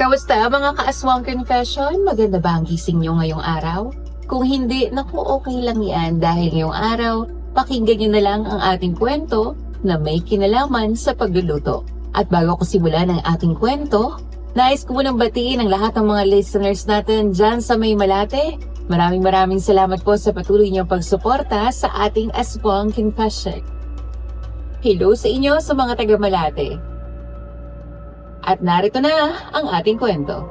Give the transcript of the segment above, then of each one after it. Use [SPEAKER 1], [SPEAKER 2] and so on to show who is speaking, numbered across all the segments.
[SPEAKER 1] Kamusta mga ka-Aswang Confession? Maganda ba ang gising nyo ngayong araw? Kung hindi, naku okay lang yan dahil ngayong araw, pakinggan nyo na lang ang ating kwento na may kinalaman sa pagluluto. At bago ko simulan ang ating kwento, nais ko munang batiin ang lahat ng mga listeners natin dyan sa May Malate. Maraming salamat po sa patuloy niyong pagsuporta sa ating Aswang Confession. Hello sa inyo sa mga taga Malate. At narito na ang ating kwento.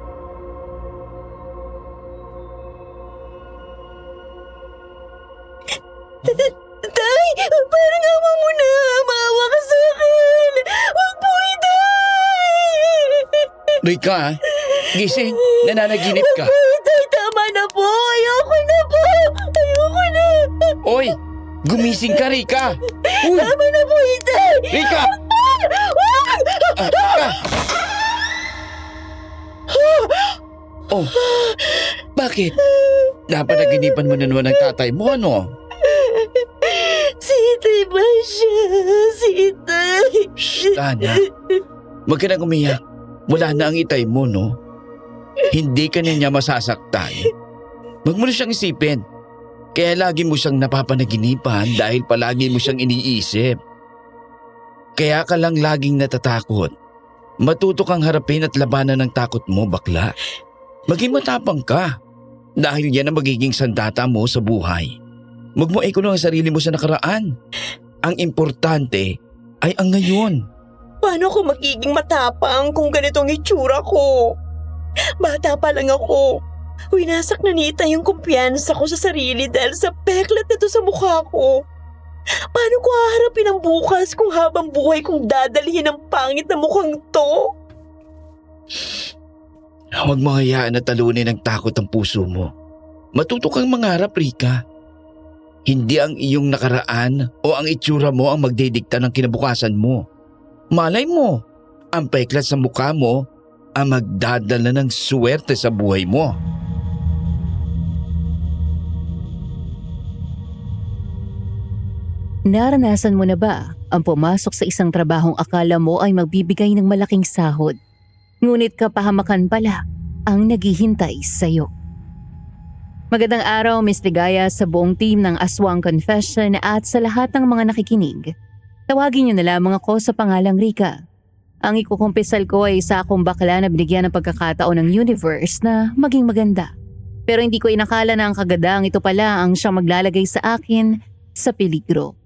[SPEAKER 2] Tay! Parang awa mo na! Maawa ka sa akin! Huwag po, Itay!
[SPEAKER 3] Rika, gising. Nananaginip ka.
[SPEAKER 2] Huwag po, Itay! Tama na po! Ayoko na po! Ayoko na!
[SPEAKER 3] Oy, gumising ka, Rika. Uy,
[SPEAKER 2] Tama na po, Itay!
[SPEAKER 3] Rika!
[SPEAKER 2] Huwag!
[SPEAKER 3] Rika! Oh, bakit? Napanaginipan mo na naman ng tatay mo, ano?
[SPEAKER 2] Si Itay ba siya? Si Itay!
[SPEAKER 3] Shh, Tana. Huwag ka nang umiyak. Wala na ang itay mo, no? Hindi ka na niya masasaktan. Huwag mo na siyang isipin. Kaya lagi mo siyang napapanaginipan dahil palagi mo siyang iniisip. Kaya ka lang laging natatakot. Matuto kang harapin at labanan ng takot mo, bakla. Maging matapang ka dahil yan ang magiging sandata mo sa buhay. Huwag mo ikulong ang sarili mo sa nakaraan. Ang importante ay ang ngayon.
[SPEAKER 2] Paano ako magiging matapang kung ganitong itsura ko? Bata pa lang ako. Winasak na ni Itay yung kumpiyansa ko sa sarili dahil sa peklat nito sa mukha ko. Paano ko haharapin ang bukas kung habang buhay kong dadalhin ang pangit na mukhang to?
[SPEAKER 3] Huwag mo hayaan na talunin ng takot ang puso mo. Matuto kang mangarap, Rika. Hindi ang iyong nakaraan o ang itsura mo ang magdidikta ng kinabukasan mo. Malay mo, ang peklat sa mukha mo ang magdadala ng swerte sa buhay mo.
[SPEAKER 4] Naranasan mo na ba ang pumasok sa isang trabahong akala mo ay magbibigay ng malaking sahod? Ngunit kapahamakan pala ang naghihintay sa'yo. Magandang araw, Miss Ligaya, sa buong team ng Aswang Confession at sa lahat ng mga nakikinig. Tawagin niyo na lamang ako sa pangalang Rika. Ang ikukumpisal ko ay isa akong bakla na binigyan ng pagkakataon ng universe na maging maganda. Pero hindi ko inakala na ang kagadang ito pala ang siyang maglalagay sa akin sa peligro.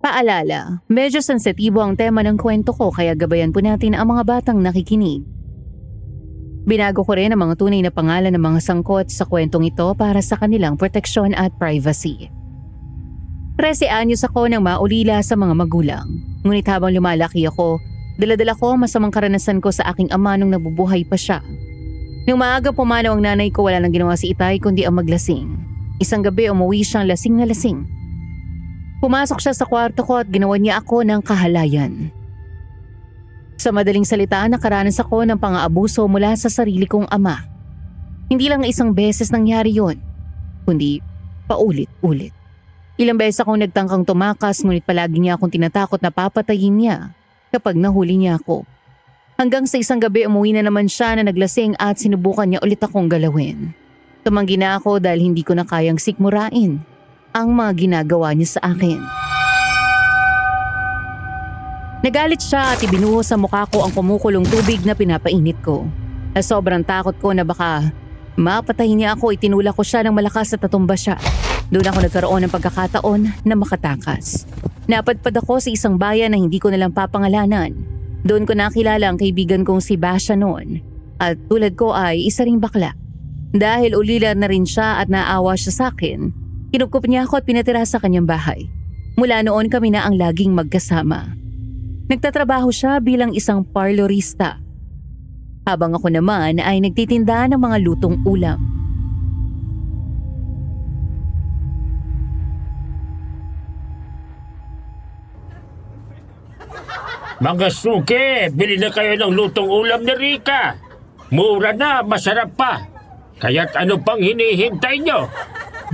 [SPEAKER 4] Paalala, medyo sensitibo ang tema ng kwento ko kaya gabayan po natin ang mga batang nakikinig. Binago ko rin ang mga tunay na pangalan ng mga sangkot sa kwentong ito para sa kanilang proteksyon at privacy. 13 anyos ako nang maulila sa mga magulang. Ngunit habang lumalaki ako, dala-dala ko ang masamang karanasan ko sa aking ama nung nabubuhay pa siya. Nung maaga pumanaw ang nanay ko, wala nang ginawa si Itay kundi ang maglasing. Isang gabi umuwi siyang lasing na lasing. Pumasok siya sa kwarto ko at ginawa niya ako ng kahalayan. Sa madaling salita, nakaranas ako ng pang-aabuso mula sa sarili kong ama. Hindi lang isang beses nangyari yon, kundi paulit-ulit. Ilang beses akong nagtangkang tumakas ngunit palagi niya akong tinatakot na papatayin niya kapag nahuli niya ako. Hanggang sa isang gabi umuwi na naman siya na naglasing at sinubukan niya ulit akong galawin. Tumanggi na ako dahil hindi ko na kayang sikmurain ang mga ginagawa niya sa akin. Nagalit siya at ibinuhos sa mukha ko ang kumukulong tubig na pinapainit ko. Sa sobrang takot ko na baka mapatayin niya ako, itinulak ko siya ng malakas at natumba siya. Doon ako nagkaroon ng pagkakataon na makatakas. Napadpad ako sa isang bayan na hindi ko nalang papangalanan. Doon ko nakilala ang kaibigan kong si Basha noon. At tulad ko ay isa ring bakla. Dahil ulila na rin siya at naawa siya sa akin, kinupkup niya ako at pinatira sa kanyang bahay. Mula noon kami na ang laging magkasama. Nagtatrabaho siya bilang isang parlorista. Habang ako naman ay nagtitinda ng mga lutong ulam.
[SPEAKER 5] Mga suki, bili na kayo ng lutong ulam ni Rika. Mura na, masarap pa. Kaya't ano pang hinihintay nyo?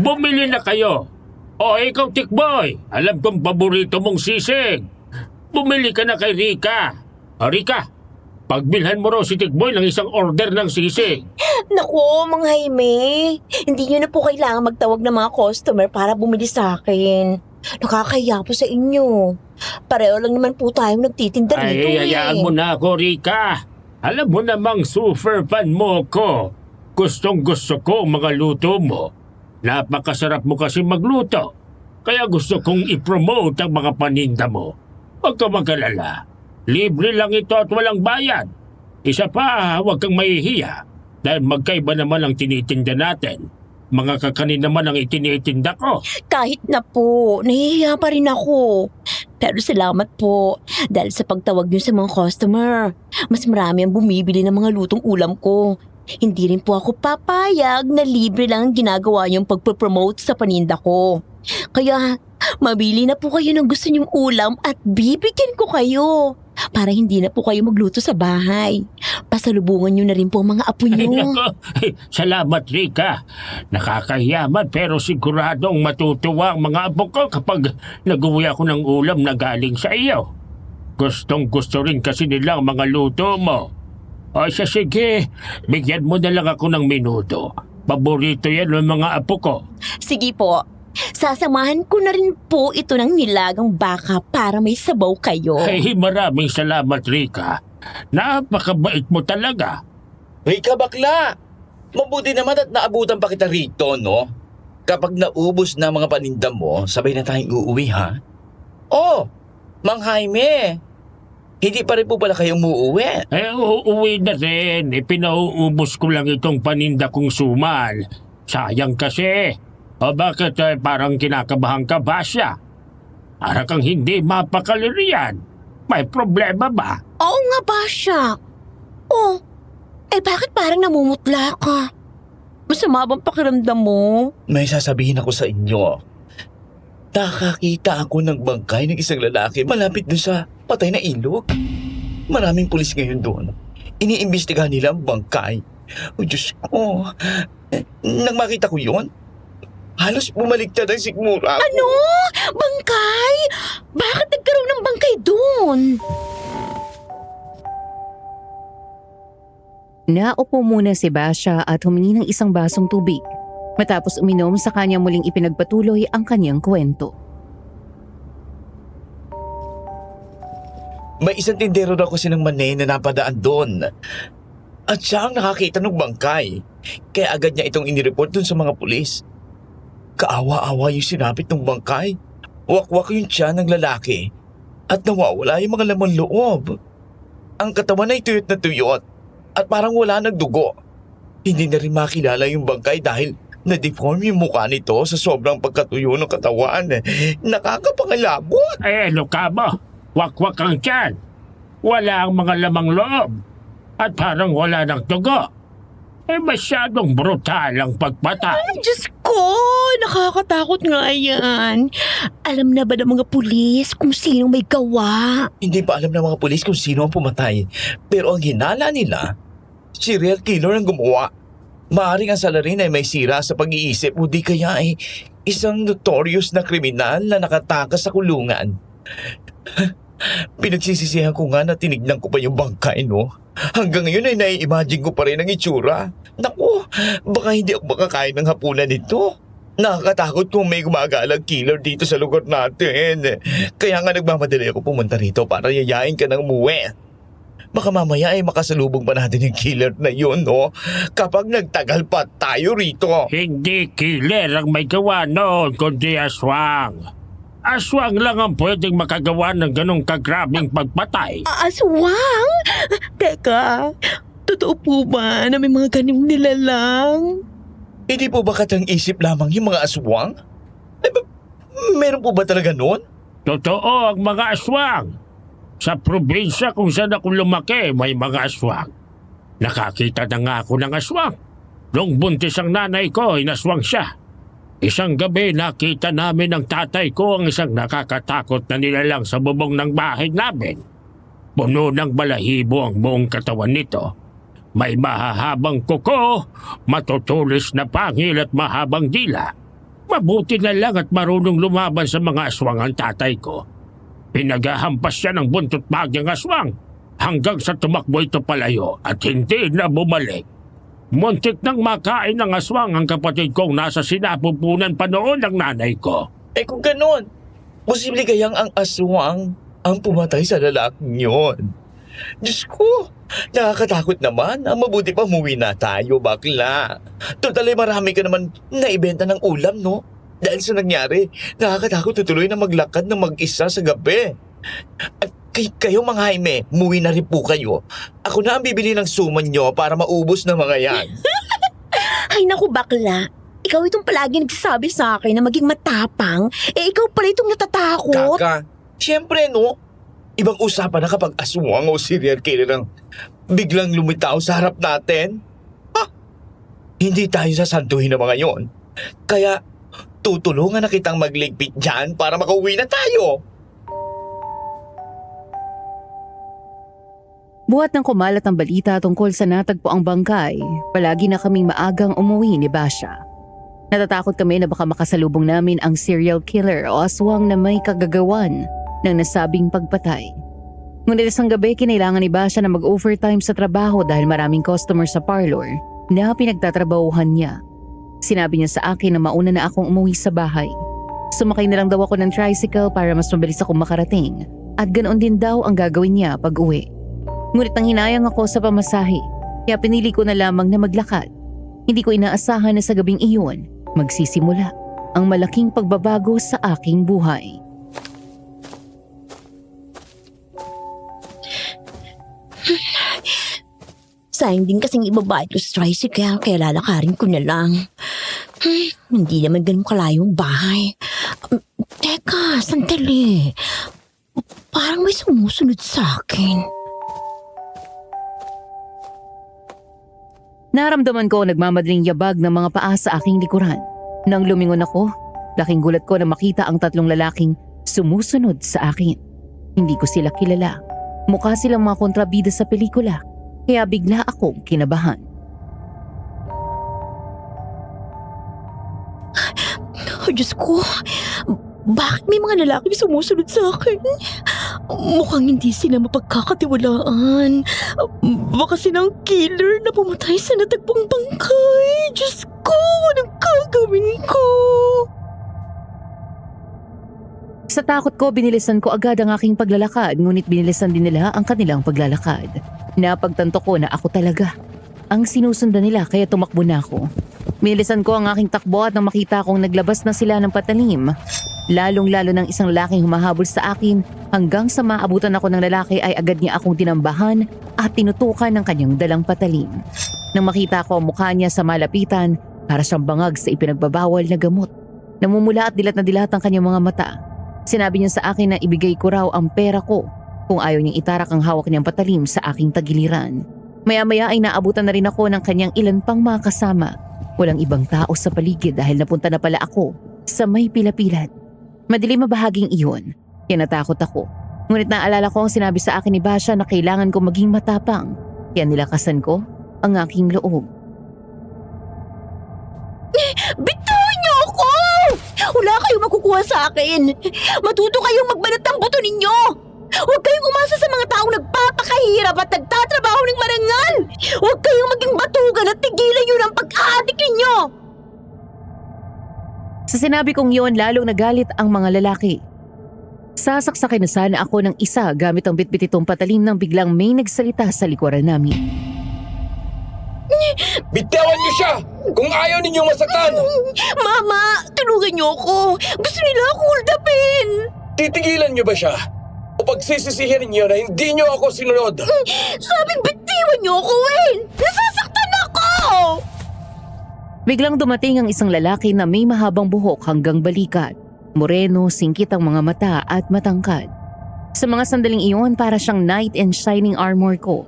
[SPEAKER 5] Bumili na kayo. O ikaw, Tikboy, alam kong paborito mong sisig. Bumili ka na kay Rika. O Rika, Pagbilhan mo raw si Tikboy ng isang order ng sisig.
[SPEAKER 2] Naku, Mang Jaime, hindi niyo na po kailangan magtawag ng mga customer para bumili sa akin. Nakakahiya po sa inyo. Pareho lang naman po tayong nagtitinda rito
[SPEAKER 5] Ay, hayaan mo na ako, Rika. Alam mo namang super fan mo ko. Gustong gusto ko ang mga luto mo. Napakasarap mo kasi magluto. Kaya gusto kong i-promote ang mga paninda mo. Huwag ka mag-alala. Libre lang ito at walang bayad. Isa pa, huwag kang mahihiya. Dahil magkaiba naman ang tinitinda natin. Mga kakanin naman ang itinitinda ko.
[SPEAKER 2] Kahit na po, nahihiya pa rin ako. Pero salamat po dahil sa pagtawag niyo sa mga customer. Mas marami ang bumibili ng mga lutong ulam ko. Hindi rin po ako papayag na libre lang ang ginagawa niyong pagpo-promote sa paninda ko. Kaya mabili na po kayo ng gusto niyong ulam at bibigyan ko kayo. Para hindi na po kayo magluto sa bahay. Pasalubungan niyo na rin po ang mga apo
[SPEAKER 5] Ay,
[SPEAKER 2] niyo.
[SPEAKER 5] nako. Salamat, Rika. Nakakahiyaman pero siguradong matutuwa ang mga apo ko kapag nag-uwi ako ng ulam na galing sa iyo. Gustong gusto rin kasi nila ang mga luto mo. O siya, sige, bigyan mo na lang ako ng minuto. Paborito yan ng mga apo ko.
[SPEAKER 2] Sige po. Sasamahan ko na rin po ito ng nilagang baka para may sabaw kayo.
[SPEAKER 5] Ay, maraming salamat, Rika. Napakabait mo talaga.
[SPEAKER 3] Rika, bakla! Mabuti naman at naabutan pa kita rito, no? Kapag naubos na mga paninda mo, sabay na tayong uuwi, ha? Oh, Mang Jaime! Hindi pa rin po pala kayo umuuwi.
[SPEAKER 5] Eh, uuwi na rin. Pinauubos ko lang itong paninda kong sumal. Sayang kasi. O bakit parang kinakabahan ka ba siya? Para kang hindi mapakaliriyan. May problema ba?
[SPEAKER 2] Oo nga ba siya? Oh, bakit parang namumutla ka? Masama bang pakiramdam mo?
[SPEAKER 3] May sasabihin ako sa inyo. Nakakita ako ng bangkay ng isang lalaki malapit doon sa patay na ilog. Maraming pulis ngayon doon. Iniimbestigahan nila ang bangkay. O Diyos ko, nang makita ko yon, halos bumaligtad ang sikmura ko.
[SPEAKER 2] Ano? Bangkay? Bakit nagkaroon ng bangkay doon?
[SPEAKER 4] Naupo muna si Basha at humingi ng isang basong tubig. Matapos uminom, sa kanya muling ipinagpatuloy ang kanyang kwento.
[SPEAKER 3] May isang tindero daw kasi ng Manay na napadaan doon. At siya ang nakakita ng bangkay. Kaya agad niya itong inireport doon sa mga pulis. Kaawa-awa yung sinapit ng bangkay. Wakwak yung tiyan ng lalaki. At nawawala yung mga laman loob. Ang katawan ay tuyot na tuyot. At parang wala ng dugo. Hindi na rin makilala yung bangkay dahil na-deform yung mukha nito sa sobrang pagkatuyo ng katawan. Nakakapangalabot.
[SPEAKER 5] Ano ka mo? Wakwak ang tiyan. Wala ang mga lamang loob. At parang wala ng dugo. Masyadong brutal ang pagpatay.
[SPEAKER 2] Ay, Diyos ko! Nakakatakot nga yan. Alam na ba ng mga pulis kung sinong may gawa?
[SPEAKER 3] Hindi pa alam ng mga pulis kung sino ang pumatay. Pero ang hinala nila, serial killer ang gumawa. Maaaring ang salarin ay may sira sa pag-iisip o di kaya ay isang notorious na kriminal na nakatakas sa kulungan. Pinagsisisihan ko nga na tinignan ko pa yung bangkay, no? Hanggang ngayon ay nai-imagine ko pa rin ang itsura. Naku, baka hindi ako makakain ng hapunan nito. Nakakatakot kung may gumagalang killer dito sa lugar natin. Kaya nga nagmamadali ako pumunta rito para yayain ka ng umuwi. Baka mamaya ay makasalubong pa natin yung killer na yun, no? Kapag nagtagal pa tayo rito.
[SPEAKER 5] Hindi killer ang may gawa noon, kundi aswang. Aswang lang ang pwedeng makagawa ng ganong kagrabing pagpatay.
[SPEAKER 2] Aswang? Teka, totoo po ba na may mga ganong nilalang?
[SPEAKER 3] Hindi po ba katang isip lamang yung mga aswang? Meron po ba talaga noon?
[SPEAKER 5] Totoo ang mga aswang. Sa probinsya kung saan ako lumaki, may mga aswang. Nakakita na nga ako ng aswang. Nung buntis ang nanay ko, inaswang siya. Isang gabi nakita namin ng tatay ko ang isang nakakatakot na nilalang sa bubong ng bahay namin. Puno ng balahibo ang buong katawan nito. May mahahabang kuko, matutulis na pangil at mahabang dila. Mabuti na lang at marunong lumaban sa mga aswang ang tatay ko. Pinagahampas siya ng buntot bagyang aswang. hanggang sa tumakbo ito palayo at hindi na bumalik. Muntik nang makain ng aswang ang kapatid kong nasa sinapupunan pa noon ng nanay ko.
[SPEAKER 3] Eh kung ganon, posible kayang ang aswang ang pumatay sa lalaking yun. Diyos ko, nakakatakot naman. Ang mabuti pa umuwi na tayo, bakla. Total marami ka naman naibenta ng ulam, no? Dahil sa nangyari, nakakatakot tutuloy na maglakad ng mag-isa sa gabi. At kayo mga Jaime, umuwi na rin po kayo. Ako na ang bibili ng suman nyo para maubos na mga yan.
[SPEAKER 2] Ay naku bakla, ikaw itong palagi nagsasabi sa akin na maging matapang, ikaw pala itong natatakot.
[SPEAKER 3] Kaka, siyempre no, ibang usapan na kapag aswang o serial killer ang biglang lumitaw sa harap natin. Ha? Hindi tayo sasantuhin ng mga yon. Kaya tutulungan na kitang magligpit dyan para makauwi na tayo.
[SPEAKER 4] Buhat ng kumalat ang balita tungkol sa natagpo ang bangkay, palagi na kaming maagang umuwi ni Basha. Natatakot kami na baka makasalubong namin ang serial killer o aswang na may kagagawan ng nasabing pagpatay. Ngunit isang gabi kinailangan ni Basha na mag-overtime sa trabaho dahil maraming customer sa parlor na pinagtatrabahuhan niya. Sinabi niya sa akin na mauna na akong umuwi sa bahay. Sumakay na lang daw ako ng tricycle para mas mabilis akong makarating at ganoon din daw ang gagawin niya pag uwi. Ngunit nang hinayang ako sa pamasahe, kaya pinili ko na lamang na maglakad. Hindi ko inaasahan na sa gabing iyon, magsisimula ang malaking pagbabago sa aking buhay.
[SPEAKER 2] Sayang din kasing ibabayad ko sa tricycle kaya lalakarin ko na lang. Hindi naman ganun kalayong bahay. Teka, sandali. Parang may sumusunod sa akin.
[SPEAKER 4] Naramdaman ko ang nagmamadaling yabag ng mga paa sa aking likuran. Nang lumingon ako, laking gulat ko na makita ang tatlong lalaking sumusunod sa akin. Hindi ko sila kilala. Mukha silang mga kontrabida sa pelikula, kaya bigla akong kinabahan.
[SPEAKER 2] Oh, Diyos ko, bakit may mga lalaki sumusunod sa akin? Mukhang hindi sila mapagkakatiwalaan. Baka silang killer na pumatay sa natagpong bangkay. Diyos ko, anong gagawin ko?
[SPEAKER 4] Sa takot ko, binilisan ko agad ang aking paglalakad, ngunit binilisan din nila ang kanilang paglalakad. Napagtanto ko na ako talaga ang sinusundan nila kaya tumakbo na ako. Binilisan ko ang aking takbo at nang makita kong naglabas na sila ng patalim. Lalong-lalo ng isang lalaking humahabol sa akin hanggang sa maabutan ako ng lalaki ay agad niya akong tinambahan at tinutukan ng kanyang dalang patalim. Nang makita ko ang mukha niya sa malapitan, para siyang bangag sa ipinagbabawal na gamot. Namumula at dilat na dilat ang kanyang mga mata. Sinabi niya sa akin na ibigay ko raw ang pera ko kung ayaw niyang itarak ang hawak niyang patalim sa aking tagiliran. Maya-maya ay naabutan na rin ako ng kanyang ilan pang mga kasama. Walang ibang tao sa paligid dahil napunta na pala ako sa may pilapilat. Madilim na bahaging iyon, kaya natakot ako. Ngunit naalala ko ang sinabi sa akin ni Basha na kailangan ko maging matapang, kaya nilakasan ko ang aking loob.
[SPEAKER 2] Bitawan niyo ako! Wala kayong makukuha sa akin. Matuto kayong magbanat ng buto ninyo. Huwag kayong umasa sa mga taong nagpapakahirap at nagtatrabaho ng marangal. Huwag kayong maging batugan at tigilan niyo ng pag-aadik ninyo.
[SPEAKER 4] Sa sinabi kong yon, lalong nagalit ang mga lalaki. Sasaksakin na sana ako ng isa gamit ang bitbit itong patalim nang biglang may nagsalita sa likuran namin.
[SPEAKER 6] Bitawan niyo siya kung ayaw ninyong masaktan!
[SPEAKER 2] Mama, tulungan niyo ako. Gusto nila akong hold upin.
[SPEAKER 6] Titigilan niyo ba siya? O pagsisisihin niyo na hindi niyo ako sinunod?
[SPEAKER 2] Sabing bitiwan niyo ako, Wayne. Nasasaktan ako!
[SPEAKER 4] Biglang dumating ang isang lalaki na may mahabang buhok hanggang balikat. Moreno, singkit ang mga mata at matangkad. Sa mga sandaling iyon, para siyang knight in shining armor ko.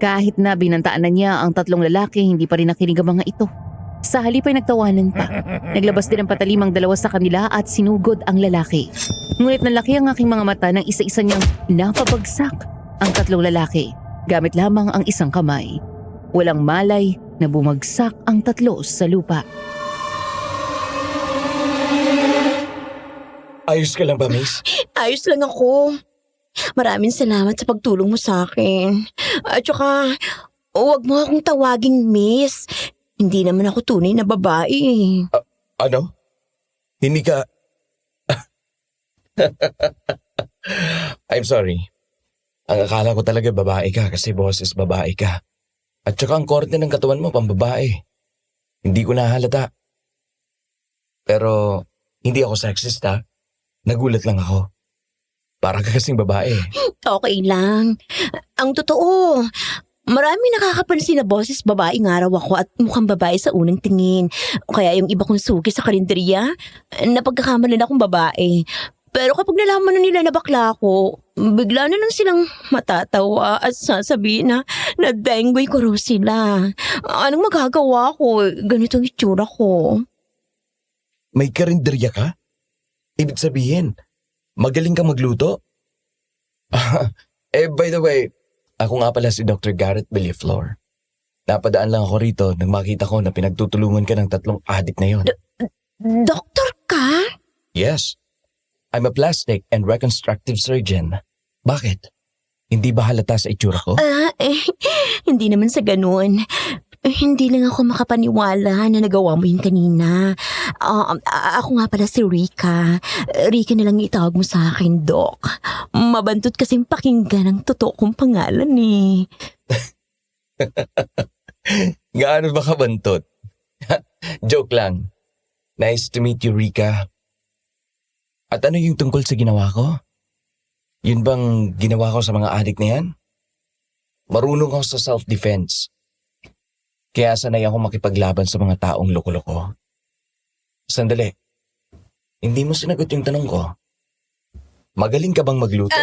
[SPEAKER 4] Kahit na binantaan na niya ang tatlong lalaki, hindi pa rin nakinig ang mga ito. Sa halip ay nagtawanan pa. Naglabas din ang patalim ang dalawa sa kanila at sinugod ang lalaki. Ngunit nalaki ang aking mga mata nang isa-isa niyang napabagsak ang tatlong lalaki gamit lamang ang isang kamay. Walang malay na bumagsak ang tatlo sa lupa.
[SPEAKER 6] Ayos ka lang ba, miss?
[SPEAKER 2] Ayos lang ako. Maraming salamat sa pagtulong mo sa akin. At saka, huwag mo akong tawaging miss. Hindi naman ako tunay na babae.
[SPEAKER 6] Ano? Hindi ka... I'm sorry. Ang akala ko talaga babae ka kasi boses babae ka. At saka ang korte ng katawan mo pambabae. Hindi ko nahalata. Pero hindi ako sexist ha. Nagulat lang ako. Para ka kasing babae.
[SPEAKER 2] Okay lang. Ang totoo, maraming nakakapansin na boses babae nga raw ako at mukhang babae sa unang tingin. Kaya yung iba kong suki sa karinderya, napagkakamalan akong babae. Pero kapag nalaman na nila na bakla ako, bigla na lang silang matatawa at sasabihin na dengue ko raw sila. Anong magagawa ko? Ganito ang itsura ko.
[SPEAKER 6] May karinderya ka? Ibig sabihin, magaling ka magluto? By the way, ako nga pala si Dr. Garrett Belliflor. Napadaan lang ako rito nang makita ko na pinagtutulungan ka ng 3 adik na yon.
[SPEAKER 2] Doktor ka?
[SPEAKER 6] Yes. I'm a plastic and reconstructive surgeon. Bakit? Hindi ba halata sa itsura ko?
[SPEAKER 2] Hindi naman sa ganun. Hindi lang ako makapaniwala na nagawa mo yun kanina. Ako nga pala si Rika. Rika na lang itawag mo sa akin, Doc. Mabantot kasing pakinggan ang totoo kong pangalan eh.
[SPEAKER 6] Gaano ba kabantot? Joke lang. Nice to meet you, Rika. At ano yung tungkol sa ginawa ko? Yun bang ginawa ko sa mga adik na yan? Marunong ako sa self-defense. Kaya sanay ako makipaglaban sa mga taong loko-loko. Sandali. Hindi mo sinagot yung tanong ko. Magaling ka bang magluto?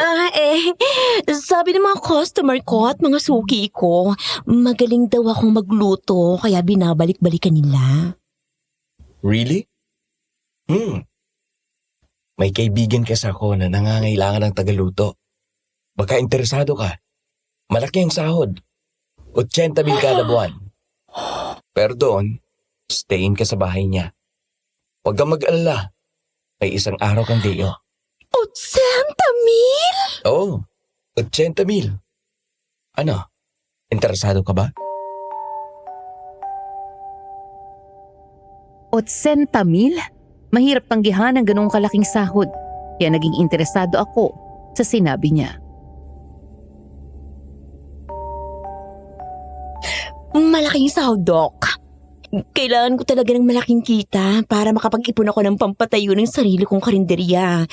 [SPEAKER 2] Sabi ng mga customer ko at mga suki ko, magaling daw akong magluto kaya binabalik-balikan nila.
[SPEAKER 6] Really? May kaibigan kasi ako na nangangailangan ng tagaluto. Baka interesado ka. Malaki ang sahod. 80,000 kada buwan. Pero doon, stayin ka sa bahay niya. Huwag kang mag-alala. May 1 araw kang day off.
[SPEAKER 2] 80,000?
[SPEAKER 6] Oo, 80,000. Ano? Interesado ka ba?
[SPEAKER 4] 80,000? Mahirap tanggihan ang ganong kalaking sahod. Kaya naging interesado ako sa sinabi niya.
[SPEAKER 2] Malaking sahod, Doc. Kailangan ko talaga ng malaking kita para makapag-ipon ako ng pampatayo ng sarili kong karinderya.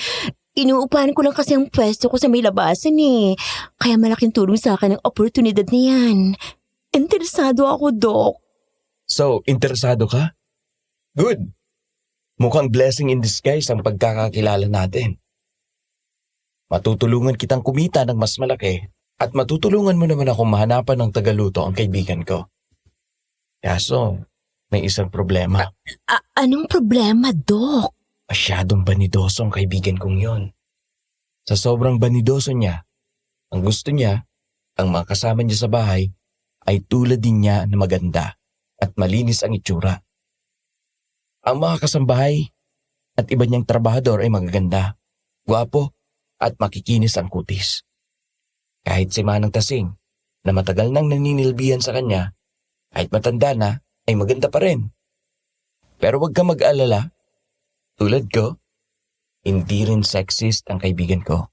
[SPEAKER 2] Inuupahan ko lang kasi ang pwesto ko sa may labasan eh. Kaya malaking tulong sa akin ang oportunidad na yan. Interesado ako, Doc.
[SPEAKER 6] So, interesado ka? Good. Mukhang blessing in disguise ang pagkakakilala natin. Matutulungan kitang kumita ng mas malaki at matutulungan mo naman akong mahanapan ng tagaluto ang kaibigan ko. Kaso, may isang problema.
[SPEAKER 2] Anong problema, Doc?
[SPEAKER 6] Masyadong banidoso ang kaibigan kong yon. Sa sobrang banidoso niya, ang gusto niya, ang mga kasama niya sa bahay, ay tulad din niya na maganda at malinis ang itsura. Ang mga kasambahay at iba niyang trabahador ay magaganda, gwapo at makikinis ang kutis. Kahit si Manang Tasing na matagal nang naninilbihan sa kanya, kahit matanda na ay maganda pa rin. Pero huwag kang mag-alala, tulad ko, hindi rin sexist ang kaibigan ko.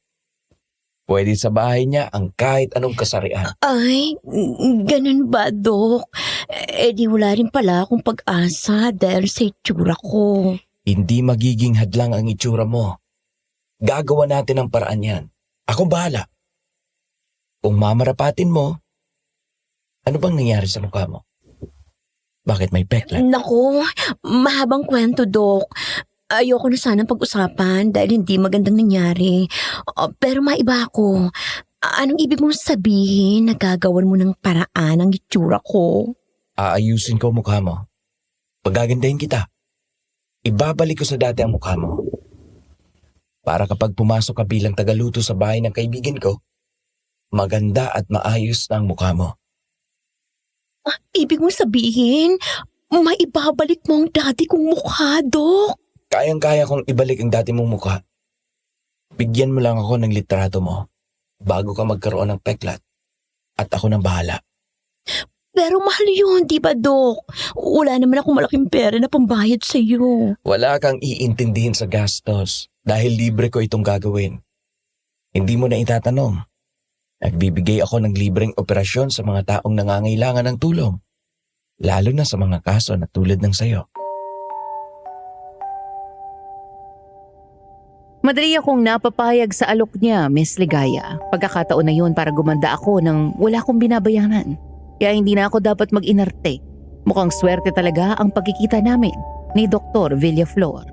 [SPEAKER 6] Pwede sa bahay niya ang kahit anong kasarian.
[SPEAKER 2] Ay, ganun ba, Doc? Di wala rin pala akong pag-asa dahil sa itsura ko.
[SPEAKER 6] Hindi magiging hadlang ang itsura mo. Gagawa natin ang paraan yan. Ako bahala. Kung mamarapatin mo, ano bang nangyari sa mukha mo? Bakit may peklat?
[SPEAKER 2] Naku, mahabang kwento, Doc. Ayoko na sanang pag-usapan dahil hindi magandang nangyari. Pero maiba ako. Anong ibig mong sabihin na gagawan mo ng paraan ang itsura ko?
[SPEAKER 6] Aayusin ko ang mukha mo. Pagagandahin kita. Ibabalik ko sa dati ang mukha mo. Para kapag pumasok ka bilang tagaluto sa bahay ng kaibigan ko, maganda at maayos na ang mukha mo.
[SPEAKER 2] Ibig mong sabihin, maibabalik mo ang dati kong mukha, Doc?
[SPEAKER 6] Kayang-kaya kong ibalik ang dati mong mukha. Bigyan mo lang ako ng litrato mo. bago ka magkaroon ng peklat at ako nang bahala.
[SPEAKER 2] Pero mahal yun, di ba, Dok? Wala naman akong malaking pera na pambayad sa'yo.
[SPEAKER 6] Wala kang iintindihin sa gastos dahil libre ko itong gagawin. Hindi mo na itatanong. Nagbibigay ako ng libreng operasyon sa mga taong nangangailangan ng tulong, lalo na sa mga kaso na tulad ng sayo.
[SPEAKER 4] Madali akong napapayag sa alok niya, Miss Ligaya. Pagkakataon na yun para gumanda ako nang wala akong binabayaran. Kaya hindi na ako dapat mag-inarte. Mukhang swerte talaga ang pagkikita namin ni Dr. Villaflor.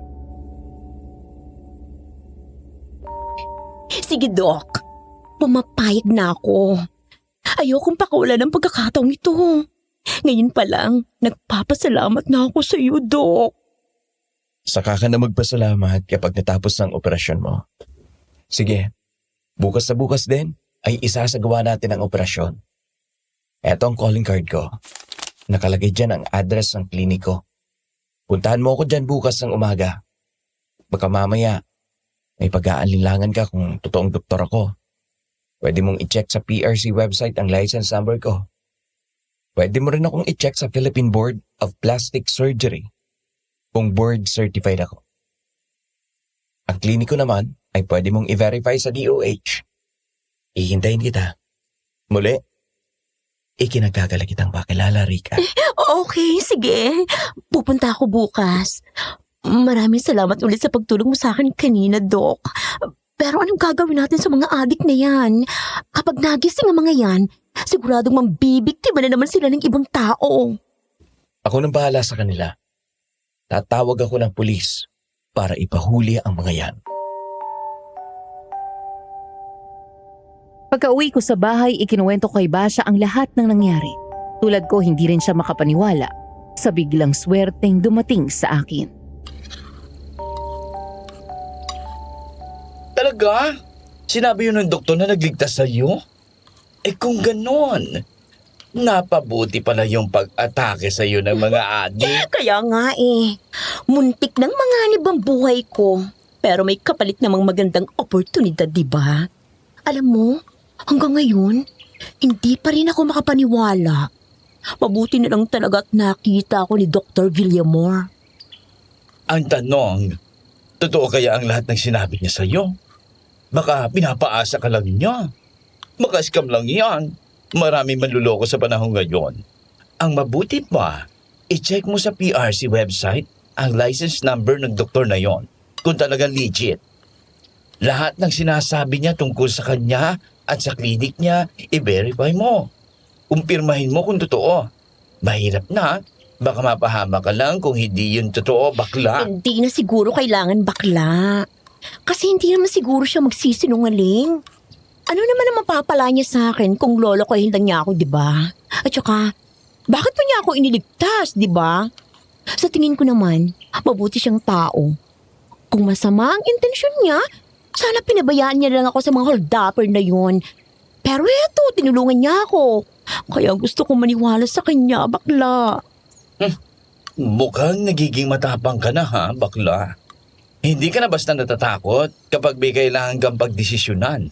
[SPEAKER 2] Sige, Dok. Pumapayag na ako. Ayokong pakawalan ng pagkakataong ito. Ngayon pa lang, nagpapasalamat na ako sa iyo, Dok.
[SPEAKER 6] Saka ka na magpasalamat kapag natapos ng operasyon mo. Sige, bukas na bukas din ay isasagawa natin ang operasyon. Eto ang calling card ko. Nakalagay dyan ang address ng kliniko. Puntahan mo ako dyan bukas ng umaga. Baka mamaya, may pag-aalinlangan ka kung totoong doktor ako. Pwede mong i-check sa PRC website ang license number ko. Pwede mo rin akong i-check sa Philippine Board of Plastic Surgery kung board certified ako. Ang kliniko naman ay pwede mong i-verify sa DOH. Ihintayin kita. Muli, ikinagkagala kitang pakilala, Rika.
[SPEAKER 2] Okay, sige. Pupunta ako bukas. Maraming salamat ulit sa pagtulong mo sa akin kanina, Dok. Pero anong gagawin natin sa mga adik na yan? Kapag nagising ang mga yan, siguradong mambibiktima na naman sila ng ibang tao.
[SPEAKER 6] Ako nang bahala sa kanila. Tatawag ako ng pulis para ipahuli ang mga yan.
[SPEAKER 4] Pagka-uwi ko sa bahay, ikinuwento kay Basha ang lahat ng nangyari. Tulad ko, hindi rin siya makapaniwala sa biglang swerteng dumating sa akin.
[SPEAKER 3] Talaga? Sinabi yun ng doktor na nagligtas sa'yo? Eh kung ganon, napabuti pala yung pag-atake sa'yo ng mga adik.
[SPEAKER 2] Kaya nga muntik ng manganib ang buhay ko. Pero may kapalit namang magandang oportunidad, di ba? Alam mo, hanggang ngayon, hindi pa rin ako makapaniwala. Mabuti na lang talaga at nakita ako ni Dr. Villamor.
[SPEAKER 3] Ang tanong, totoo kaya ang lahat ng sinabi niya sa'yo? Baka pinapaasa ka lang niya. Baka scam lang yan. Maraming manluloko sa panahon ngayon. Ang mabuti pa, i-check mo sa PRC website ang license number ng doktor na yon kung talagang legit. Lahat ng sinasabi niya tungkol sa kanya at sa klinik niya, i-verify mo. Kumpirmahin mo kung totoo. Mahirap na. Baka mapahama ka lang kung hindi yun totoo, bakla.
[SPEAKER 2] Hindi na siguro kailangan bakla. Kasi hindi naman siguro siya magsisinungaling. Ano naman ang mapapala niya sa akin kung lolo ko lang niya ako, di ba? At saka, bakit pa niya ako iniligtas, di ba? Sa tingin ko naman, mabuti siyang tao. Kung masama ang intensyon niya, sana pinabayaan niya lang ako sa mga hold-upper na yun. Pero eto, tinulungan niya ako. Kaya gusto kong maniwala sa kanya, bakla.
[SPEAKER 3] Mukhang nagiging matapang ka na ha, bakla. Hindi ka na basta natatakot kapag may kailangan kang pagdesisyonan.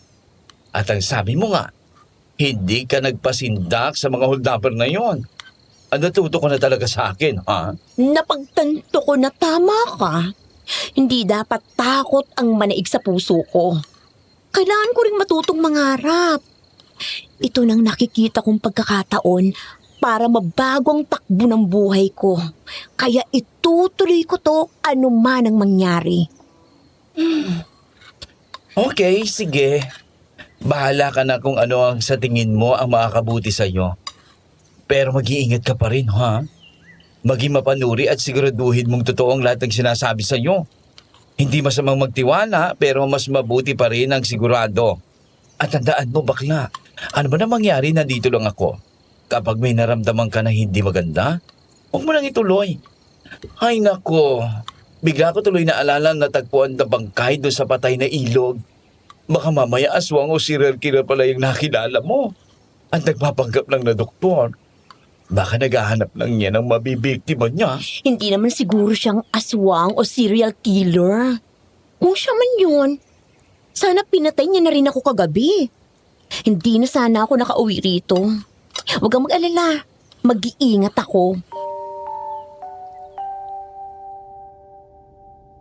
[SPEAKER 3] At ang sabi mo nga, hindi ka nagpasindak sa mga hold-upper na yon. Natuto ko na talaga sa akin, ha?
[SPEAKER 2] Napagtanto ko na tama ka. Hindi dapat takot ang manaig sa puso ko. Kailangan ko ring matutong mangarap. Ito nang nakikita kong pagkakataon para mabago ang takbo ng buhay ko. Kaya itutuloy ko to anuman ang mangyari.
[SPEAKER 3] Okay, sige. Bahala ka na kung ano ang sa tingin mo ang makakabuti sa'yo. Pero mag-iingat ka pa rin, ha? Maging mapanuri at siguraduhin mong totoo ang lahat ng sinasabi sa'yo. Hindi masamang magtiwala, pero mas mabuti pa rin ang sigurado. At tandaan mo, bakla, ano ba na mangyari na dito lang ako? Kapag may naramdaman ka na hindi maganda, huwag mo lang ituloy. Ay nako, bigla ko tuloy na alala na tagpuan na bangkay doon sa patay na ilog. Baka mamaya aswang o serial killer pala yung nakilala mo. At nagpapanggap lang na doktor. Baka naghahanap lang niya ng mabibiktima niya.
[SPEAKER 2] Hindi naman siguro siyang aswang o serial killer. Kung siya man yun, sana pinatay niya na rin ako kagabi. Hindi na sana ako nakauwi rito. Huwag kang mag-alala. Mag-iingat ako.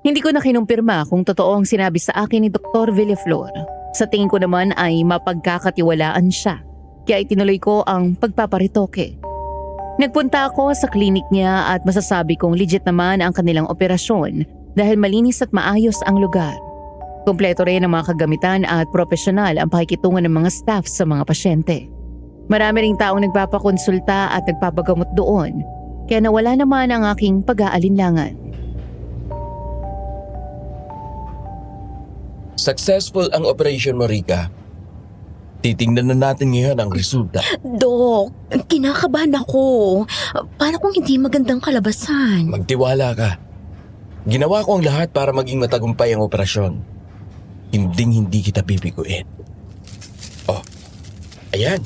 [SPEAKER 4] Hindi ko na kinumpirma kung totoo ang sinabi sa akin ni Dr. Villaflor. Sa tingin ko naman ay mapagkakatiwalaan siya. Kaya itinuloy ko ang pagpaparitoke. Nagpunta ako sa klinik niya at masasabi kong legit naman ang kanilang operasyon dahil malinis at maayos ang lugar. Kompleto rin ang mga kagamitan at profesional ang pakikitungan ng mga staff sa mga pasyente. Marami ring taong nagpapakonsulta at nagpapagamot doon, kaya nawala naman ang aking pag-aalinlangan.
[SPEAKER 6] Successful ang operation mo, Rika. Titingnan na natin ngayon ang resulta.
[SPEAKER 2] Dok, kinakabahan ako. Paano kung hindi magandang kalabasan?
[SPEAKER 6] Magtiwala ka. Ginawa ko ang lahat para maging matagumpay ang operasyon. Hindi kita pipiguin. Oh, ayan.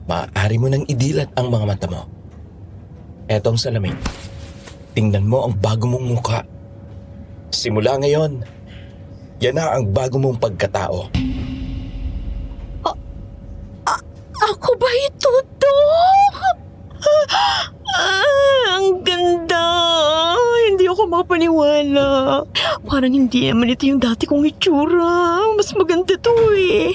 [SPEAKER 6] Maaari mo nang idilat ang mga mata mo. Etong salamin. Tingnan mo ang bago mong mukha. Simula ngayon, yan na ang bago mong pagkatao.
[SPEAKER 2] Ako ba ito, Dok? Ang ganda. Hindi ako makapaniwala. Parang hindi naman ito yung dati kong itsura. Mas maganda to eh.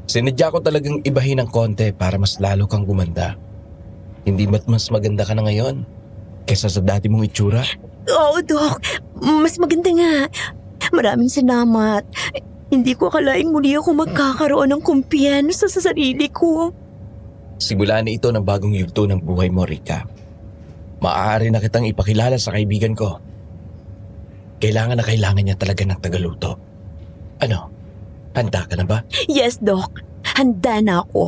[SPEAKER 6] Sinadya ko talagang ibahin ng konti para mas lalo kang gumanda. Hindi ba't mas maganda ka na ngayon kaysa sa dati mong itsura?
[SPEAKER 2] Oo, Dok. Mas maganda nga. Maraming salamat. Hindi ko akalaing muli ako magkakaroon ng kumpiyansa sa sarili ko.
[SPEAKER 6] Simula na ito ng bagong yugto ng buhay mo, Rika. Maaari na kitang ipakilala sa kaibigan ko. Kailangan niya talaga ng tagaluto. Ano? Handa ka na ba?
[SPEAKER 2] Yes, Doc. Handa na ako.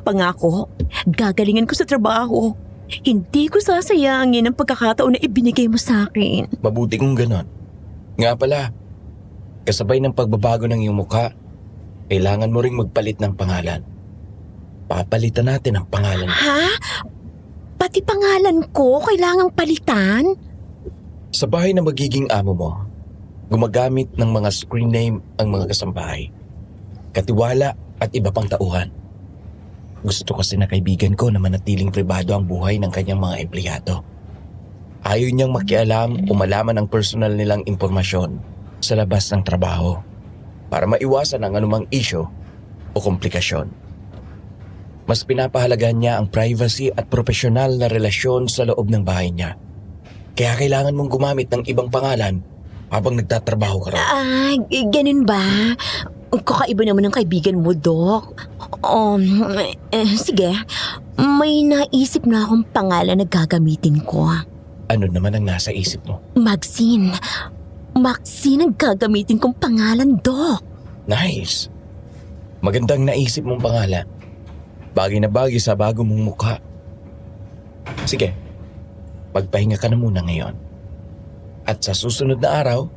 [SPEAKER 2] Pangako, gagalingan ko sa trabaho. Hindi ko sasayangin ang pagkakataon na ibinigay mo sa akin.
[SPEAKER 6] Mabuti kung ganon. Nga pala, kasabay ng pagbabago ng iyong mukha, kailangan mo ring magpalit ng pangalan. Papalitan natin ang pangalan.
[SPEAKER 2] Ha? Pati pangalan ko kailangang palitan?
[SPEAKER 6] Sa bahay na magiging amo mo, gumagamit ng mga screen name ang mga kasambahay, katiwala at iba pang tauhan. Gusto kasi na kaibigan ko na manatiling pribado ang buhay ng kanyang mga empleyado. Ayaw niyang makialam o malaman ang personal nilang impormasyon sa labas ng trabaho para maiwasan ang anumang isyo o komplikasyon. Mas pinapahalagahan niya ang privacy at profesional na relasyon sa loob ng bahay niya. Kaya kailangan mong gumamit ng ibang pangalan habang nagtatrabaho ka raw.
[SPEAKER 2] Ganun ba? Kakaiba naman ang kaibigan mo, Doc. Sige. May naisip na akong pangalan na gagamitin ko.
[SPEAKER 6] Ano naman ang nasa isip mo?
[SPEAKER 2] Maxine. Maxine ang gagamitin kong pangalan, Doc.
[SPEAKER 6] Nice. Magandang naisip mong pangalan. Bagay na bagay sa bago mong mukha. Sige, magpahinga ka na muna ngayon. At sa susunod na araw,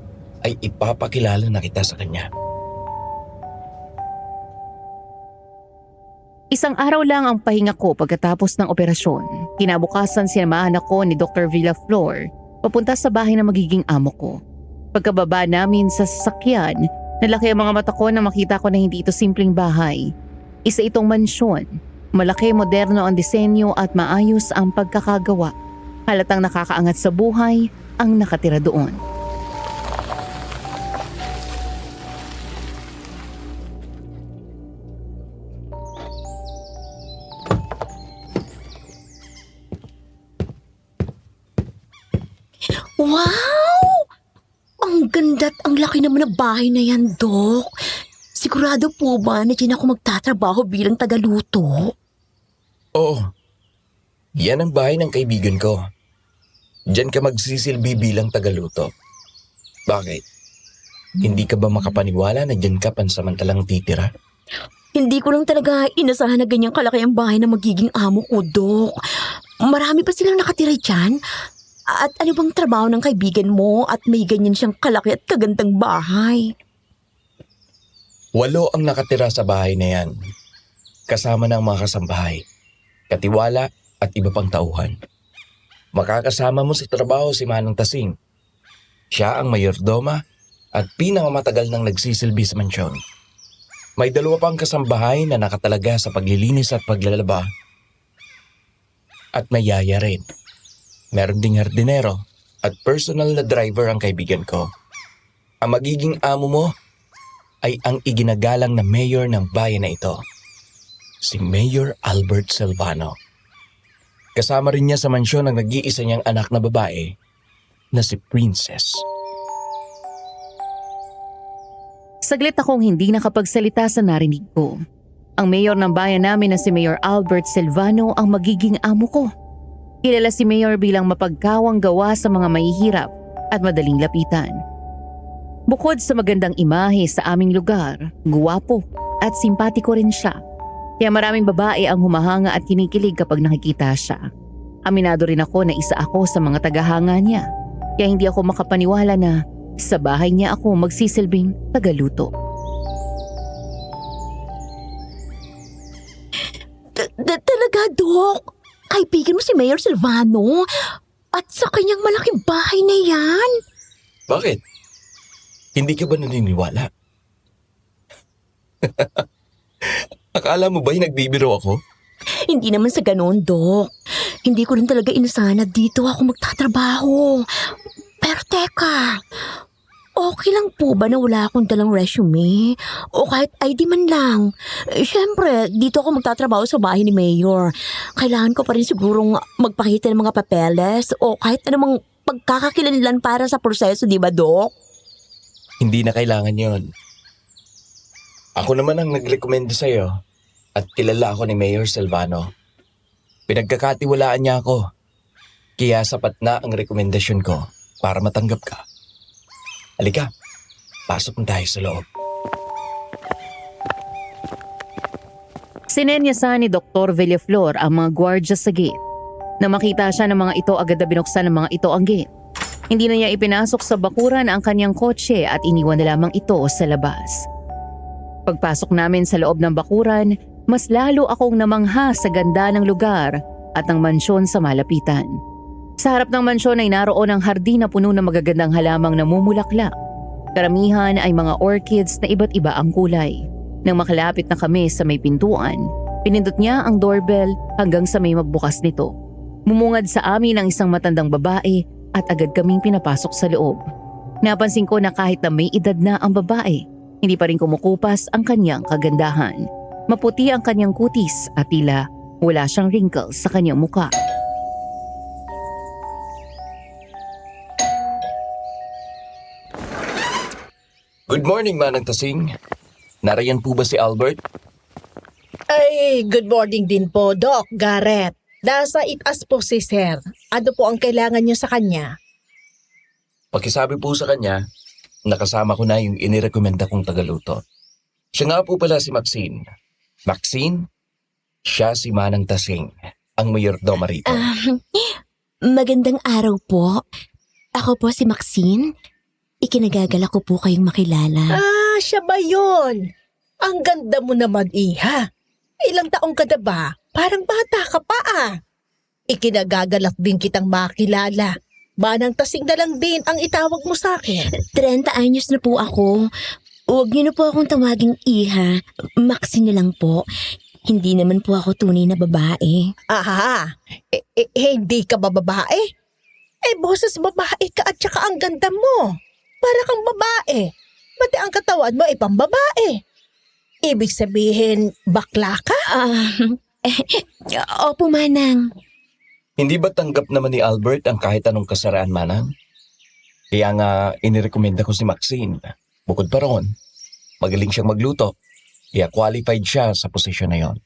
[SPEAKER 6] ay ipapakilala na kita sa kanya.
[SPEAKER 4] Isang araw lang ang pahinga ko pagkatapos ng operasyon. Kinabukasan sinamahan ako ni Dr. Villaflor papunta sa bahay na magiging amo ko. Pagkababa namin sa sasakyan, nalaki ang mga mata ko na makita ko na hindi ito simpleng bahay. Isa itong mansyon. Malaki, moderno ang disenyo at maayos ang pagkakagawa. Halatang nakakaangat sa buhay ang nakatira doon.
[SPEAKER 2] Wow! Ang ganda't ang laki naman ng bahay na yan, Doc. Sigurado po ba na dyan ako magtatrabaho bilang tagaluto?
[SPEAKER 6] Oo. Yan ang bahay ng kaibigan ko. Diyan ka magsisilbi bilang tagaluto. Bakit? Hindi ka ba makapaniwala na diyan ka pansamantalang titira?
[SPEAKER 2] Hindi ko lang talaga inasahan na ganyang kalaki ang bahay na magiging amo ko, Doc. Marami pa silang nakatira dyan? At ano bang trabaho ng kaibigan mo at may ganyan siyang kalaki at kagandang bahay?
[SPEAKER 6] 8 ang nakatira sa bahay na yan. Kasama ng mga kasambahay, katiwala at iba pang tauhan. Makakasama mo sa trabaho si Manang Tasing. Siya ang mayordoma at pinakamatagal nang nagsisilbi sa mansyon. May 2 pang kasambahay na nakatalaga sa paglilinis at paglalaba. At may yaya rin. Meron ding hardinero at personal na driver ang kaibigan ko. Ang magiging amo mo ay ang iginagalang na mayor ng bayan na ito, si Mayor Albert Silvano. Kasama rin niya sa mansyon ang nag-iisa niyang anak na babae na si Princess.
[SPEAKER 4] Saglit akong hindi nakapagsalita sa narinig ko. Ang mayor ng bayan namin na si Mayor Albert Silvano ang magiging amo ko. Kilala si Mayor bilang mapagkawang gawa sa mga mahihirap at madaling lapitan. Bukod sa magandang imahe sa aming lugar, guwapo at simpatiko rin siya. Kaya maraming babae ang humahanga at kinikilig kapag nakikita siya. Aminado rin ako na isa ako sa mga tagahanga niya. Kaya hindi ako makapaniwala na sa bahay niya ako magsisilbing tagaluto.
[SPEAKER 2] Talaga, Dok? Kaibigan mo si Mayor Silvano? At sa kanyang malaking bahay na yan?
[SPEAKER 6] Bakit? Hindi ka ba naniniwala? Akala mo ba'y nagbibiro ako?
[SPEAKER 2] Hindi naman sa ganoon, Dok. Hindi ko rin talaga inasahan na dito ako magtatrabaho. Pero teka, okay lang po ba na wala akong dalang resume? O kahit ID man lang? Siyempre, dito ako magtatrabaho sa bahay ni Mayor. Kailangan ko pa rin sigurong magpakita ng mga papeles o kahit anumang pagkakakilanlan para sa proseso, di ba, Dok?
[SPEAKER 6] Hindi na kailangan yon. Ako naman ang nagrekomenda sa'yo at kilala ako ni Mayor Silvano. Pinagkakatiwalaan niya ako. Kaya sapat na ang rekomendasyon ko para matanggap ka. Halika, pasok na tayo sa loob.
[SPEAKER 4] Sinenyasan ni Dr. Villaflor ang mga gwardya sa gate. Na makita siya ng mga ito, agad na binuksan ng mga ito ang gate. Hindi na niya ipinasok sa bakuran ang kanyang kotse at iniwan na lamang ito sa labas. Pagpasok namin sa loob ng bakuran, mas lalo akong namangha sa ganda ng lugar at ng mansyon sa malapitan. Sa harap ng mansyon ay naroon ang hardin na puno ng magagandang halamang namumulaklak. Karamihan ay mga orchids na iba't iba ang kulay. Nang makalapit na kami sa may pintuan, pinindot niya ang doorbell hanggang sa may magbukas nito. Mumungad sa amin ang isang matandang babae at agad kaming pinapasok sa loob. Napansin ko na kahit na may edad na ang babae, hindi pa rin kumukupas ang kanyang kagandahan. Maputi ang kanyang kutis at tila wala siyang wrinkles sa kanyang muka.
[SPEAKER 6] Good morning, Manang Tasing. Narayan po ba si Albert?
[SPEAKER 7] Ay, good morning din po, Doc Garrett. Nasa itaas po si Sir. Ano po ang kailangan niyo sa kanya?
[SPEAKER 6] Pakisabi po sa kanya, nakasama ko na yung inirekomenda kong tagaluto. Siya nga po pala si Maxine. Maxine? Siya si Manang Tasing, ang mayordoma rito.
[SPEAKER 2] Magandang araw po. Ako po si Maxine. Ikinagagala ko po kayong makilala.
[SPEAKER 7] Siya ba yun? Ang ganda mo naman, Iha. Ilang taong ka na ba? Parang bata ka pa Ikinagagalak din kitang makilala. Manang Tasing na lang din ang itawag mo sa akin.
[SPEAKER 2] 30 anyos na po ako. Huwag niyo na po akong tawaging Iha. Maxine na lang po. Hindi naman po ako tunay na babae.
[SPEAKER 7] Aha, hindi ka ba babae? Boses babae ka at saka ang ganda mo. Para kang babae. Pati ang katawan mo pang babae. Ibig sabihin, bakla ka?
[SPEAKER 2] Opo, Manang.
[SPEAKER 6] Hindi ba tanggap naman ni Albert ang kahit anong kasaraan, Manang? Kaya nga inirekomenda ko si Maxine. Bukod pa roon, magaling siyang magluto. Kaya qualified siya sa posisyon na yon.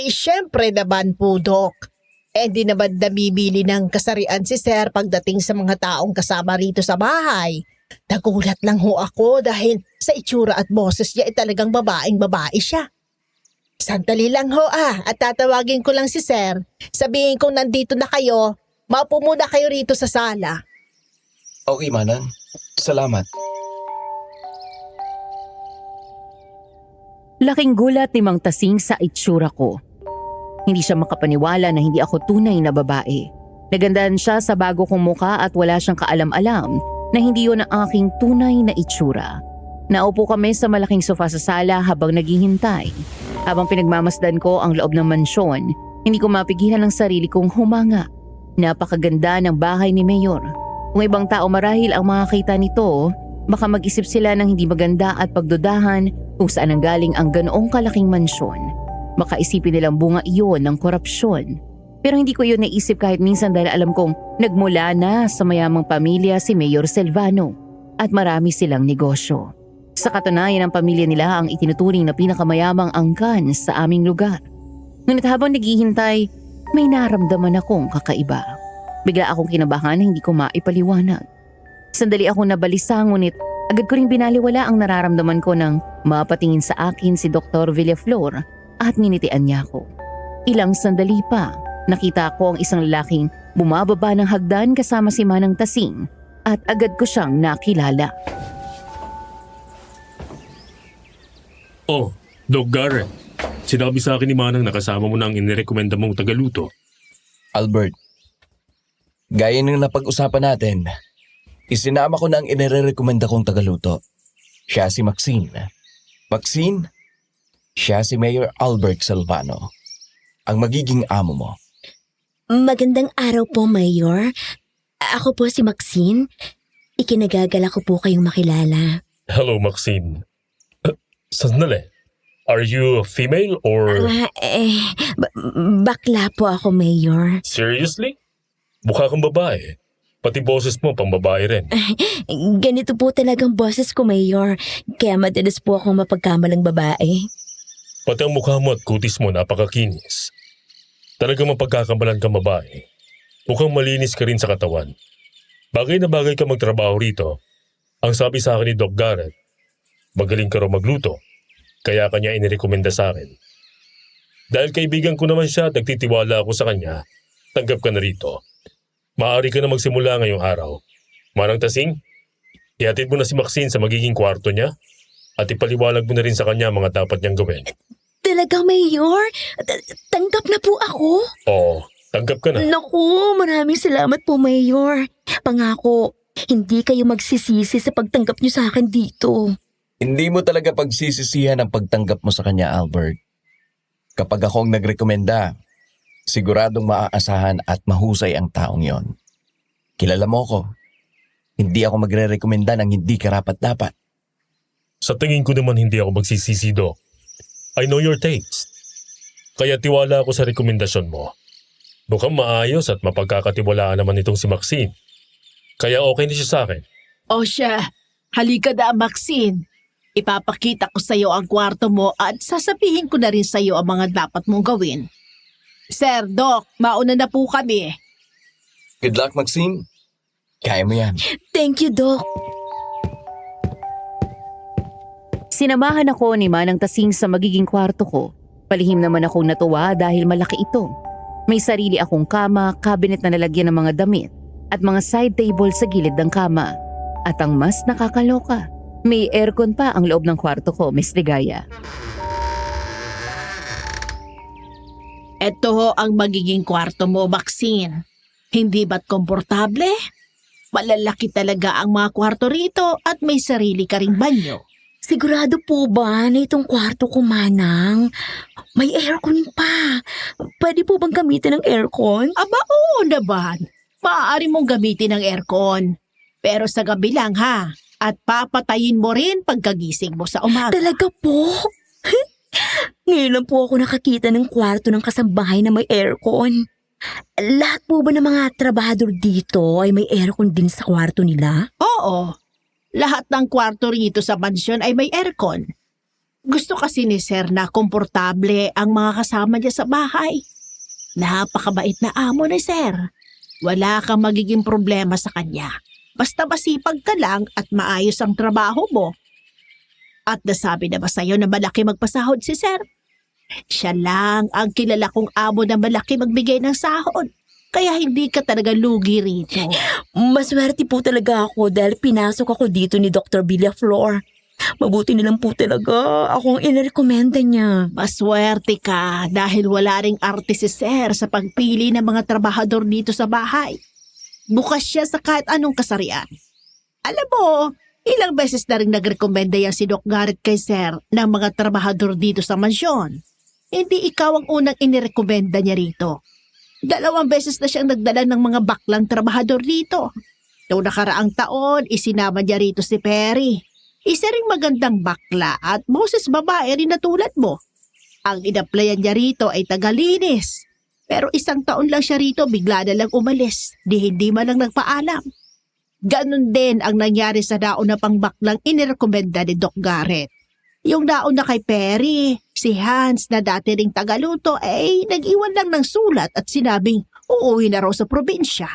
[SPEAKER 7] Syempre naman po, Doc. Di naman namimili ng kasarian si Sir pagdating sa mga taong kasama rito sa bahay. Nagulat lang ho ako dahil sa itsura at boses niya talagang babaeng babae siya. Sandali lang ho at tatawagin ko lang si Sir. Sabihin kong nandito na kayo, maupo muna kayo rito sa sala.
[SPEAKER 6] Okay, Manang. Salamat.
[SPEAKER 4] Laking gulat ni Mang Tasing sa itsura ko. Hindi siya makapaniwala na hindi ako tunay na babae. Nagandahan siya sa bago kong muka at wala siyang kaalam-alam na hindi yun ang aking tunay na itsura. Naupo kami sa malaking sofa sa sala habang naghihintay. Habang pinagmamasdan ko ang loob ng mansyon, hindi ko mapigilan ang sarili kong humanga. Napakaganda ng bahay ni Mayor. Kung ibang tao marahil ang makakita nito, baka mag-isip sila ng hindi maganda at pagdudahan kung saan ang galing ang ganoong kalaking mansyon. Baka isipin nilang bunga iyon ng korupsyon. Pero hindi ko yun naisip kahit minsan dahil alam kong nagmula na sa mayamang pamilya si Mayor Silvano at marami silang negosyo. Sa katunayan, ang pamilya nila ang itinuturing na pinakamayamang angkan sa aming lugar. Ngunit habang naghihintay, may naramdaman akong kakaiba. Bigla akong kinabahan na hindi ko maipaliwanag. Sandali akong nabalisa ngunit agad ko ring binaliwala ang nararamdaman ko nang mapatingin sa akin si Dr. Villaflor at nginitian niya ako. Ilang sandali pa, nakita ko ang isang lalaking bumababa ng hagdan kasama si Manang Tasing at agad ko siyang nakilala.
[SPEAKER 5] Oh, Doc Garrett. Sinabi sa akin ni Manang na kasama mo na ang inirekomenda mong tagaluto.
[SPEAKER 6] Albert, gaya ng napag-usapan natin, isinama ko na ang inirekomenda kong tagaluto. Siya si Maxine. Maxine, siya si Mayor Albert Silvano, ang magiging amo mo.
[SPEAKER 2] Magandang araw po, Mayor. Ako po si Maxine. Ikinagagala ko po kayong makilala.
[SPEAKER 5] Hello, Maxine. Sandali. Are you a female or...
[SPEAKER 2] Bakla po ako, Mayor.
[SPEAKER 5] Seriously? Mukha kang babae. Pati boses mo pang babae rin.
[SPEAKER 2] Ganito po talagang boses ko, Mayor. Kaya madalas po akong mapagkamalang babae.
[SPEAKER 5] Pati ang mukha mo at kutis mo napakakinis. Talagang mapagkakamalan kang babae. Mukhang malinis ka rin sa katawan. Bagay na bagay ka magtrabaho rito. Ang sabi sa akin ni Doc Garrett, magaling ka raw magluto. Kaya kanya inirekomenda sa akin. Dahil kaibigan ko naman siya at nagtitiwala ako sa kanya, tanggap ka na rito. Maaari ka na magsimula ngayong araw. Manang Tasing, ihatid mo na si Maxine sa magiging kwarto niya at ipaliwalag mo na rin sa kanya ang mga dapat niyang gawin.
[SPEAKER 2] Talaga, Mayor? Tanggap na po ako?
[SPEAKER 5] Oo, tanggap ka na.
[SPEAKER 2] Naku, maraming salamat po, Mayor. Pangako, hindi kayo magsisisi sa pagtanggap niyo sa akin dito.
[SPEAKER 6] Hindi mo talaga pagsisisihan ang pagtanggap mo sa kanya, Albert. Kapag ako ang nagrekomenda, siguradong maaasahan at mahusay ang taong yon. Kilala mo ko. Hindi ako magre-rekomenda ng hindi karapat-dapat.
[SPEAKER 5] Sa tingin ko naman hindi ako magsisisi, Doc. I know your taste. Kaya tiwala ako sa rekomendasyon mo. Mukhang maayos at mapagkakatiwalaan naman itong si Maxine. Kaya okay na siya sa akin.
[SPEAKER 7] O siya, halika na, Maxine. Ipapakita ko sa iyo ang kwarto mo at sasabihin ko na rin sa iyo ang mga dapat mong gawin. Sir, Doc, mauna na po kami.
[SPEAKER 6] Good luck, Maxine. Kaya mo yan.
[SPEAKER 2] Thank you, Doc.
[SPEAKER 4] Sinamahan ako ni Manang Tasing sa magiging kwarto ko. Palihim naman akong natuwa dahil malaki ito. May sarili akong kama, cabinet na lalagyan ng mga damit at mga side table sa gilid ng kama. At ang mas nakakaloka, may aircon pa ang loob ng kwarto ko, Miss Ligaya.
[SPEAKER 7] Ito ho ang magiging kwarto mo, Maxine. Hindi ba't komportable? Malalaki talaga ang mga kwarto rito at may sarili ka ring banyo.
[SPEAKER 2] Sigurado po ba na itong kwarto ko, Manang? May aircon pa. Pwede po bang gamitin ng aircon?
[SPEAKER 7] Aba, oo naman. Maaari mong gamitin ang aircon. Pero sa gabi lang ha. At papatayin mo rin pagkagising mo sa umaga.
[SPEAKER 2] Talaga po? Ngayon lang po ako nakakita ng kwarto ng kasambahay na may aircon. Lahat po ba ng mga trabahador dito ay may aircon din sa kwarto nila?
[SPEAKER 7] Oo. Lahat ng kwarto rito sa mansyon ay may aircon. Gusto kasi ni Sir na komportable ang mga kasama niya sa bahay. Napakabait na amo ni Sir. Wala kang magiging problema sa kanya. Basta masipag ka lang at maayos ang trabaho mo. At nasabi na ba sa'yo na malaki magpasahod si Sir? Siya lang ang kilala kong amo na malaki magbigay ng sahod. Kaya hindi ka talaga lugi rito.
[SPEAKER 2] Maswerte po talaga ako dahil pinasok ako dito ni Dr. Villaflor. Mabuti nilang po talaga ako ang inirekomenda niya.
[SPEAKER 7] Maswerte ka dahil wala ring arte si Sir sa pagpili ng mga trabahador dito sa bahay. Bukas siya sa kahit anong kasarian. Alam mo, ilang beses na rin nagrekomenda yan si Doc Garrett kay Sir ng mga trabahador dito sa mansyon. Hindi ikaw ang unang inirekomenda niya rito. 2 beses na siyang nagdala ng mga baklang trabahador dito. Noong nakaraang taon, isinama niya rito si Perry. Isa ring magandang bakla at boses babae rin na tulad mo. Ang inaplayan niya rito ay tagalinis. Pero 1 taon lang siya rito, bigla na lang umalis. Hindi man lang nagpaalam. Ganon din ang nangyari sa daon na pangbaklang inirekomenda ni Doc Garrett. Yung daon na kay Perry, si Hans na dati ring tagaluto ay nag-iwan lang ng sulat at sinabing uuwi na raw sa probinsya.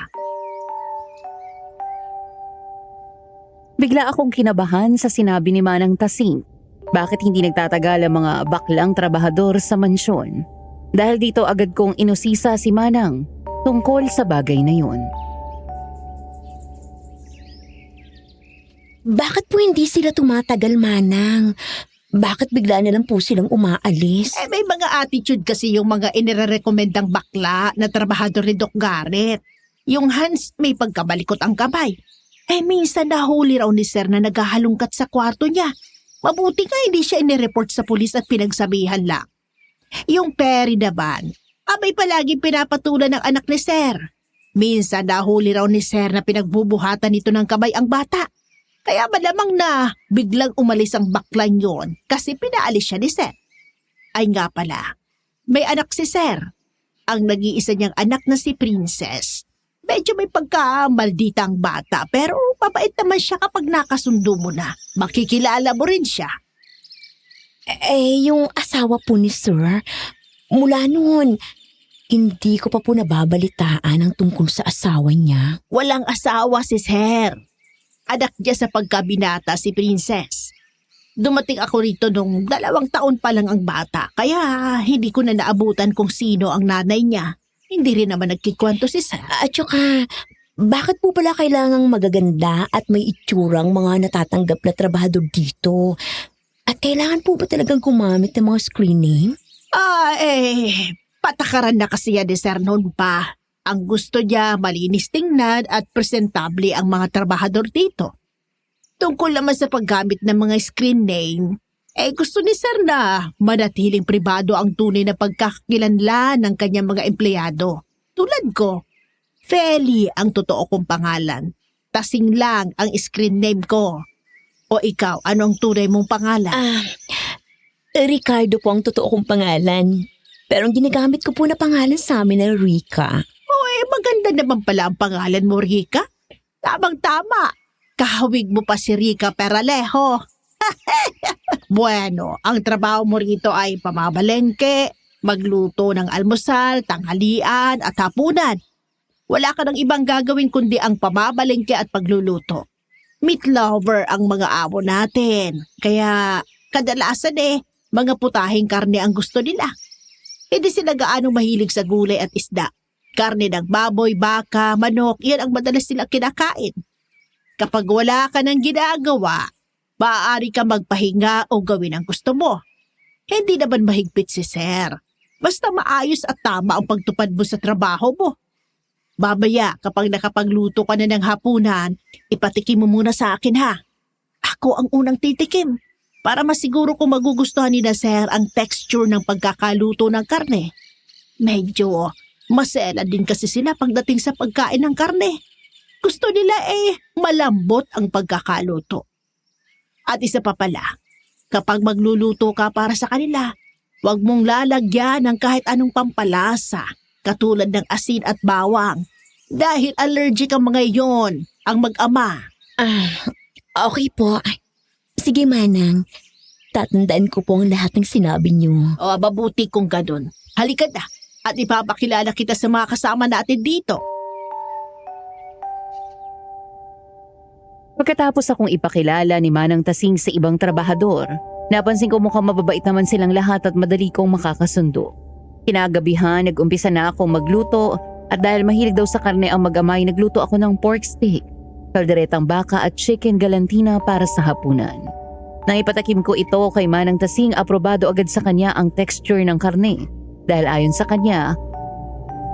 [SPEAKER 4] Bigla akong kinabahan sa sinabi ni Manang Tasing. Bakit hindi nagtatagal ang mga baklang trabahador sa mansyon? Dahil dito agad kong inusisa si Manang tungkol sa bagay na yun.
[SPEAKER 2] Bakit po hindi sila tumatagal, Manang? Bakit bigla na lang po silang umaalis?
[SPEAKER 7] May mga attitude kasi yung mga inirekomendang bakla na trabahador ni Doc Garrett. Yung Hans may pagkabalikot ang kamay. Minsan nahuli raw ni Sir na naghahalungkat sa kwarto niya. Mabuti nga hindi siya inireport sa pulis at pinagsabihan lang. Yung Perry naman, abay palaging pinapatulan ng anak ni Sir. Minsan nahuli raw ni Sir na pinagbubuhatan nito ng kamay ang bata. Kaya malamang na biglang umalis ang baklang yon kasi pinaalis siya ni Sir. Ay nga pala, may anak si Sir. Ang nag-iisa niyang anak na si Princess. Medyo may pagkamaldita ang bata pero mabait naman siya kapag nakasundo mo na. Makikilala mo rin siya.
[SPEAKER 2] Yung asawa po ni Sir, mula noon, hindi ko pa po nababalitaan ang tungkol sa asawa niya.
[SPEAKER 7] Walang asawa si Sir. Anak niya sa pagkabinata si Princess. Dumating ako rito nung 2 taon pa lang ang bata kaya hindi ko na naabutan kung sino ang nanay niya. Hindi rin naman nagkikwento si Sir.
[SPEAKER 2] At saka, bakit po pala kailangang magaganda at may itsurang mga natatanggap na trabahador dito? At kailangan po ba talagang gumamit ng mga screen name?
[SPEAKER 7] Patakaran na kasi yan ni Sir noon pa. Ang gusto niya malinis tingnan at presentable ang mga trabahador dito. Tungkol naman sa paggamit ng mga screen name, gusto ni Sir na manatiling pribado ang tunay na pagkakakilanlan ng kanyang mga empleyado. Tulad ko, Feli ang totoo kong pangalan. Tasing lang ang screen name ko. O ikaw, ano ang tunay mong pangalan?
[SPEAKER 2] Ricardo po ang totoo kong pangalan. Pero ang ginagamit ko po na pangalan sa amin ay Rica.
[SPEAKER 7] Maganda naman pala ang pangalan mo, Rica. Tamang-tama. Kahawig mo pa si Rica Peralejo. Bueno, ang trabaho mo rito ay pamamalengke, magluto ng almusal, tanghalian at hapunan. Wala ka ng ibang gagawin kundi ang pamamalengke at pagluluto. Meat lover ang mga amo natin. Kaya kadalasan mga putahing karne ang gusto nila. Hindi sila gaano mahilig sa gulay at isda. Karne ng baboy, baka, manok, yan ang madalas sila kinakain. Kapag wala ka ng ginagawa, maaari ka magpahinga o gawin ang gusto mo. Hindi naman mahigpit si Sir. Basta maayos at tama ang pagtupad mo sa trabaho mo. Babaya, kapag nakapagluto ka na ng hapunan, ipatikim mo muna sa akin ha. Ako ang unang titikim para masiguro kung magugustuhan ni Sir ang texture ng pagkakaluto ng karne. Medyo masela din kasi sila pagdating sa pagkain ng karne. Gusto nila malambot ang pagkakaluto. At isa pa pala, kapag magluluto ka para sa kanila, huwag mong lalagyan ng kahit anong pampalasa, katulad ng asin at bawang. Dahil allergic ang mga iyon, ang mag-ama.
[SPEAKER 2] Okay po. Sige, Manang. Tatandaan ko po ang lahat ng sinabi niyo.
[SPEAKER 7] Mabuti kung ganun. Halika na at ipapakilala kita sa mga kasama natin dito.
[SPEAKER 4] Pagkatapos akong ipakilala ni Manang Tasing sa ibang trabahador, napansin ko mukhang mababait naman silang lahat at madali kong makakasundo. Kinagabihan, nag-umpisa na akong magluto at dahil mahilig daw sa karne ang mag-amay, nagluto ako ng pork steak, kalderetang baka at chicken galantina para sa hapunan. Nang ipatakim ko ito kay Manang Tasing, aprobado agad sa kanya ang texture ng karne dahil ayon sa kanya,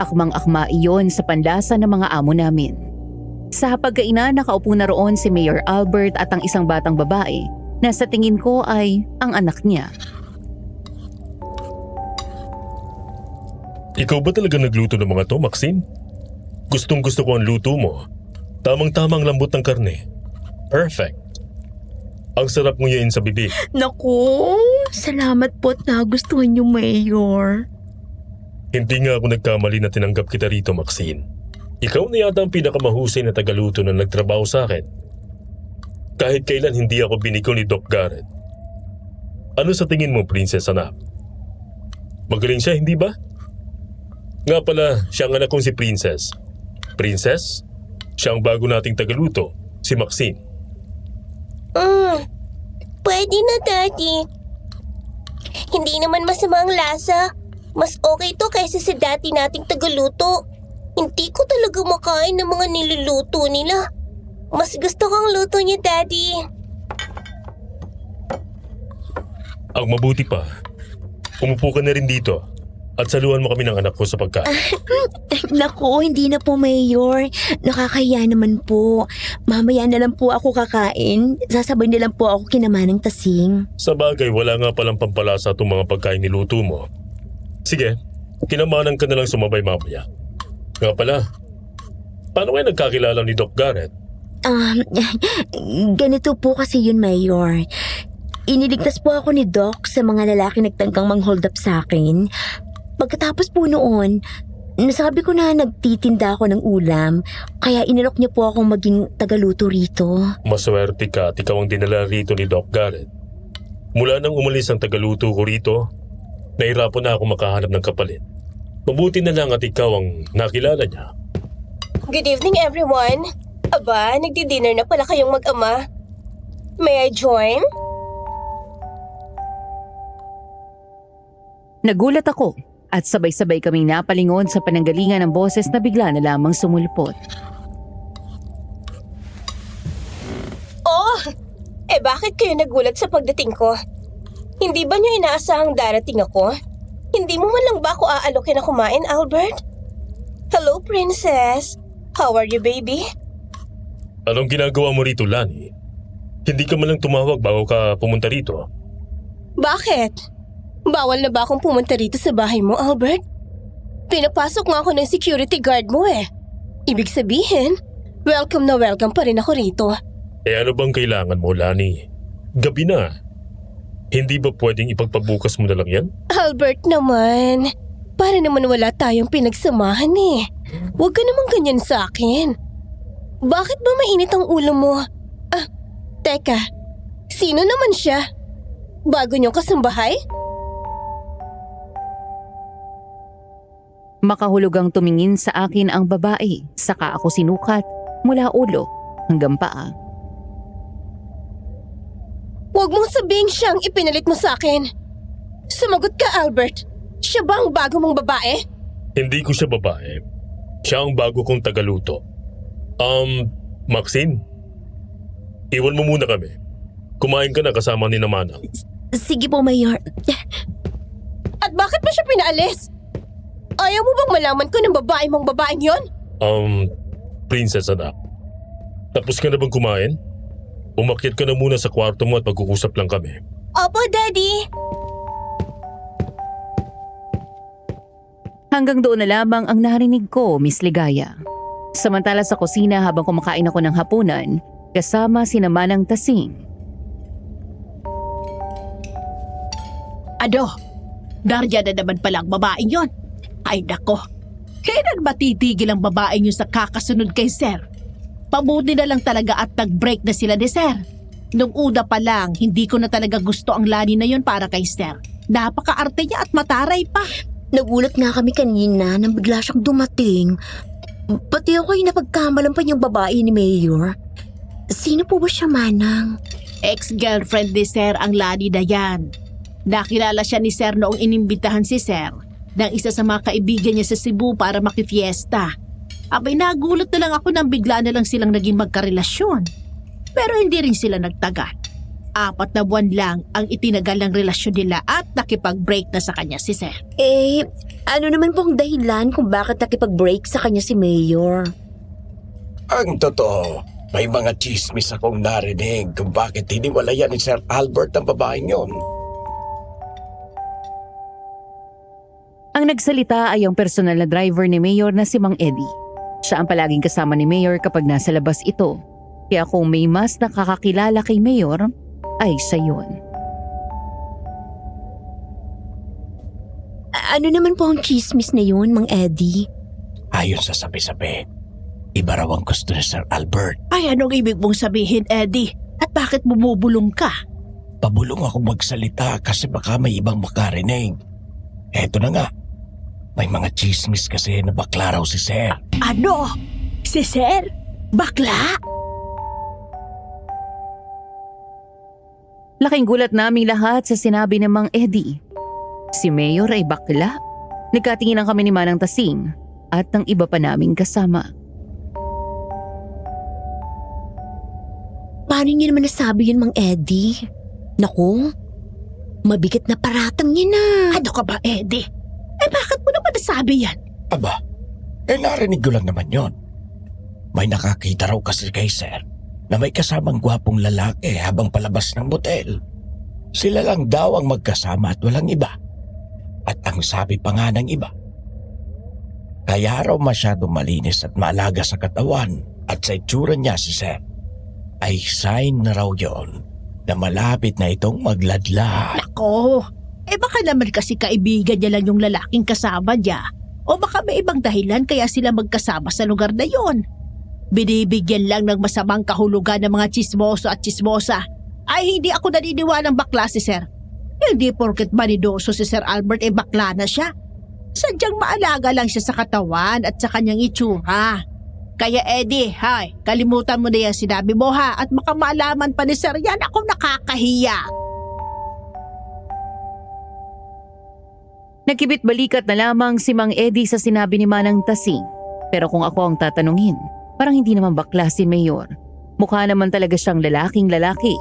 [SPEAKER 4] akmang-akma iyon sa panlasa ng mga amo namin. Sa pagkainan, nakaupo na roon si Mayor Albert at ang isang batang babae na sa tingin ko ay ang anak niya.
[SPEAKER 8] Ikaw ba talaga nagluto ng mga to, Maxine? Gustong gusto ko ang luto mo. Tamang-tamang lambot ng karne. Perfect. Ang sarap nguyain sa bibig.
[SPEAKER 2] Naku, salamat po at nagustuhan niyo, Mayor.
[SPEAKER 8] Hindi nga ako nagkamali na tinanggap kita rito, Maxine. Ikaw na yata ang pinakamahusay na tagaluto na nagtrabaho sa akin. Kahit kailan hindi ako biniko ni Doc Garrett. Ano sa tingin mo, Princess anak? Magaling siya, hindi ba? Nga pala, siya ang anak kong si Princess. Princess? Siya ang bago nating tagaluto, si Maxine.
[SPEAKER 9] Pwede na, Daddy. Hindi naman masama ang lasa. Mas okay to kaysa sa dati nating tagaluto. Hindi ko talaga makain ng mga niluluto nila. Mas gusto kong luto niya, Daddy.
[SPEAKER 8] Ang mabuti pa, umupo ka na rin dito at saluhan mo kami ng anak ko sa pagkain.
[SPEAKER 2] Naku, hindi na po, Mayor. Nakakahiya naman po. Mamaya na lang po ako kakain. Sasabay na lang po ako kinamanang tasing.
[SPEAKER 8] Sa bagay, wala nga palang pampalasa itong mga pagkain niluto mo. Sige, kinamanan ka na lang sumabay mamaya. Nga pala, paano kayo nagkakilala ni Doc Garrett?
[SPEAKER 2] Ganito po kasi yun, Mayor. Iniligtas po ako ni Doc sa mga lalaki nagtangkang mang-hold up sa akin. Pagkatapos po noon, nasabi ko na nagtitinda ako ng ulam, kaya inalok niya po akong maging tagaluto rito.
[SPEAKER 8] Maswerte ka at ikaw ang dinala rito ni Doc Garrett. Mula nang umalis ang tagaluto ko rito, nahirapan na ako makahanap ng kapalit. Mabuti na lang at ikaw ang nakilala niya.
[SPEAKER 9] Good evening, everyone. Aba, nagdi-dinner na pala kayong mag-ama. May I join?
[SPEAKER 4] Nagulat ako at sabay-sabay kaming napalingon sa pananggalingan ng boses na bigla na lamang sumulpot.
[SPEAKER 9] Oh! Bakit kayo nagulat sa pagdating ko? Hindi ba niyo inaasahang darating ako? Hindi mo man lang ba ako aalokin na kumain, Albert? Hello, Princess. How are you, baby?
[SPEAKER 8] Anong ginagawa mo rito, Lani? Hindi ka man lang tumawag bago ka pumunta rito.
[SPEAKER 9] Bakit? Bawal na ba akong pumunta rito sa bahay mo, Albert? Pinapasok nga ako ng security guard mo eh. Ibig sabihin, welcome na welcome pa rin ako rito.
[SPEAKER 8] Ano bang kailangan mo, Lani? Gabi na. Hindi ba pwedeng ipagpabukas mo na lang yan?
[SPEAKER 9] Albert naman, para naman wala tayong pinagsamahan eh. Huwag ka naman ganyan sa akin. Bakit ba mainit ang ulo mo? Teka, sino naman siya? Bago niyong kasambahay?
[SPEAKER 4] Makahulugang tumingin sa akin ang babae, saka ako sinukat mula ulo hanggang paa.
[SPEAKER 9] Huwag mong sabihing siyang ipinalit mo sa akin. Sumagot ka, Albert. Siya ba ang bago mong babae?
[SPEAKER 8] Hindi ko siya babae. Siya ang bago kong tagaluto. Maxine? Iwan mo muna kami. Kumain ka na kasama ni Manang.
[SPEAKER 2] Sige po, Mayor.
[SPEAKER 9] At bakit ba siya pinaalis? Ayaw mo bang malaman ko ng babae mong babaeng yon?
[SPEAKER 8] Princess anak. Tapos ka na bang kumain? Umakyat ka na muna sa kwarto mo at mag-uusap lang kami.
[SPEAKER 9] Opo, Daddy.
[SPEAKER 4] Hanggang doon na lamang ang narinig ko, Miss Ligaya. Samantala sa kusina habang kumakain ako ng hapunan, kasama si Manang Tasing.
[SPEAKER 10] Ano? Darya na naman pala ang babaeng yon. Ay nako, kailan matitigil ang babaeng yun sa kakasunod kay Sir? Pabuti na lang talaga at nag-break na sila ni Sir. Nung una pa lang, hindi ko na talaga gusto ang Lani na yun para kay Sir. Napaka-arte niya at mataray pa.
[SPEAKER 2] Nagulat nga kami kanina nang bigla siyang dumating. Pati ako ay napagkamalan pa niyang babae ni Mayor. Sino po ba siya, Manang?
[SPEAKER 10] Ex-girlfriend ni Sir ang Lani na yan. Nakilala siya ni Sir noong inimbitahan si Sir ng isa sa mga kaibigan niya sa Cebu para makifiesta. Abay, nagulat na lang ako nang bigla na lang silang naging magkarelasyon. Pero hindi rin sila nagtagal. 4 na buwan lang ang itinagal ng relasyon nila at nakipag-break na sa kanya si Sir.
[SPEAKER 2] Ano naman po ang dahilan kung bakit nakipag-break sa kanya si Mayor?
[SPEAKER 6] Ang totoo, may mga chismis akong narinig kung bakit hiniwalayan ni Sir Albert ang babaeng yon.
[SPEAKER 4] Ang nagsalita ay ang personal na driver ni Mayor na si Mang Eddie. Siya ang palaging kasama ni Mayor kapag nasa labas ito. Kaya kung may mas nakakakilala kay Mayor, ay siya yun.
[SPEAKER 9] Ano naman po ang chismis na yun, Mang Eddie?
[SPEAKER 6] Ayon sa sabi-sabi, iba raw ang gusto ni Sir Albert.
[SPEAKER 10] Ay, anong ibig mong sabihin, Eddie? At bakit bumubulong ka?
[SPEAKER 6] Pabulong ako magsalita kasi baka may ibang makarinig. Eto na nga, may mga chismis kasi na bakla raw si Sir.
[SPEAKER 10] Ano? Si Sir? Bakla?
[SPEAKER 4] Laking gulat naming lahat sa sinabi ng Mang Eddie. Si Mayor ay bakla. Nagkatinginan kami ni Manang Tasing at ng iba pa naming kasama.
[SPEAKER 9] Paano niyo naman nasabi yun, Mang Eddie? Naku, mabigat na paratang niya na.
[SPEAKER 10] Ano ka ba, Eddie? Eh bakit mo naman nasabi yan?
[SPEAKER 6] Aba, narinig ko lang naman yon. May nakakita raw kasi kay Sir na may kasamang gwapong lalaki habang palabas ng motel. Sila lang daw ang magkasama at walang iba. At ang sabi pa nga ng iba, kaya raw masyadong malinis at maalaga sa katawan at sa itsura niya si Sir, ay sign na raw yon na malapit na itong magladla.
[SPEAKER 10] Nako, eh baka naman kasi kaibigan niya lang yung lalaking kasama niya. O baka may ibang dahilan kaya sila magkasama sa lugar na yon. Binibigyan lang ng masamang kahulugan ng mga chismoso at chismosa. Ay hindi ako naniniwalang bakla si Sir. Hindi porket manidoso si Sir Albert ay bakla na siya. Sadyang maalaga lang siya sa katawan at sa kanyang itsura. Kaya Eddie, hay, kalimutan mo na yung sinabi mo ha at makamaalaman pa ni Sir yan ako nakakahiya.
[SPEAKER 4] Nagkibit balikat na lamang si Mang Eddie sa sinabi ni Manang Tasing. Pero kung ako ang tatanungin, parang hindi naman bakla si Mayor. Mukha naman talaga siyang lalaking lalaki.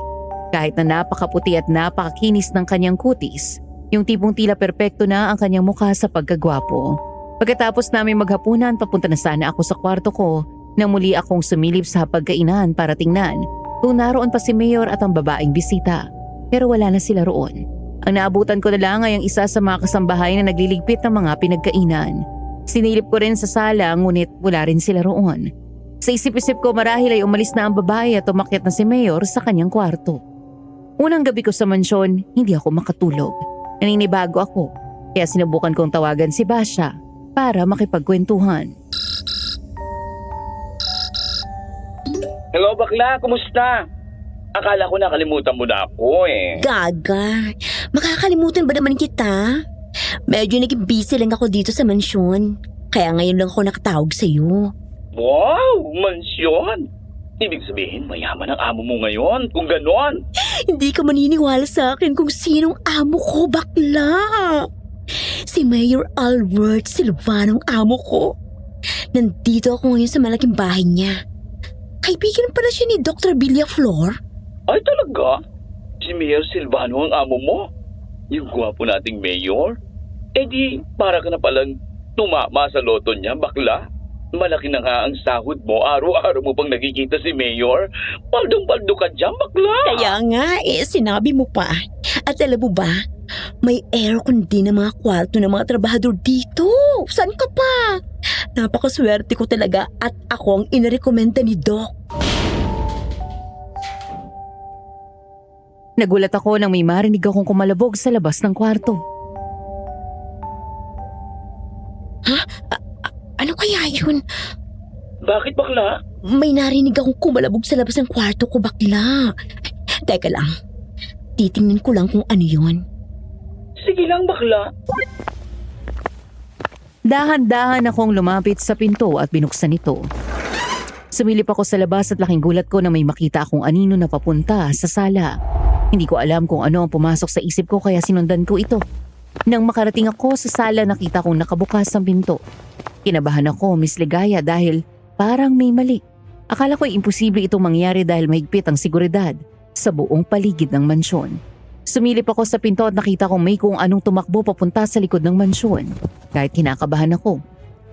[SPEAKER 4] Kahit na napakaputi at napakakinis ng kanyang kutis, yung tipong tila perpekto na ang kanyang mukha sa pagkagwapo. Pagkatapos namin maghapunan, papunta na sana ako sa kwarto ko nang muli akong sumilip sa pagkainan para tingnan kung naroon pa si Mayor at ang babaeng bisita. Pero wala na sila roon. Ang naabutan ko na lang ay ang isa sa mga kasambahay na nagliligpit ng mga pinagkainan. Sinilip ko rin sa sala ngunit wala rin sila roon. Sa isip-isip ko marahil ay umalis na ang babae at umakyat na si Mayor sa kanyang kwarto. Unang gabi ko sa mansyon, hindi ako makatulog. Naninibago ako, kaya sinubukan kong tawagan si Basha para makipagkwentuhan.
[SPEAKER 3] Hello bakla, kumusta? Akala ko nakalimutan mo na ako eh.
[SPEAKER 9] Gaga, makakalimutan ba naman kita? Medyo naging busy lang ako dito sa mansyon. Kaya ngayon lang ako nakatawag sa'yo.
[SPEAKER 3] Wow, mansyon! Ibig sabihin, mayaman ang amo mo ngayon, kung ganon.
[SPEAKER 9] Hindi ka maniniwala sa akin kung sinong amo ko, bakla. Si Mayor Albert Silvano ang amo ko. Nandito ako ngayon sa malaking bahay niya. Kaibigan pala siya ni Dr. Villaflor.
[SPEAKER 3] Ay talaga? Si Mayor Silvano ang amo mo? Yung gwapo nating mayor? Eh di, para ka na palang tumama sa loto niya, bakla. Malaki na nga ang sahod mo, araw-araw mo pang nakikita si Mayor. Paldong-paldo ka dyan, bakla.
[SPEAKER 9] Kaya nga, sinabi mo pa. At alam mo ba, may aircon din ng mga kwarto ng mga trabahador dito. Saan ka pa? Napakaswerte ko talaga at ako ang inarekomenda ni Doc.
[SPEAKER 4] Nagulat ako nang may marinig akong kumalabog sa labas ng kwarto.
[SPEAKER 9] Ano kaya yun?
[SPEAKER 3] Bakit, bakla?
[SPEAKER 9] May narinig akong kumalabog sa labas ng kwarto ko, bakla. Teka lang, titingnan ko lang kung ano yun.
[SPEAKER 3] Sige lang, bakla.
[SPEAKER 4] Dahan-dahan akong lumapit sa pinto at binuksan ito. Sumilip ako sa labas at laking gulat ko na may makita akong anino na papunta sa sala. Hindi ko alam kung ano ang pumasok sa isip ko kaya sinundan ko ito. Nang makarating ako sa sala, nakita kong nakabukas ang pinto. Kinabahan ako, Miss Ligaya, dahil parang may mali. Akala ko ay imposible itong mangyari dahil mahigpit ang seguridad sa buong paligid ng mansyon. Sumilip ako sa pinto at nakita kong may kung anong tumakbo papunta sa likod ng mansyon. Kahit kinakabahan ako,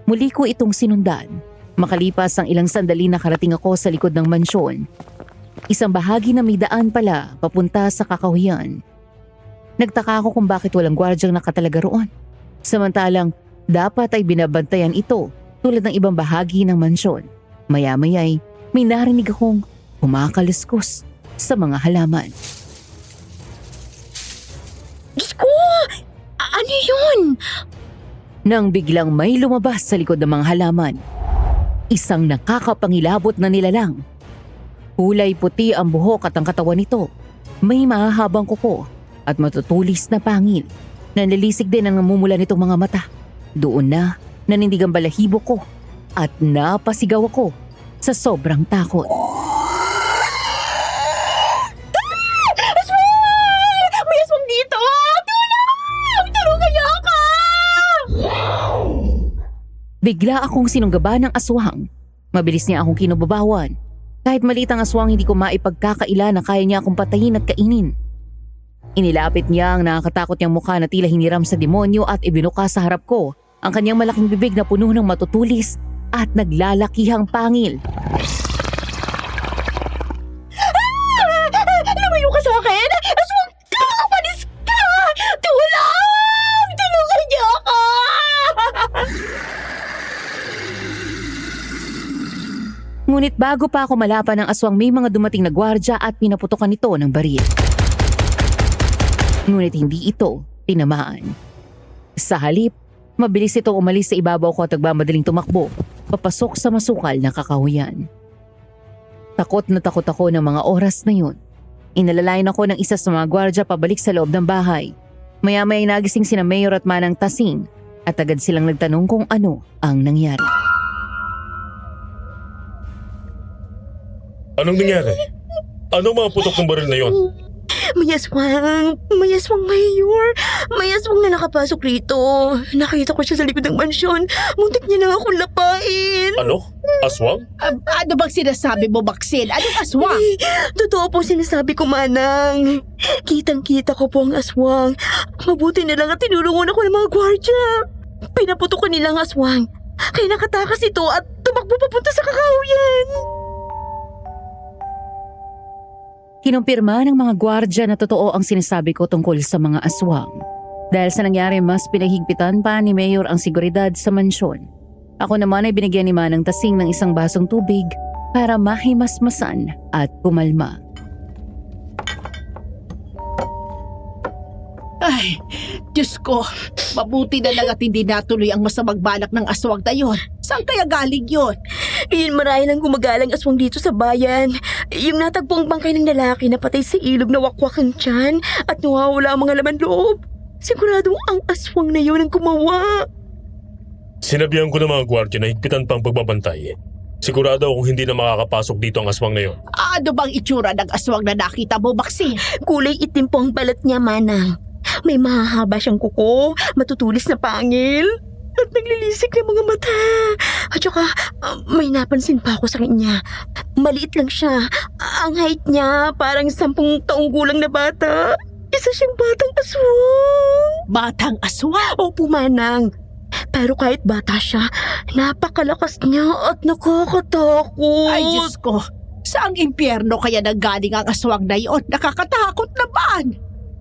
[SPEAKER 4] muli ko itong sinundan. Makalipas ang ilang sandali nakarating ako sa likod ng mansyon. Isang bahagi na may daan pala papunta sa kakahuyan. Nagtaka ako kung bakit walang gwardyang nakatalaga roon. Samantalang dapat ay binabantayan ito tulad ng ibang bahagi ng mansyon. Maya-maya'y may narinig akong kumakaluskos sa mga halaman.
[SPEAKER 9] Diyos ko! Ano yun?
[SPEAKER 4] Nang biglang may lumabas sa likod ng mga halaman. Isang nakakapangilabot na nilalang. Kulay puti ang buhok at ang katawan nito. May mahahabang kuko at matutulis na pangil. Nanlilisik din ang namumula nitong mga mata. Doon na nanindig ang balahibo ko at napasigaw ako sa sobrang takot.
[SPEAKER 9] May aswang dito! Tulong! Tulungan niyo ako!
[SPEAKER 4] Bigla akong sinunggaban ng aswang. Mabilis niya akong kinubabawan. Kahit maliit ang aswang, hindi ko maipagkakaila na kaya niya akong patayin at kainin. Inilapit niya ang nakakatakot niyang mukha na tila hiniram sa demonyo at ibinuka sa harap ko ang kanyang malaking bibig na puno ng matutulis at naglalakihang pangil.
[SPEAKER 9] Lumayo ka sa akin! Aswang ka! Panis ka! Tulong! Tulungan niyo ako!
[SPEAKER 4] Ngunit bago pa ako malapan ng aswang, may mga dumating na gwardya at pinaputokan ito ng baril. Ngunit hindi ito tinamaan. Sa halip, mabilis itong umalis sa ibabaw ko at nagmamadaling tumakbo, papasok sa masukal na kakahuyan. Takot na takot ako ng mga oras na yun. Inalalayan ako ng isa sa mga gwardya pabalik sa loob ng bahay. Maya-maya nagising sina Mayor at Manang Tasing at agad silang nagtanong kung ano ang nangyari.
[SPEAKER 8] Anong nangyari? Ano mga putok ng baril na yon?
[SPEAKER 2] May aswang, Mayor. May aswang na nakapasok rito. Nakita ko siya sa likod ng mansyon. Muntik niya na akong lapain.
[SPEAKER 8] Ano? Aswang?
[SPEAKER 10] Ano bang sinasabi mo, Baksin? Anong aswang?
[SPEAKER 2] Totoo po sinasabi ko, Manang. Kitang-kita ko po ang aswang. Mabuti na lang at tinulungan ako ng mga gwardya. Pinaputok nila ang aswang. Kaya nakatakas ito at tumakbo papunta sa kakahuyan.
[SPEAKER 4] Kinumpirma ng mga gwardya na totoo ang sinasabi ko tungkol sa mga aswang. Dahil sa nangyari, mas pinahigpitan pa ni Mayor ang seguridad sa mansyon. Ako naman ay binigyan ni Manang Tasing ng isang basong tubig para mahimasmasan at kumalma.
[SPEAKER 10] Ay, Diyos ko, mabuti na lang at hindi natuloy ang masamang balak ng aswang na yun. Saan kaya galing yun?
[SPEAKER 2] Iyon marahil ang gumagalang aswang dito sa bayan. Yung natagpong bangkay ng lalaki na patay sa ilog na wakwak ang tiyan at nawawala ang mga laman loob. Siguradong ang aswang na yun ang gumawa.
[SPEAKER 8] Sinabihan ko ng mga gwardya na higpitan pang pagbabantay. Sigurado akong hindi na makakapasok dito ang aswang na yon.
[SPEAKER 10] Ano bang itsura ng aswang na nakita mo, Baksin?
[SPEAKER 2] Kulay itim po ang balat niya, Manang. May mahahaba siyang kuko, matutulis na pangil, at naglilisik ng mga mata. At saka, may napansin pa ako sa kanya. Maliit lang siya. Ang height niya, parang 10 taong gulang na bata. Isa siyang batang aswang.
[SPEAKER 10] Batang aswang?
[SPEAKER 2] Opo, Manang. Pero kahit bata siya, napakalakas niya at nakakatakot.
[SPEAKER 10] Ay, Diyos ko. Saang impyerno kaya nanggaling ang aswang na yun? Nakakatakot naman.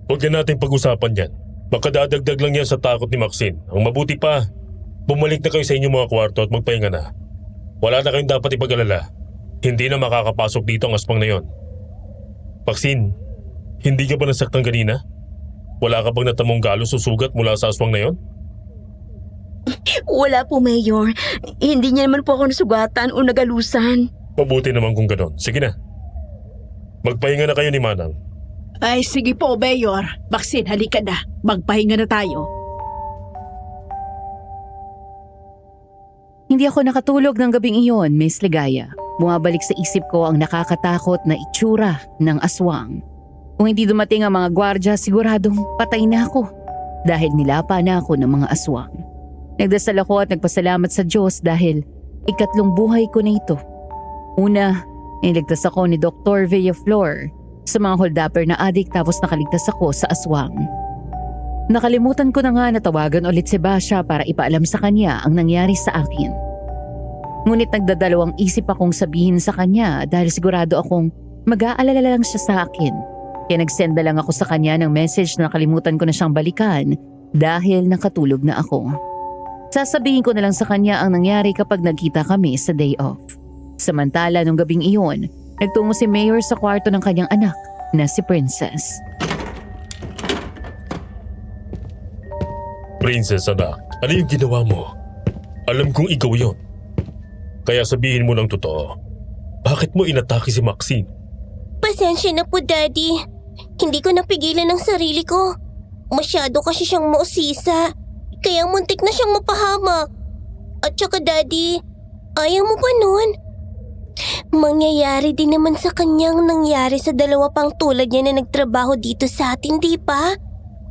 [SPEAKER 8] Huwag na natin pag-usapan yan. Baka dadagdag lang yan sa takot ni Maxine. Ang mabuti pa, bumalik na kayo sa inyong mga kwarto at magpahinga na. Wala na kayong dapat ipag-alala. Hindi na makakapasok dito ang aswang na yon. Maxine, hindi ka ba nasaktan kanina? Wala ka bang natamong galos o sugat mula sa aswang na yon?
[SPEAKER 2] Wala po, Mayor. Hindi niya naman po ako nasugatan o nagalusan.
[SPEAKER 8] Mabuti naman kung ganon. Sige na. Magpahinga na kayo ni Manang.
[SPEAKER 10] Ay, sige po, Mayor. Baksin, halika na. Magpahinga na tayo.
[SPEAKER 4] Hindi ako nakatulog ng gabing iyon, Miss Ligaya. Bumabalik sa isip ko ang nakakatakot na itsura ng aswang. Kung hindi dumating ang mga gwardya, siguradong patay na ako dahil nilapa na ako ng mga aswang. Nagdasal ako at nagpasalamat sa Diyos dahil ikatlong buhay ko na ito. Una, niligtas ako ni Dr. Villaflor sa mga holdapper na adik tapos nakaligtas ako sa aswang. Nakalimutan ko na nga na tawagan ulit si Basha para ipaalam sa kanya ang nangyari sa akin. Ngunit nagdadalawang isip akong sabihin sa kanya dahil sigurado akong mag-aalala lang siya sa akin. Kaya nagsend na lang ako sa kanya ng message na nakalimutan ko na siyang balikan dahil nakatulog na ako. Sasabihin ko na lang sa kanya ang nangyari kapag nagkita kami sa day off. Samantala nung gabing iyon, nagtungo si Mayor sa kwarto ng kanyang anak na si Princess.
[SPEAKER 8] Princess, anak, ano yung ginawa mo? Alam kong ikaw yon. Kaya sabihin mo ng totoo. Bakit mo inatake si Maxine?
[SPEAKER 9] Pasensya na po, Daddy. Hindi ko napigilan ang sarili ko. Masyado kasi siyang mausisa. Kaya muntik na siyang mapahamak. At saka, Daddy, ayaw mo ba nun? Mangyayari din naman sa kanyang nangyari sa dalawa pang tulad niya na nagtrabaho dito sa atin, di ba?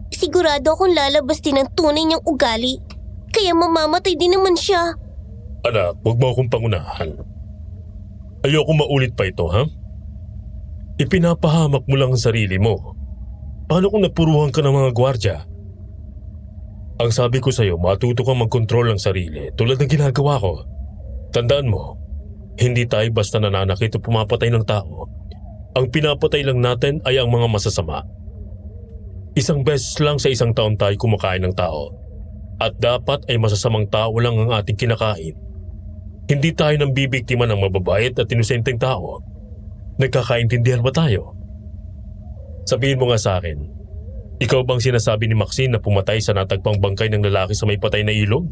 [SPEAKER 9] Sigurado akong lalabas din ang tunay niyang ugali. Kaya mamamatay din naman siya.
[SPEAKER 8] Anak, huwag mo akong pangunahan. Ayoko maulit pa ito, ha? Ipinapahamak mo lang ang sarili mo. Paano kung napuruhan ka ng mga gwardya? Ang sabi ko sa'yo, matuto kang magkontrol ng sarili tulad ng ginagawa ko. Tandaan mo, hindi tayo basta nananakit o pumapatay ng tao. Ang pinapatay lang natin ay ang mga masasama. Isang beses lang sa isang taon tayo kumakain ng tao. At dapat ay masasamang tao lang ang ating kinakain. Hindi tayo nang bibiktima ng mababait at inosenteng tao. Nagkakaintindihan ba tayo? Sabihin mo nga sa akin, ikaw bang sinasabi ni Maxine na pumatay sa natagpang bangkay ng lalaki sa may patay na ilog?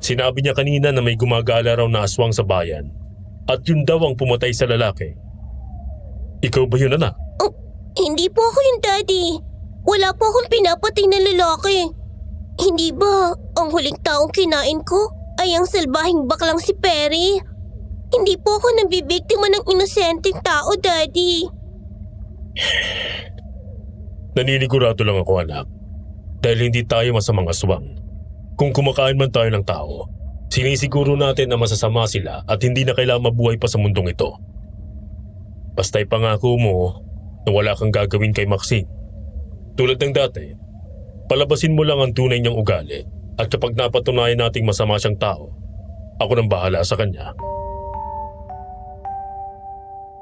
[SPEAKER 8] Sinabi niya kanina na may gumagala raw na aswang sa bayan at yun daw ang pumatay sa lalaki. Ikaw ba yun, anak?
[SPEAKER 9] Hindi po ako yung Daddy. Wala po akong pinapatay na lalaki. Hindi ba ang huling taong kinain ko ay ang salbahing baklang si Perry? Hindi po ako nabibiktima ng inosenteng tao, Daddy.
[SPEAKER 8] Naninigurado lang ako, anak. Dahil hindi tayo masamang aswang. Kung kumakain man tayo ng tao, sinisiguro natin na masasama sila at hindi na kailangan mabuhay pa sa mundong ito. Basta ipangako mo na wala kang gagawin kay Maxine. Tulad ng dati, palabasin mo lang ang tunay niyang ugali at kapag napatunayan nating masama siyang tao, ako nang bahala sa kanya.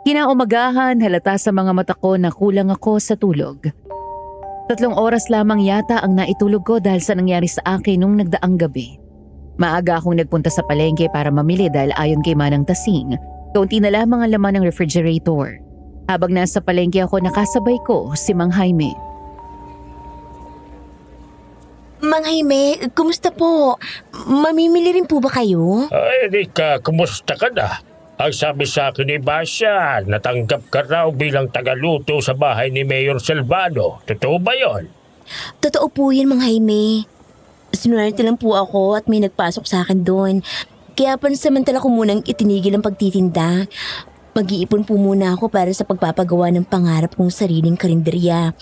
[SPEAKER 4] Kinaumagahan, halata sa mga mata ko na kulang ako sa tulog. 3 oras lamang yata ang naitulog ko dahil sa nangyari sa akin nung nagdaang gabi. Maaga akong nagpunta sa palengke para mamili dahil ayon kay Manang Tasing, kaunti na lamang ang laman ng refrigerator. Habang nasa palengke ako, nakasabay ko si Mang Jaime.
[SPEAKER 11] Mang Jaime, kumusta po? Mamimili rin po ba kayo?
[SPEAKER 5] Ay, Rika, kumusta ka na? Ang sabi sa akin ni Basya, natanggap ka raw bilang tagaluto sa bahay ni Mayor Salvano. Totoo ba yon?
[SPEAKER 11] Totoo po yun, Mang Jaime. Sinunarte lang po ako at may nagpasok sa akin doon. Kaya pansamantala ko munang itinigil ang pagtitinda. Mag-iipon po muna ako para sa pagpapagawa ng pangarap kong sariling karinderya.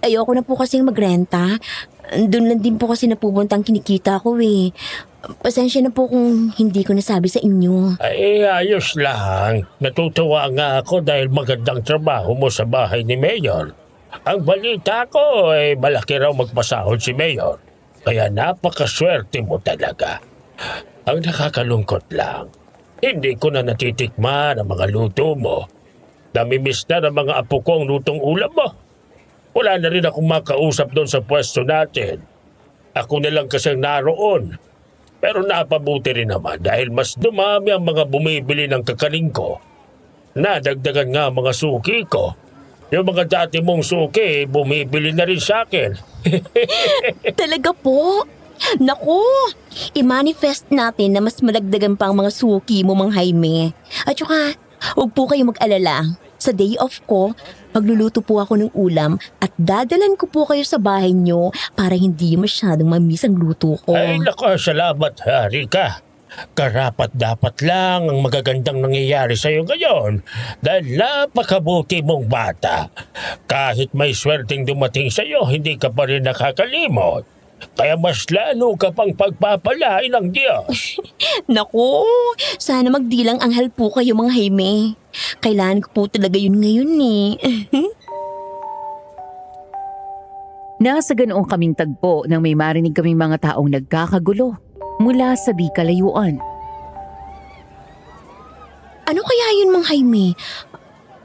[SPEAKER 11] Ayoko na po kasing magrenta. Doon lang din po kasi napupunta ang kinikita ko eh. Pasensya na po kung hindi ko nasabi sa inyo.
[SPEAKER 5] Ay, ayos lang. Natutuwa nga ako dahil magandang trabaho mo sa bahay ni Mayor. Ang balita ko ay malaki raw magpasahod si Mayor. Kaya napakaswerte mo talaga. Ang nakakalungkot lang, hindi ko na natitikman ang mga luto mo. Namimiss na ng mga apo ko ang lutong ulam mo. Wala na rin akong makausap doon sa pwesto natin. Ako na lang kasing naroon. Pero napabuti rin naman dahil mas dumami ang mga bumibili ng kakaling ko. Nadagdagan nga ang mga suki ko. Yung mga dati mong suki, bumibili na rin sa akin.
[SPEAKER 11] Talaga po? Naku, i-manifest natin na mas malagdagan pa ang mga suki mo, Mang Jaime. At saka, huwag po kayo mag-alala. Sa day off ko, magluluto po ako ng ulam at dadalan ko po kayo sa bahay nyo para hindi masyadong mamiss ang luto ko.
[SPEAKER 5] Ay, naku, salamat, Rika. Karapat dapat lang ang magagandang nangyayari sa iyo ngayon dahil napakabuti mong bata. Kahit may swerteng dumating sa iyo, hindi ka pa rin nakakalimot. Kaya mas lalo ka pang pagpapalain ng Diyos.
[SPEAKER 11] Naku, sana magdilang anghel po kayo, Mang Jaime. Kailangan ko po talaga yun ngayon eh.
[SPEAKER 4] Nasa ganoong kaming tagpo nang may marinig kaming mga taong nagkakagulo mula sa di kalayuan.
[SPEAKER 11] Ano kaya yun, Mang Jaime?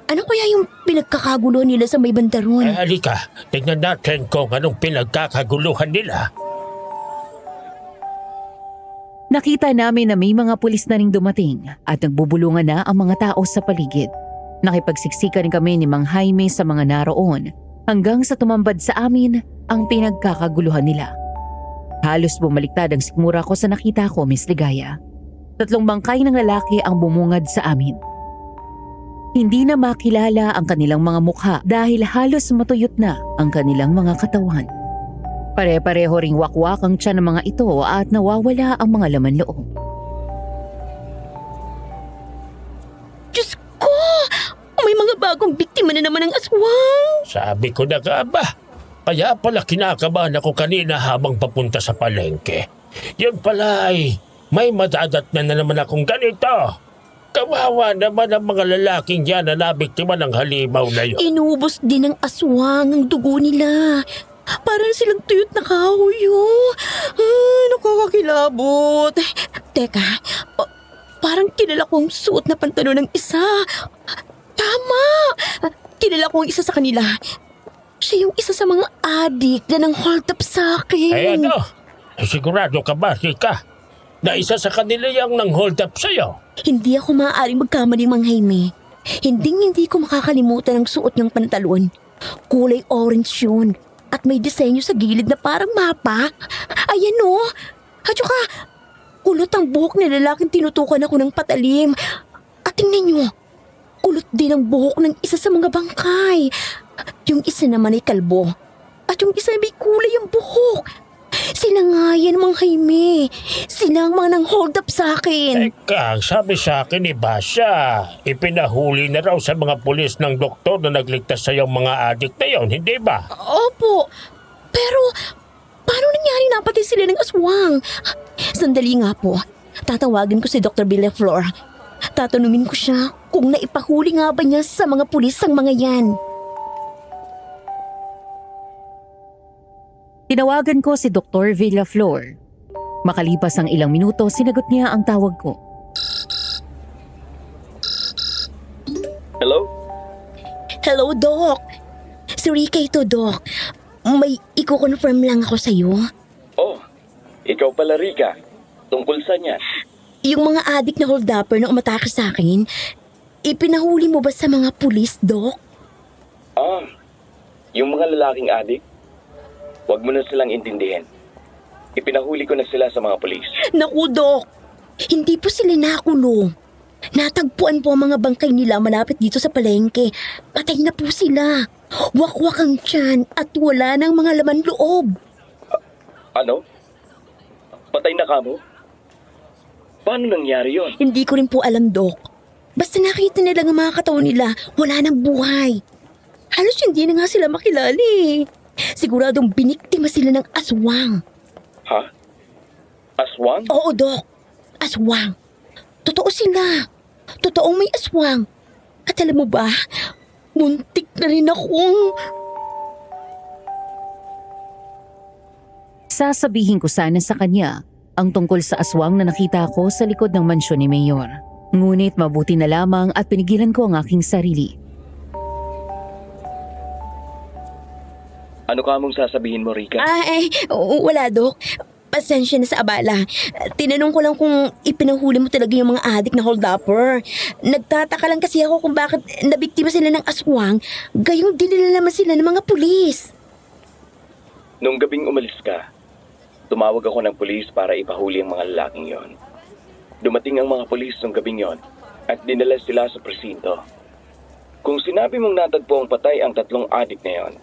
[SPEAKER 11] Ano kaya yung pinagkakagulo nila sa may bandaron?
[SPEAKER 5] Halika, tignan natin kung anong pinagkakaguluhan nila.
[SPEAKER 4] Nakita namin na may mga pulis na ring dumating at nagbubulungan na ang mga tao sa paligid. Nakipagsiksikan kami ni Mang Jaime sa mga naroon hanggang sa tumambad sa amin ang pinagkakaguluhan nila. Halos bumaliktad ang sikmura ko sa nakita ko, Miss Ligaya. 3 bangkay ng lalaki ang bumungad sa amin. Hindi na makilala ang kanilang mga mukha dahil halos matuyot na ang kanilang mga katawan. Pare-pareho ring wakwak ang tiyan ng mga ito at nawawala ang mga laman loob.
[SPEAKER 11] Diyos ko! May mga bagong biktima na naman ng aswang!
[SPEAKER 5] Sabi ko na nga ba, kaya pala kinakabahan ako kanina habang papunta sa palengke. Yun pala ay may madadat na naman akong ganito. Kawawa naman ang mga lalaking yan na nabiktima ng halimaw na yun.
[SPEAKER 11] Inubos din ng aswang ang dugo nila. Parang silang tuyot na kahoy. Nakakakilabot. Teka, parang kilala kong suot na pantalon ng isa. Tama! Kilala ko ang isa sa kanila. Siya yung isa sa mga adik na nang hold up sa akin.
[SPEAKER 5] Ay ano? Sigurado ka ba, Rika? Na isa sa kanila yung nang hold up sa'yo?
[SPEAKER 11] Hindi ako maaaring magkamali, Mang Jaime. Hindi ko makakalimutan ang suot niyang pantalon. Kulay orange yun. At may disenyo sa gilid na parang mapa. Ayan o. At saka, kulot ang buhok ni lalaking tinutukan ako ng patalim. At tingnan niyo, kulot din ang buhok ng isa sa mga bangkay. Yung isa naman ay kalbo. At yung isa may kulay ang buhok. Sila nga yan, Mang Jaime. Sila ang mga nang hold up sa akin.
[SPEAKER 5] Teka, sabi sa akin ni Basha, ipinahuli na raw sa mga pulis ng doktor na nagligtas sa iyong mga adik na yon, hindi ba?
[SPEAKER 11] Opo. Pero, paano nangyari napatay sila ng aswang? Sandali nga po. Tatawagin ko si Dr. Villaflor. Tatanungin ko siya kung naipahuli nga ba niya sa mga pulis ang mga yan.
[SPEAKER 4] Tinawagan ko si Dr. Villaflor. Makalipas ang ilang minuto, sinagot niya ang tawag ko.
[SPEAKER 6] Hello?
[SPEAKER 11] Hello, Doc. Si Rika ito, Doc. May iko-confirm lang ako sa'yo.
[SPEAKER 6] Oh, ikaw pala, Rika. Tungkol saan yan?
[SPEAKER 11] Yung mga adik na hold-upper na umatake sa akin, ipinahuli mo ba sa mga pulis, Doc?
[SPEAKER 6] Yung mga lalaking adik? Huwag mo na silang intindihin. Ipinahuli ko na sila sa mga pulis.
[SPEAKER 11] Naku, Doc. Hindi po sila nakulong. Natagpuan po ang mga bangkay nila malapit dito sa palengke. Patay na po sila. Wakwak ang tiyan at wala ng mga laman loob.
[SPEAKER 6] Ano? Patay na kamo? Paano nangyari yon?
[SPEAKER 11] Hindi ko rin po alam, Doc. Basta nakita nila ang mga katawan nila, wala nang buhay. Halos hindi na nga sila makilala eh. Siguradong biniktima sila ng aswang.
[SPEAKER 6] Ha? Aswang?
[SPEAKER 11] Oo, Doc. Aswang. Totoo sila. Totoong may aswang. At alam mo ba, muntik na rin akong...
[SPEAKER 4] Sasabihin ko sana sa kanya ang tungkol sa aswang na nakita ko sa likod ng mansyon ni Mayor. Ngunit mabuti na lamang at pinigilan ko ang aking sarili.
[SPEAKER 6] Ano ka mong sasabihin mo, Rika?
[SPEAKER 11] Wala, Doc. Pasensya na sa abala. Tinanong ko lang kung ipinahuli mo talaga yung mga adik na hold-upper. Nagtataka lang kasi ako kung bakit nabiktima sila ng aswang, gayong dinila naman sila ng mga pulis.
[SPEAKER 6] Nung gabing umalis ka, tumawag ako ng pulis para ipahuli ang mga lalaking yon. Dumating ang mga pulis nung gabing yon at dinala sila sa presinto. Kung sinabi mong natagpo ang patay ang 3 adik na yon,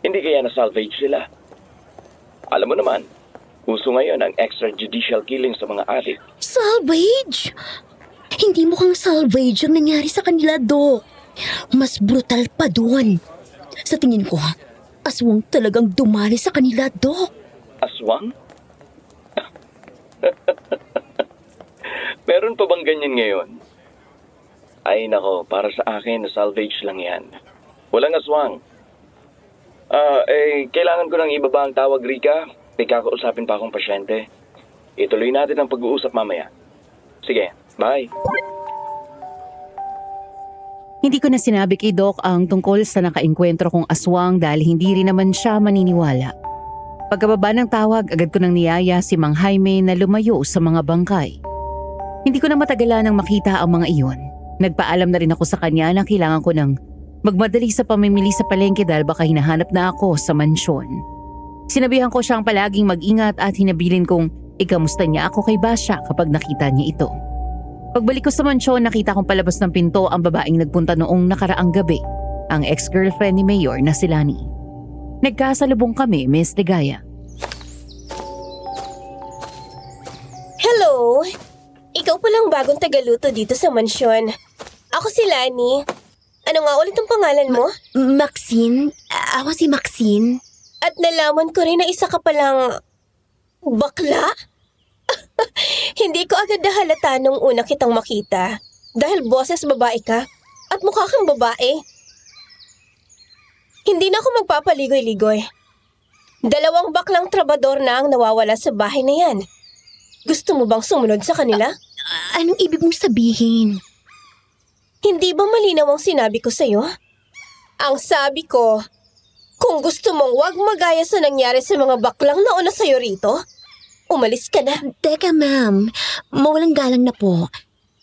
[SPEAKER 6] hindi kaya na-salvage sila? Alam mo naman, uso ngayon ang extrajudicial killing sa mga adik.
[SPEAKER 11] Salvage? Hindi mukhang salvage ang nangyari sa kanila, Doc. Mas brutal pa doon. Sa tingin ko, aswang talagang dumali sa kanila, Doc.
[SPEAKER 6] Aswang? Meron pa bang ganyan ngayon? Ay nako, para sa akin na salvage lang yan. Walang aswang. Kailangan ko nang ibaba ang tawag, Rika. May kakausapin pa akong pasyente. Ituloy natin ang pag-uusap mamaya. Sige, bye.
[SPEAKER 4] Hindi ko na sinabi kay Doc ang tungkol sa nakaengkwentro kong aswang dahil hindi rin naman siya maniniwala. Pagkababa ng tawag, agad ko nang niyaya si Mang Jaime na lumayo sa mga bangkay. Hindi ko na matagalan nang makita ang mga iyon. Nagpaalam na rin ako sa kanya na kailangan ko nang magmadali sa pamimili sa palengke dahil baka hinahanap na ako sa mansyon. Sinabihan ko siyang palaging mag-ingat at hinabilin kong ikamusta niya ako kay Basha kapag nakita niya ito. Pagbalik ko sa mansyon, nakita kong palabas ng pinto ang babaeng nagpunta noong nakaraang gabi, ang ex-girlfriend ni Mayor na si Lani. Nagkasalubong kami, Miss Ligaya.
[SPEAKER 9] Hello! Ikaw palang bagong tagaluto dito sa mansyon. Ako si Lani. Ano nga ulit ang pangalan mo?
[SPEAKER 11] Maxine? Ako si Maxine.
[SPEAKER 9] At nalaman ko rin na isa ka palang bakla? Hindi ko agad nahalata nung una kitang makita. Dahil boses babae ka at mukha kang babae. Hindi na ako magpapaligoy-ligoy. 2 baklang trabador na ang nawawala sa bahay na yan. Gusto mo bang sumunod sa kanila?
[SPEAKER 11] Anong ibig mong sabihin?
[SPEAKER 9] Hindi ba malinaw ang sinabi ko sa'yo? Ang sabi ko, kung gusto mong wag magaya sa nangyari sa mga baklang nauna sa'yo rito, umalis ka na.
[SPEAKER 11] Teka ma'am, mawalang galang na po.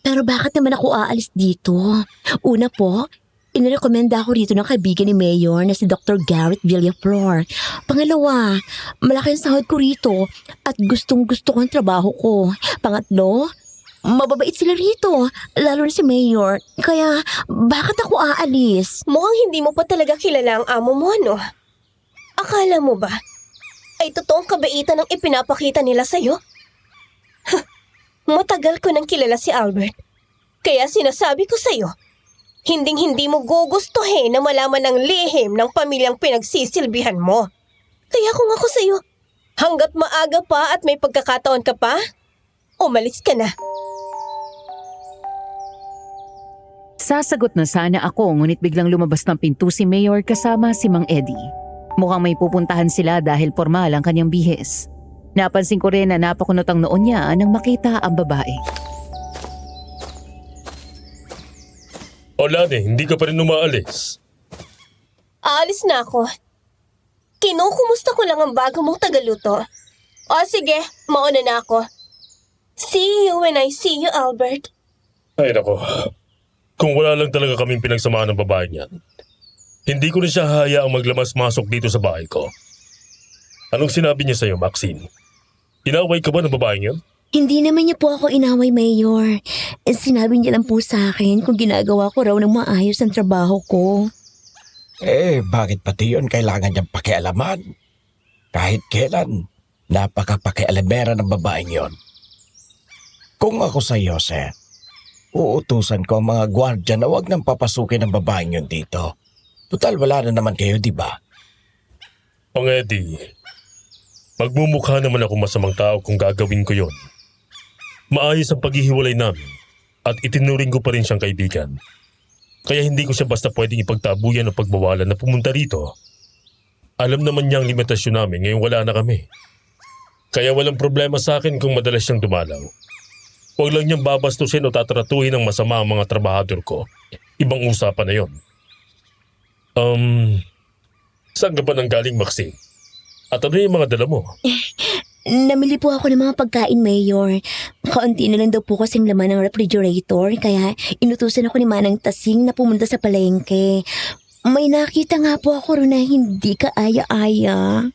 [SPEAKER 11] Pero bakit naman ako aalis dito? Una po, inirekomenda ako rito ng kaibigan ni Mayor na si Dr. Garrett Villaflor. Pangalawa, malaki ang sahod ko rito at gustong-gusto ko ang trabaho ko. Pangatlo, mababait sila rito, lalo na si Mayor. Kaya, bakit ako aalis?
[SPEAKER 9] Mukhang hindi mo pa talaga kilala ang amo mo, no? Akala mo ba ay totoong kabaitan ang ipinapakita nila sa'yo? Matagal ko nang kilala si Albert. Kaya sinasabi ko sa'yo, hinding-hindi mo gugustuhin na malaman ang lihim ng pamilyang pinagsisilbihan mo. Kaya kung ako sa'yo, hanggat maaga pa at may pagkakataon ka pa, umalis ka na.
[SPEAKER 4] Sasagot na sana ako ngunit biglang lumabas ng pinto si Mayor kasama si Mang Eddie. Mukhang may pupuntahan sila dahil formal ang kanyang bihis. Napansin ko rin na napakunot ang noon niya nang makita ang babae.
[SPEAKER 8] O Lani, hindi ka pa rin umaalis.
[SPEAKER 9] Aalis na ako. Kinukumusta ko lang ang bago mong tagaluto. O sige, mauna na ako. See you when I see you, Albert.
[SPEAKER 8] Ay nako, kung wala lang talaga kaming pinagsamahan ng babae niyan, hindi ko rin siya hayaang maglamas-masok dito sa bahay ko. Anong sinabi niya sa'yo, Maxine? Inaway ka ba ng babaeng yun?
[SPEAKER 11] Hindi naman niya po ako inaway, Mayor. Sinabi niya lang po sa akin kung ginagawa ko raw ng maayos ang trabaho ko.
[SPEAKER 6] Bakit pati yun kailangan niyang pakialaman? Kahit kailan, napaka-pakialamera ng babaeng yon. Kung ako sa iyo, sir, uutusan ko ang mga gwardya na huwag nang papasukin ng babaeng yun dito. Total, wala na naman kayo, di ba?
[SPEAKER 8] Ang Eddie, magmumukha naman ako masamang tao kung gagawin ko yon. Maayos ang paghihiwalay namin at itinuring ko pa rin siyang kaibigan. Kaya hindi ko siya basta pwedeng ipagtabuyan o pagbawalan na pumunta rito. Alam naman niya ang limitasyon namin, ngayon wala na kami. Kaya walang problema sa akin kung madalas siyang dumalaw. Huwag lang niyang babastusin o tatratuhin ng masama ang mga trabahador ko. Ibang usapan na yon. Saan ka ba nang galing, Maxine? At ano yung mga dala mo?
[SPEAKER 11] Namili po ako ng mga pagkain, Mayor. Kaunti na lang daw po kasing laman ng refrigerator, kaya inutusan ako ni Manang Tasing na pumunta sa palengke. May nakita nga po ako rin na hindi kaaya-aya.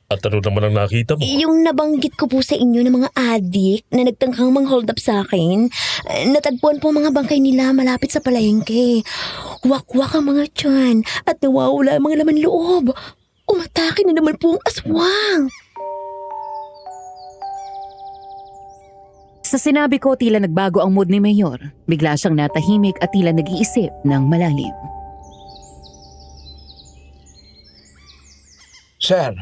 [SPEAKER 8] At ano naman ang nakita mo?
[SPEAKER 11] Yung nabanggit ko po sa inyo ng mga adik na nagtangkang mang-hold up sa akin, natagpuan po ang mga bangkay nila malapit sa palengke. Wak-wak ang mga tiyan at nawawala ang mga laman loob. Umatake na naman po ang aswang.
[SPEAKER 4] Sa sinabi ko, tila nagbago ang mood ni Mayor. Bigla siyang natahimik at tila nag-iisip ng malalim.
[SPEAKER 6] Sir,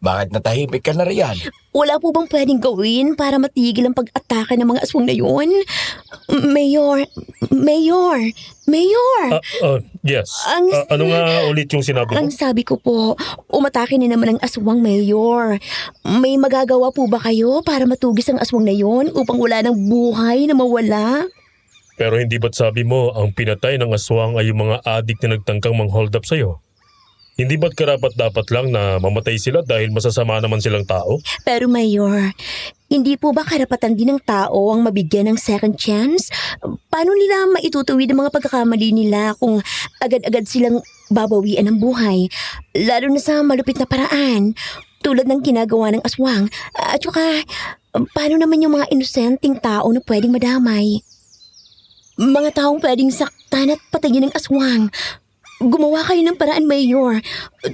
[SPEAKER 6] bakit natahimik ka na riyan?
[SPEAKER 11] Wala po bang pwedeng gawin para matigil ang pag-atake ng mga aswang na yun? Mayor!
[SPEAKER 8] Yes. Ano nga ulit yung sinabi mo?
[SPEAKER 11] Ang sabi ko po, umatake na naman ang aswang, Mayor. May magagawa po ba kayo para matugis ang aswang na yon upang wala ng buhay na mawala?
[SPEAKER 8] Pero hindi ba't sabi mo ang pinatay ng aswang ay yung mga adik na nagtangkang mang-hold up sa'yo? Hindi ba't karapat-dapat lang na mamatay sila dahil masasama naman silang tao?
[SPEAKER 11] Pero Mayor, hindi po ba karapatan din ng tao ang mabigyan ng second chance? Paano nila maitutuwid ang mga pagkakamali nila kung agad-agad silang babawian ng buhay? Lalo na sa malupit na paraan, tulad ng ginagawa ng aswang. At saka, paano naman yung mga inosenteng tao na pwedeng madamay? Mga taong pwedeng saktan at patayin ng aswang. Gumawa kayo ng paraan, Mayor.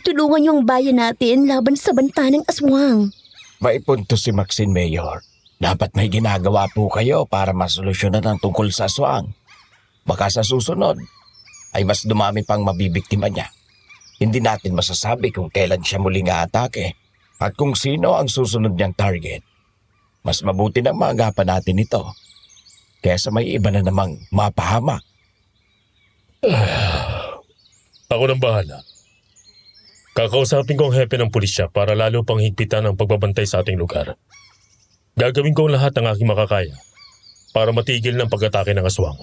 [SPEAKER 11] Tulungan niyo ang bayan natin laban sa banta ng aswang.
[SPEAKER 6] May punto si Maxine, Mayor. Dapat may ginagawa po kayo para masolusyonan ang tungkol sa aswang. Baka sa susunod ay mas dumami pang mabibiktima niya. Hindi natin masasabi kung kailan siya muling aatake at kung sino ang susunod niyang target. Mas mabuti na maagapan natin ito kaysa may iba na namang mapahamak.
[SPEAKER 8] Ako nang bahala. Kakausapin ko ang hepe ng pulisya para lalo pang higpitan ang pagbabantay sa ating lugar. Gagawin ko ang lahat ng aking makakaya para matigil ng pag-atake ng aswang.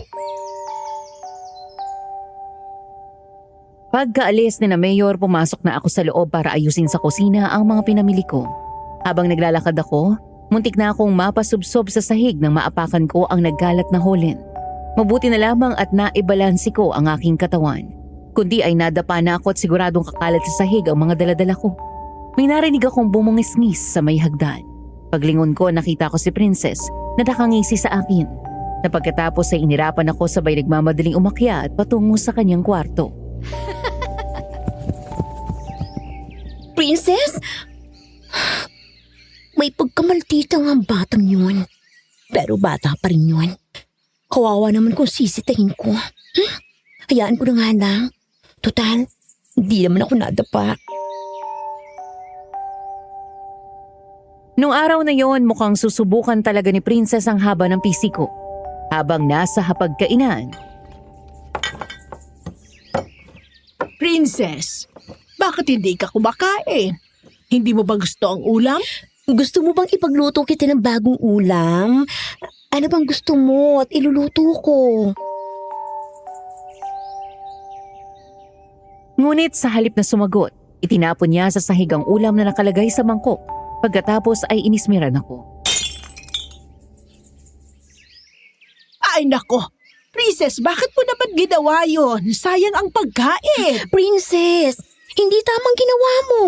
[SPEAKER 4] Pagkaalis ni na Mayor, pumasok na ako sa loob para ayusin sa kusina ang mga pinamili ko. Habang naglalakad ako, muntik na akong mapasubsob sa sahig nang maapakan ko ang nagkalat na holen. Mabuti na lamang at naibalansi ko ang aking katawan. Kundi ay nadapa na ako at siguradong kakalat sa sahig ang mga daladala ko. May narinig akong bumungisngis sa may hagdan. Paglingon ko, nakita ko si Princess na nakangisi sa akin. Na pagkatapos ay inirapan ako sabay nagmamadaling umakyat patungo sa kanyang kwarto.
[SPEAKER 11] Princess? May pagkamaldita nga ang batang yun. Pero bata pa rin yun. Kawawa naman kung sisitahin ko. Hayaan ko na nga lang. Total, hindi naman ako nadapa.
[SPEAKER 4] Nung araw na yon, mukhang susubukan talaga ni Princess ang haba ng pisiko. Habang nasa hapagkainan.
[SPEAKER 10] Princess, bakit hindi ka kumakain? Hindi mo ba gusto ang ulam?
[SPEAKER 11] Gusto mo bang ipagluto kita ng bagong ulam? Ano bang gusto mo at iluluto ko?
[SPEAKER 4] Ngunit sa halip na sumagot, itinapon niya sa sahig ang ulam na nakalagay sa mangkok. Pagkatapos ay inismiran ako.
[SPEAKER 10] Ay nako, Princess, bakit mo naman ginawa yun? Sayang ang pagkain.
[SPEAKER 11] Princess, hindi tamang ginawa mo.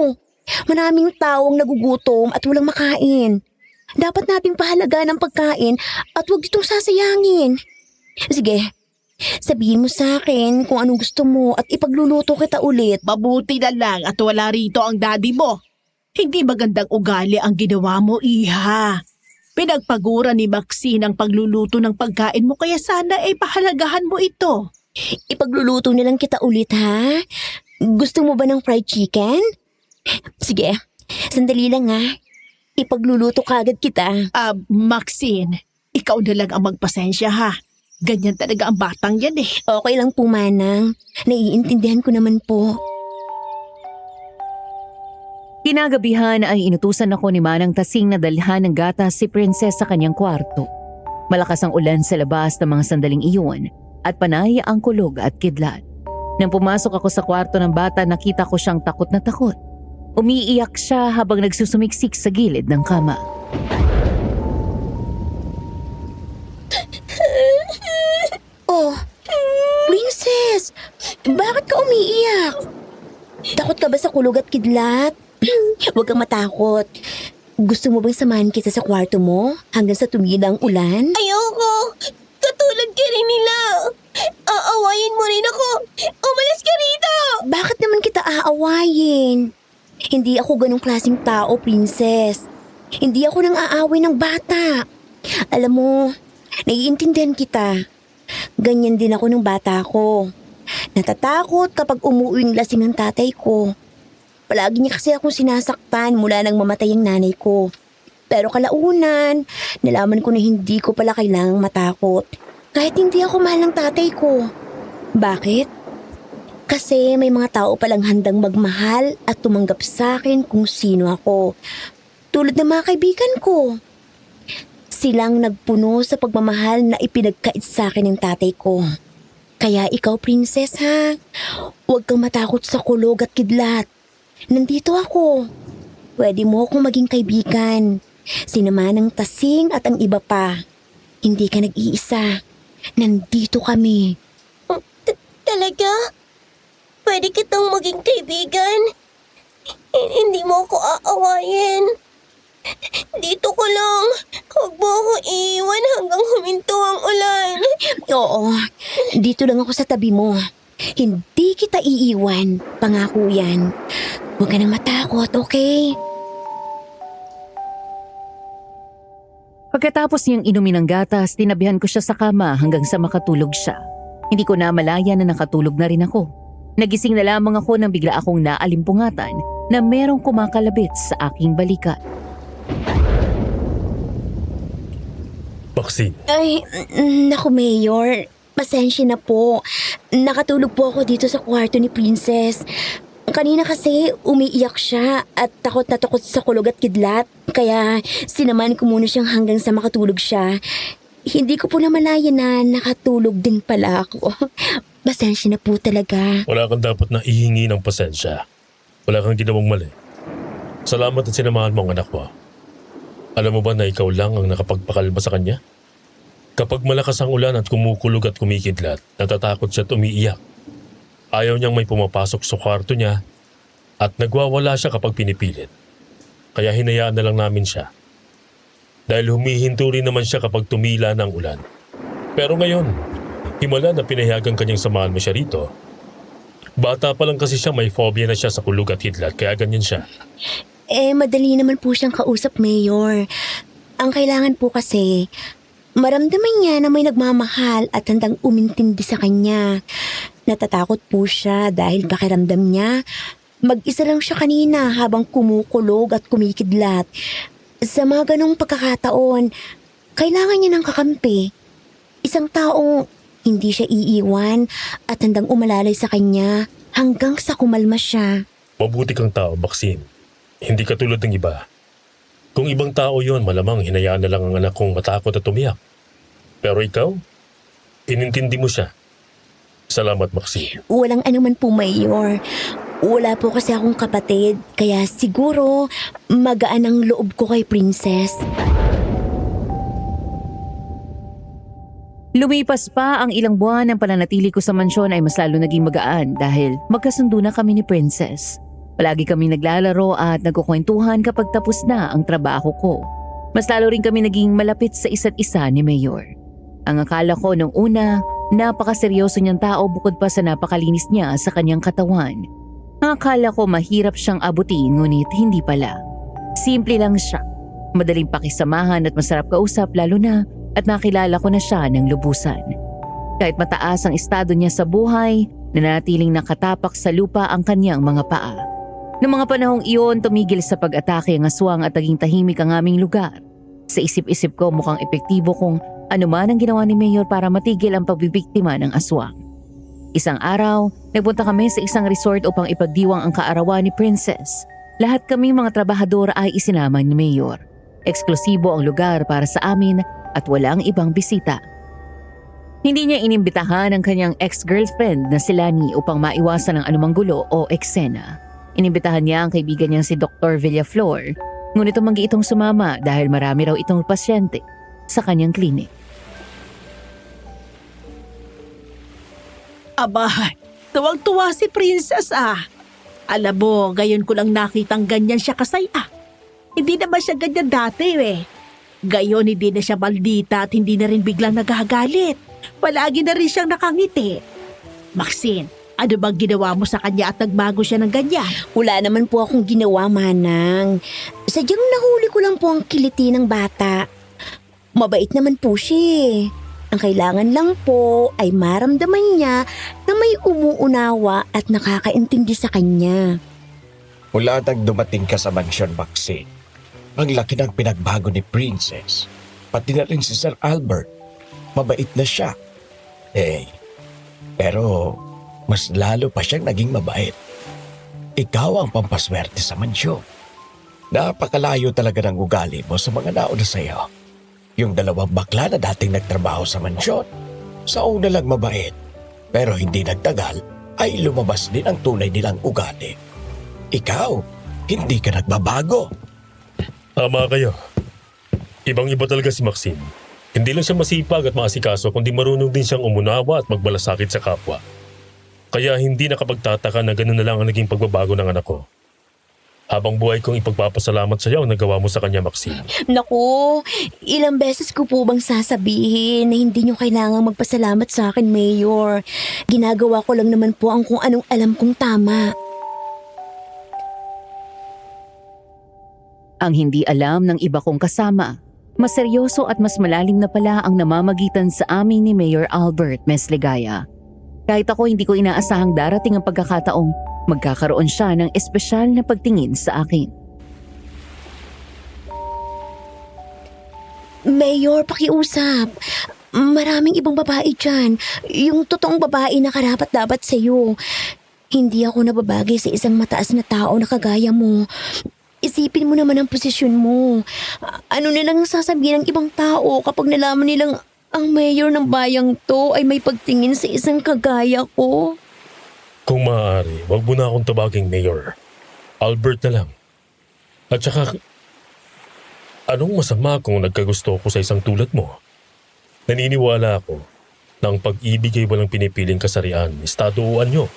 [SPEAKER 11] Maraming taong nagugutom at walang makain. Dapat nating pahalagaan ang pagkain at huwag itong sasayangin. Sige, sabihin mo sa akin kung anong gusto mo at ipagluluto kita ulit.
[SPEAKER 10] Mabuti na lang at wala rito ang daddy mo. Hindi magandang ugali ang ginawa mo, iha. Pinagpagura ni Maxine ang pagluluto ng pagkain mo kaya sana ay pahalagahan mo ito.
[SPEAKER 11] Ipagluluto na lang kita ulit, ha? Gusto mo ba ng fried chicken? Sige, sandali lang ha. Ipagluluto kagad kita.
[SPEAKER 10] Maxine, ikaw na lang ang magpasensya ha. Ganyan talaga ang batang yan eh.
[SPEAKER 11] Okay lang po, Manang. Naiintindihan ko naman po.
[SPEAKER 4] Kinagabihan ay inutusan ako ni Manang Tasing na dalhan ng gatas si Princess sa kanyang kwarto. Malakas ang ulan sa labas ng mga sandaling iyon at panay ang kulog at kidlat. Nang pumasok ako sa kwarto ng bata, nakita ko siyang takot na takot. Umiiyak siya habang nagsusumiksik sa gilid ng kama.
[SPEAKER 11] Oh, Princess! Bakit ka umiiyak? Takot ka ba sa kulog at kidlat? Huwag kang matakot. Gusto mo bang samahan kita sa kwarto mo hanggang sa tumila ang ulan?
[SPEAKER 9] Ayoko! Katulad ka rin nila! Aawayin mo rin ako! Umalis ka rito!
[SPEAKER 11] Bakit naman kita aawayin? Hindi ako ganong klaseng tao, Princess. Hindi ako nang aaway ng bata. Alam mo, naiintindihan kita. Ganyan din ako ng bata ko. Natatakot kapag umuuwing lasing ang tatay ko. Palagi niya kasi akong sinasaktan mula nang mamatay ang nanay ko. Pero kalaunan, nalaman ko na hindi ko pala kailangang matakot. Kahit hindi ako mahal ng tatay ko. Bakit? Kasi may mga tao palang handang magmahal at tumanggap sa akin kung sino ako. Tulad ng mga kaibigan ko. silang nagpuno sa pagmamahal na ipinagkait sa akin ng tatay ko. Kaya ikaw, princess, ha? Huwag kang matakot sa kulog at kidlat. Nandito ako. Pwede mo akong maging kaibigan. Sinama ng Tasing at ang iba pa. Hindi ka nag-iisa. Nandito kami.
[SPEAKER 9] Talaga? Pwede kitang maging kaibigan? Hindi mo ako aawayin. Dito ko lang. Huwag mo ako iiwan hanggang huminto ang ulan.
[SPEAKER 11] Oo, dito lang ako sa tabi mo. Hindi kita iiwan. Pangako yan. Huwag ka nang matakot, okay?
[SPEAKER 4] Pagkatapos niyang inumin ng gatas, tinabihan ko siya sa kama hanggang sa makatulog siya. Hindi ko na malaya na nakatulog na rin ako. Nagising na lamang ako nang bigla akong naalimpungatan na merong kumakalabit sa aking balikat.
[SPEAKER 8] Maxine,
[SPEAKER 11] Ay, naku Mayor. Pasensya na po. Nakatulog po ako dito sa kwarto ni Princess. Kanina kasi umiiyak siya at takot na takot sa kulog at kidlat. Kaya sinaman ko muna siyang hanggang sa makatulog siya. Hindi ko po namalaya na nakatulog din pala ako. Pasensya na po talaga.
[SPEAKER 8] wala kang dapat na ihingi ng pasensya. Wala kang ginawang mali. Salamat at sinamahan mo ang anak mo. Alam mo ba na ikaw lang ang nakapagpakalma sa kanya? Kapag malakas ang ulan at kumukulog at kumikidlat, natatakot siya at umiiyak. Ayaw niyang may pumapasok sa kwarto niya at nagwawala siya kapag pinipilit. Kaya hinayaan na lang namin siya. Dahil humihinto rin naman siya kapag tumila ng ulan. Pero ngayon, himala na pinayagang kanyang samahan mo siya rito. Bata pa lang kasi siya, may phobia na siya sa kulog at kidlat, kaya ganyan siya.
[SPEAKER 11] Madali naman po siyang kausap, Mayor. Ang kailangan po kasi, maramdaman niya na may nagmamahal at handang umintindi sa kanya. Natatakot po siya dahil pakiramdam niya, mag-isa lang siya kanina habang kumukulog at kumikidlat. Sa mga ganong pagkakataon, kailangan niya ng kakampi. Isang taong hindi siya iiwan at handang umalalay sa kanya hanggang sa kumalma siya.
[SPEAKER 8] Mabuti kang tao, Maxine. Hindi katulad ng iba. Kung ibang tao yon, malamang hinayaan na lang ang anak kong matakot at umiyak. Pero ikaw, inintindi mo siya. Salamat, Maxine.
[SPEAKER 11] Walang anuman po, Mayor. Wala po kasi akong kapatid, kaya siguro magaan ang loob ko kay Princess.
[SPEAKER 4] Lumipas pa ang ilang buwan ng pananatili ko sa mansyon ay mas lalo naging magaan dahil magkasundo na kami ni Princess. Palagi kami naglalaro at nagkukwentuhan kapag tapos na ang trabaho ko. Mas lalo rin kami naging malapit sa isa't isa ni Mayor. Ang akala ko nung una, napakaseryoso niyang tao bukod pa sa napakalinis niya sa kanyang katawan. Ang akala ko mahirap siyang abutin ngunit hindi pala. Simple lang siya. Madaling pakisamahan at masarap kausap lalo na at nakilala ko na siya ng lubusan. Kahit mataas ang estado niya sa buhay, nanatiling nakatapak sa lupa ang kanyang mga paa. Noong mga panahong iyon, tumigil sa pag-atake ang aswang at naging tahimik ang aming lugar. Sa isip-isip ko mukhang epektibo kung ano man ang ginawa ni Mayor para matigil ang pagbibiktima ng aswang. Isang araw, nagpunta kami sa isang resort upang ipagdiwang ang kaarawan ni Princess. Lahat kami mga trabahador ay isinama ni Mayor. Eksklusibo ang lugar para sa amin at walang ibang bisita. Hindi niya inimbitahan ang kanyang ex-girlfriend na si Lani upang maiwasan ang anumang gulo o eksena. Inimbitahan niya ang kaibigan niyang si Dr. Villaflor, ngunit tumanggi itong sumama dahil marami raw itong pasyente sa kanyang klinik.
[SPEAKER 10] Aba, tuwag-tuwa si Princess Alam mo, gayon ko lang nakitang ganyan siya kasaya. Hindi naman siya ganyan dati Gayon hindi na siya maldita at hindi na rin biglang nagagalit. Palagi na rin siyang nakangiti. Maxine, ano bang ginawa mo sa kanya at nagbago siya ng ganyan?
[SPEAKER 11] Wala naman po akong ginawa, Manang. Sadyang nahuli ko lang po ang kiliti ng bata. Mabait naman po siya. Ang kailangan lang po ay maramdaman niya na may umuunawa at nakakaintindi sa kanya.
[SPEAKER 6] Mula nang dumating ka sa mansyon, Maxine, ang laki ng pinagbago ni Princess. Pati na rin si Sir Albert. Mabait na siya. Pero mas lalo pa siyang naging mabait. Ikaw ang pampaswerte sa mansyon. Napakalayo talaga ng ugali mo sa mga nauna sa'yo. Yung dalawang bakla na dating nagtrabaho sa mansyon. Sa una lang mabait, pero hindi nagtagal ay lumabas din ang tunay nilang ugali. Ikaw, hindi ka nagbabago.
[SPEAKER 8] Tama kayo. Ibang-iba talaga si Maxine. Hindi lang siya masipag at maasikaso kundi marunong din siyang umunawa at magmalasakit sa kapwa. Kaya hindi nakapagtataka na gano'n na lang ang naging pagbabago ng anak ko. Habang buhay kong ipagpapasalamat sa iyo ang nagawa mo sa kanya, Maxine.
[SPEAKER 11] Naku, ilang beses ko po bang sasabihin na hindi niyo kailangang magpasalamat sa akin, Mayor. Ginagawa ko lang naman po ang kung anong alam kong tama.
[SPEAKER 4] Ang hindi alam ng iba kong kasama, mas seryoso at mas malalim na pala ang namamagitan sa amin ni Mayor Albert Mesligaya. Kahit ako hindi ko inaasahang darating ang pagkakataong magkakaroon siya ng espesyal na pagtingin sa akin.
[SPEAKER 11] Mayor, pakiusap. Maraming ibang babae dyan. Yung totoong babae na karapat-dapat sa'yo. Hindi ako nababagay sa isang mataas na tao na kagaya mo. Isipin mo naman ang posisyon mo. Ano nilang sasabihin ng ibang tao kapag nalaman nilang ang mayor ng bayang to ay may pagtingin sa isang kagaya ko?
[SPEAKER 8] Kung maaari, wag mo na akong tabaging Mayor. Albert na lang. At saka, anong masama kung nagkagusto ko sa isang tulad mo? Naniniwala ako na ang pag-ibig ay walang pinipiling kasarian, estado o anyo.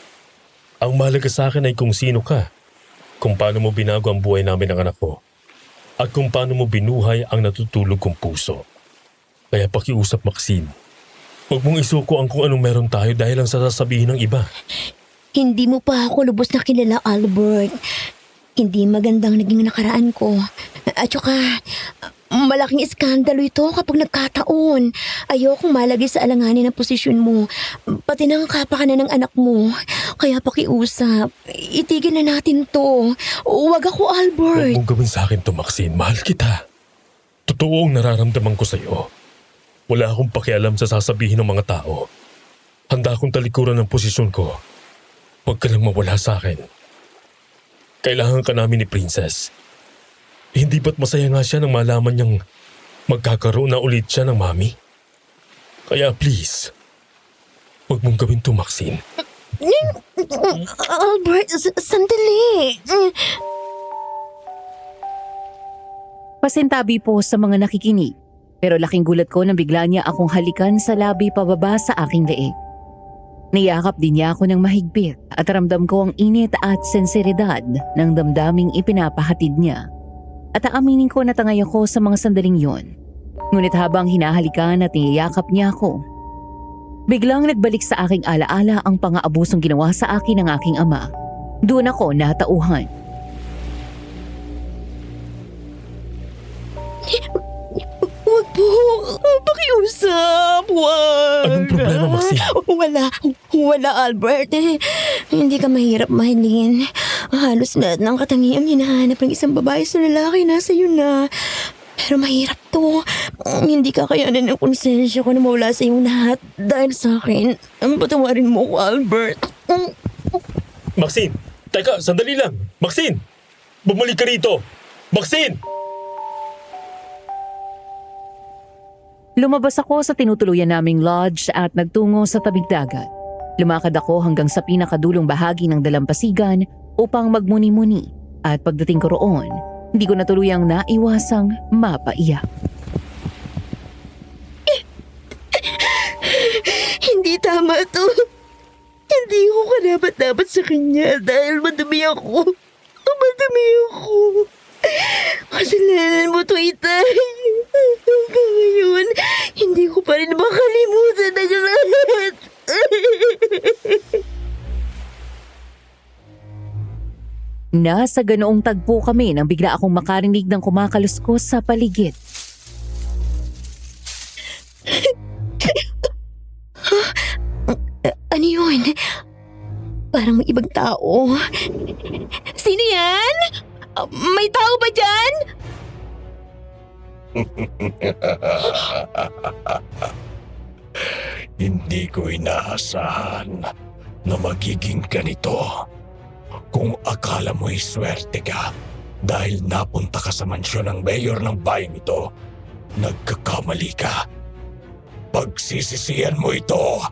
[SPEAKER 8] Ang mahalaga sa akin ay kung sino ka, kung paano mo binago ang buhay namin ng anak ko, at kung paano mo binuhay ang natutulog kong puso. Kaya pakiusap, Maxine. Huwag mong isuko ang kung anong meron tayo dahil lang sa sasabihin ng iba.
[SPEAKER 11] Hindi mo pa ako lubos na kilala, Albert. Hindi magandang naging nakaraan ko. At saka, malaking iskandalo ito kapag nagkataon. Ayokong malagay sa alanganin ang posisyon mo. Pati ng kapakanan ng anak mo. Kaya pakiusap, itigil na natin to. Huwag ako, Albert.
[SPEAKER 8] Huwag mong gawin sa akin to, Maxine. Mahal kita. Totoo ang nararamdaman ko sa iyo. Wala akong pakialam sa sasabihin ng mga tao. Handa akong talikuran ng posisyon ko. Huwag ka lang mawala sa akin. Kailangan ka namin ni Princess. Hindi ba't masaya nga siya nang malaman niyang magkakaroon na ulit siya ng mami? Kaya please, huwag mong gawin to, Maxine.
[SPEAKER 11] Albert, sandali.
[SPEAKER 4] Pasintabi po sa mga nakikinig, pero laking gulat ko nang bigla niya akong halikan sa labi pababa sa aking leeg. Niyakap din niya ako ng mahigpit at ramdam ko ang init at sensiridad ng damdaming ipinapahatid niya. At aaminin ko na tangay ako sa mga sandaling yon. Ngunit habang hinahalikan at niyakap niya ako, biglang nagbalik sa aking alaala ang pang-aabusong ginawa sa akin ng aking ama. Doon ako natauhan.
[SPEAKER 11] Huwag po. Pakiusap. Huwag.
[SPEAKER 8] Anong problema, Maxine?
[SPEAKER 11] Wala, Albert. Hindi ka mahirap mahalin. Halos lahat ng katangiang hinahanap ng isang babae sa lalaki nasa iyo na. Pero mahirap to. Hindi kakayanin ng konsensya ko na mawala sa iyong lahat dahil sa akin. Patawarin mo ko, Albert.
[SPEAKER 8] Maxine! Teka, sandali lang! Maxine! Bumalik ka rito! Maxine!
[SPEAKER 4] Lumabas ako sa tinutuluyan naming lodge at nagtungo sa tabing dagat. Lumakad ako hanggang sa pinakadulong bahagi ng dalampasigan upang magmuni-muni at pagdating ko roon, hindi ko natuluyang naiwasang mapaiyak.
[SPEAKER 11] Hindi tama to. Hindi ko karapat-dapat sa kanya dahil madumi ako. Madumi ako. Kasalanan mo to, Itay. Hanggang ngayon, hindi ko pa rin makalimutan ang lahat.
[SPEAKER 4] Nasa ganoong tagpo kami nang bigla akong makarinig ng kumakaluskos sa paligid.
[SPEAKER 11] Ano yun? Parang may ibang tao. Sino yan? May tao ba dyan?
[SPEAKER 6] Hindi ko inaasahan na magiging ganito. Kung akala mo'y swerte ka dahil napunta ka sa mansyon ng mayor ng bayang ito, Nagkakamali ka. Pagsisisihan mo ito.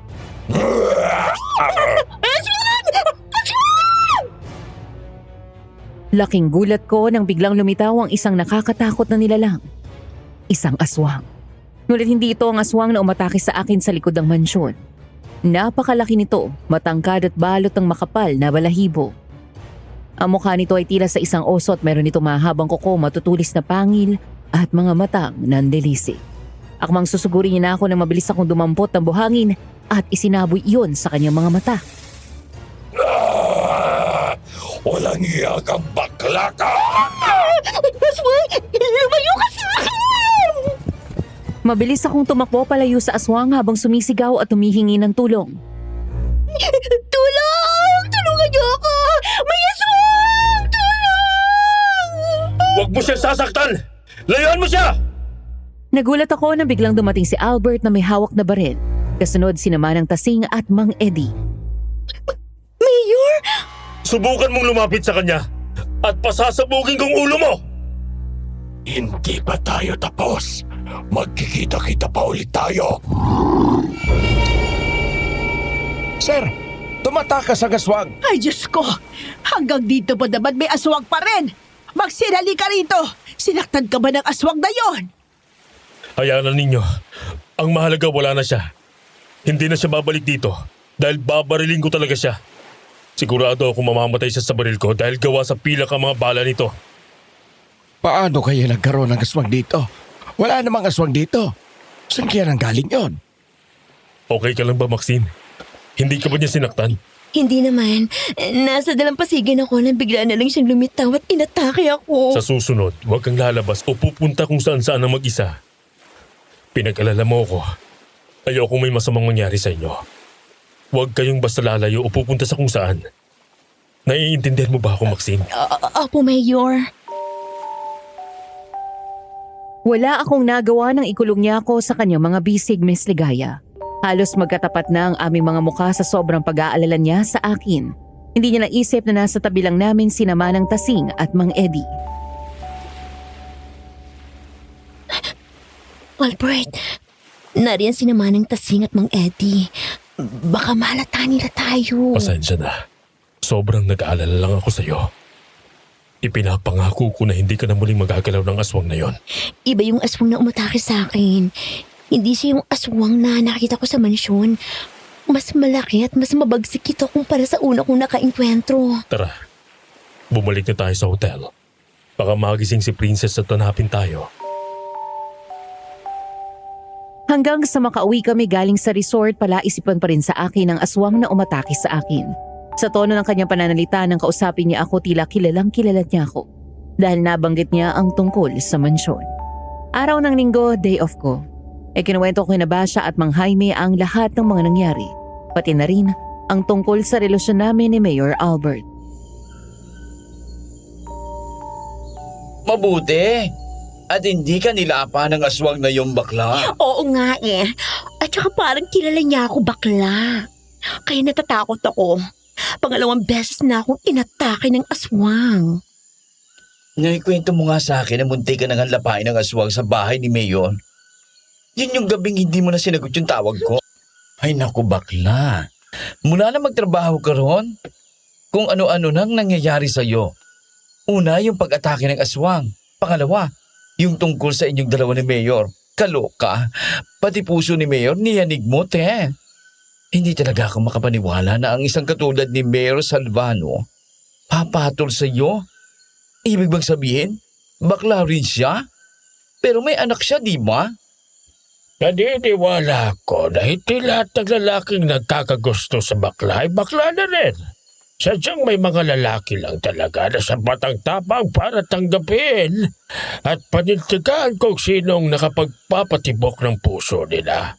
[SPEAKER 4] Laking gulat ko nang biglang lumitaw ang isang nakakatakot na nilalang. Isang aswang. Ngunit hindi ito ang aswang na umatake sa akin sa likod ng mansyon. Napakalaki nito, matangkad at balot ng makapal na balahibo. Ang mukha nito ay tila sa isang oso at meron itong mahabang kuko, matutulis na pangil at mga matang nandelisi. Akmang susugurin niya na ako nang mabilis akong dumampot ng buhangin at isinaboy iyon sa kanyang mga mata.
[SPEAKER 6] Walang iya kang bakla ka!
[SPEAKER 9] Aswang! Lumayo ka sa akin!
[SPEAKER 4] Mabilis akong tumakbo palayo sa aswang habang sumisigaw at humihingi ng tulong.
[SPEAKER 9] Tulong! Tulungan niyo ako! May aswang! Tulong!
[SPEAKER 8] Huwag mo siyang sasaktan! Layuan mo siya!
[SPEAKER 4] Nagulat ako nang biglang dumating si Albert na may hawak na baril. Kasunod si Namanang Tasing at Mang Eddie.
[SPEAKER 9] Mayor!
[SPEAKER 8] Subukan mong lumapit sa kanya at pasasabugin kong ulo mo!
[SPEAKER 6] Hindi pa tayo tapos. Magkikita-kita pa ulit tayo. Sir, tumatakas ang aswang.
[SPEAKER 10] Ay, Diyos ko! Hanggang dito pa naman may aswang pa rin! Magsinali ka rito! Sinaktan ka ba ng aswang na yon?
[SPEAKER 8] Hayaan na ninyo. Ang mahalaga wala na siya. Hindi na siya babalik dito dahil babariling ko talaga siya. Sigurado akong mamamatay siya sa baril ko dahil gawa sa pilak ang mga bala nito.
[SPEAKER 6] Paano kaya nagkaroon ng aswang dito? Wala namang aswang dito. Saan kaya nang galing yon?
[SPEAKER 8] Okay ka lang ba, Maxine? Hindi ka ba niya sinaktan?
[SPEAKER 11] Hindi naman. Nasa dalampasigan ako nang bigla na lang siyang lumitaw at inatake ako.
[SPEAKER 8] Sa susunod, huwag kang lalabas o pupunta kung saan-saan ang mag-isa. Pinag-alala mo ako. Ayokong may masamang mangyari sa inyo. Huwag kayong basta lalayo o pupunta sa kung saan. Naiintindihan mo ba ako, Maxine?
[SPEAKER 11] Opo, Mayor.
[SPEAKER 4] Wala akong nagawa nang ikulong niya ako sa kanyang mga bisig, Miss Ligaya. Halos magkatapat na ang aming mga mukha sa sobrang pag-aalala niya sa akin. Hindi niya naisip na nasa tabi lang namin si Namanang Tasing at Mang Eddie.
[SPEAKER 11] Albert, nariyan si Namanang Tasing at Mang Eddie. Baka mahalata nila tayo.
[SPEAKER 8] Pasensya na. Sobrang nag-aalala lang ako sa'yo. Ipinapangako ko na hindi ka na muling magagalaw ng aswang na yon.
[SPEAKER 11] Iba yung aswang na umatake sa akin. Hindi siya yung aswang na nakita ko sa mansyon. Mas malaki at mas mabagsik ito kumpara sa una kong nakainkwentro.
[SPEAKER 8] Tara, bumalik na tayo sa hotel. Baka magising si Princess at hanapin tayo.
[SPEAKER 4] Hanggang sa makauwi kami galing sa resort, palaisipan pa rin sa akin ang aswang na umatake sa akin. Sa tono ng kanyang pananalita nang kausapin niya ako, tila kilalang kilala niya ako. Dahil nabanggit niya ang tungkol sa mansyon. Araw ng linggo, day off ko. Kinuwento ko kina Basha at Mang Jaime ang lahat ng mga nangyari. Pati na rin ang tungkol sa relasyon namin ni Mayor Albert.
[SPEAKER 3] Mabuti. At hindi ka nilapa ng aswang na yung bakla.
[SPEAKER 11] Oo nga eh. At saka parang kilala niya ako bakla. Kaya natatakot ako. Pangalawang beses na akong inatake ng aswang.
[SPEAKER 3] Naikwento mo nga sa akin na munti ka nang lapain ng aswang sa bahay ni Mayor. Yun yung gabing hindi mo na sinagot yung tawag ko. Ay naku bakla. Mula na magtrabaho ka ron. Kung ano-ano nang nangyayari sa'yo. Una, yung pag-atake ng aswang. Pangalawa, yung tungkol sa inyong dalawa ni Mayor. Kaloka. Pati puso ni Mayor niyanig mo, te. Hindi talaga ako makapaniwala na ang isang katulad ni Mayor Salvano papatol sa iyo. Ibig bang sabihin, bakla rin siya? Pero may anak siya, di ba?
[SPEAKER 5] Naniniwala ko na hindi lahat ng lalaking nagkakagusto sa bakla ay bakla na rin. Sadyang may mga lalaki lang talaga na sapat ang tapang para tanggapin at panintigan kung sinong nakapagpapatibok ng puso nila.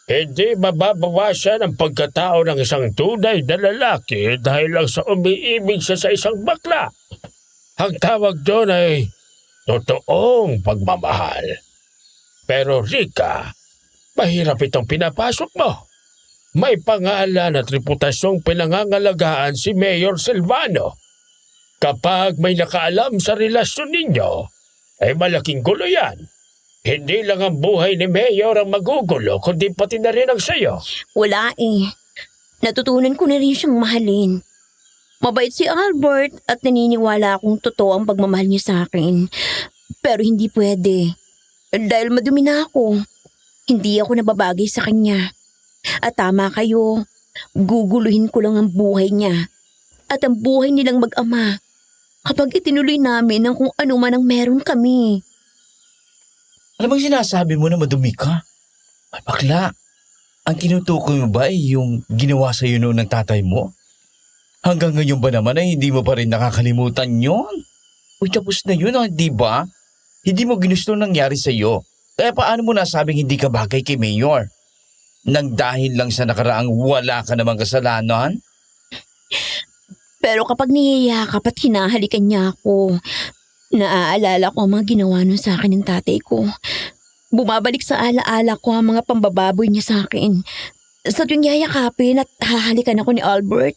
[SPEAKER 5] Hindi mababawasan ang pagkatao ng isang tunay na lalaki dahil lang sa umiibig siya sa isang bakla. Ang tawag doon ay totoong pagmamahal. Pero Rika, mahirap itong pinapasok mo. May pangalan at reputasyong pinangangalagaan si Mayor Silvano. Kapag may nakaalam sa relasyon ninyo, ay malaking gulo yan. Hindi lang ang buhay ni Mayor ang magugulo, kundi pati na rin ang sayo.
[SPEAKER 11] Wala eh. Natutunan ko na rin siyang mahalin. Mabait si Albert at naniniwala akong totoo ang pagmamahal niya sa akin. Pero hindi pwede. Dahil madumi na ako. Hindi ako nababagay sa kanya. At tama kayo. Guguluhin ko lang ang buhay niya. At ang buhay nilang mag-ama. Kapag itinuloy namin ang kung ano man ang meron kami.
[SPEAKER 3] Ano bang sinasabi mo na madumi ka? Ay, bakla. Ang tinutukoy mo ba ay yung ginawa sa'yo noon ng tatay mo? Hanggang ngayon ba naman ay hindi mo pa rin nakakalimutan yon? Uy, tapos na yun, di ba? Hindi mo ginusto nangyari sa'yo. Kaya paano mo nasabing hindi ka bagay kay Mayor? Nang dahil lang sa nakaraang wala ka namang kasalanan?
[SPEAKER 11] Pero kapag niyayakap at hinahalikan niya ako, naaalala ko ang mga ginawa nun sa akin ng tatay ko. Bumabalik sa alaala ko ang mga pambababoy niya sa akin. Sa tuwing yayakapin at hahalikan ako ni Albert,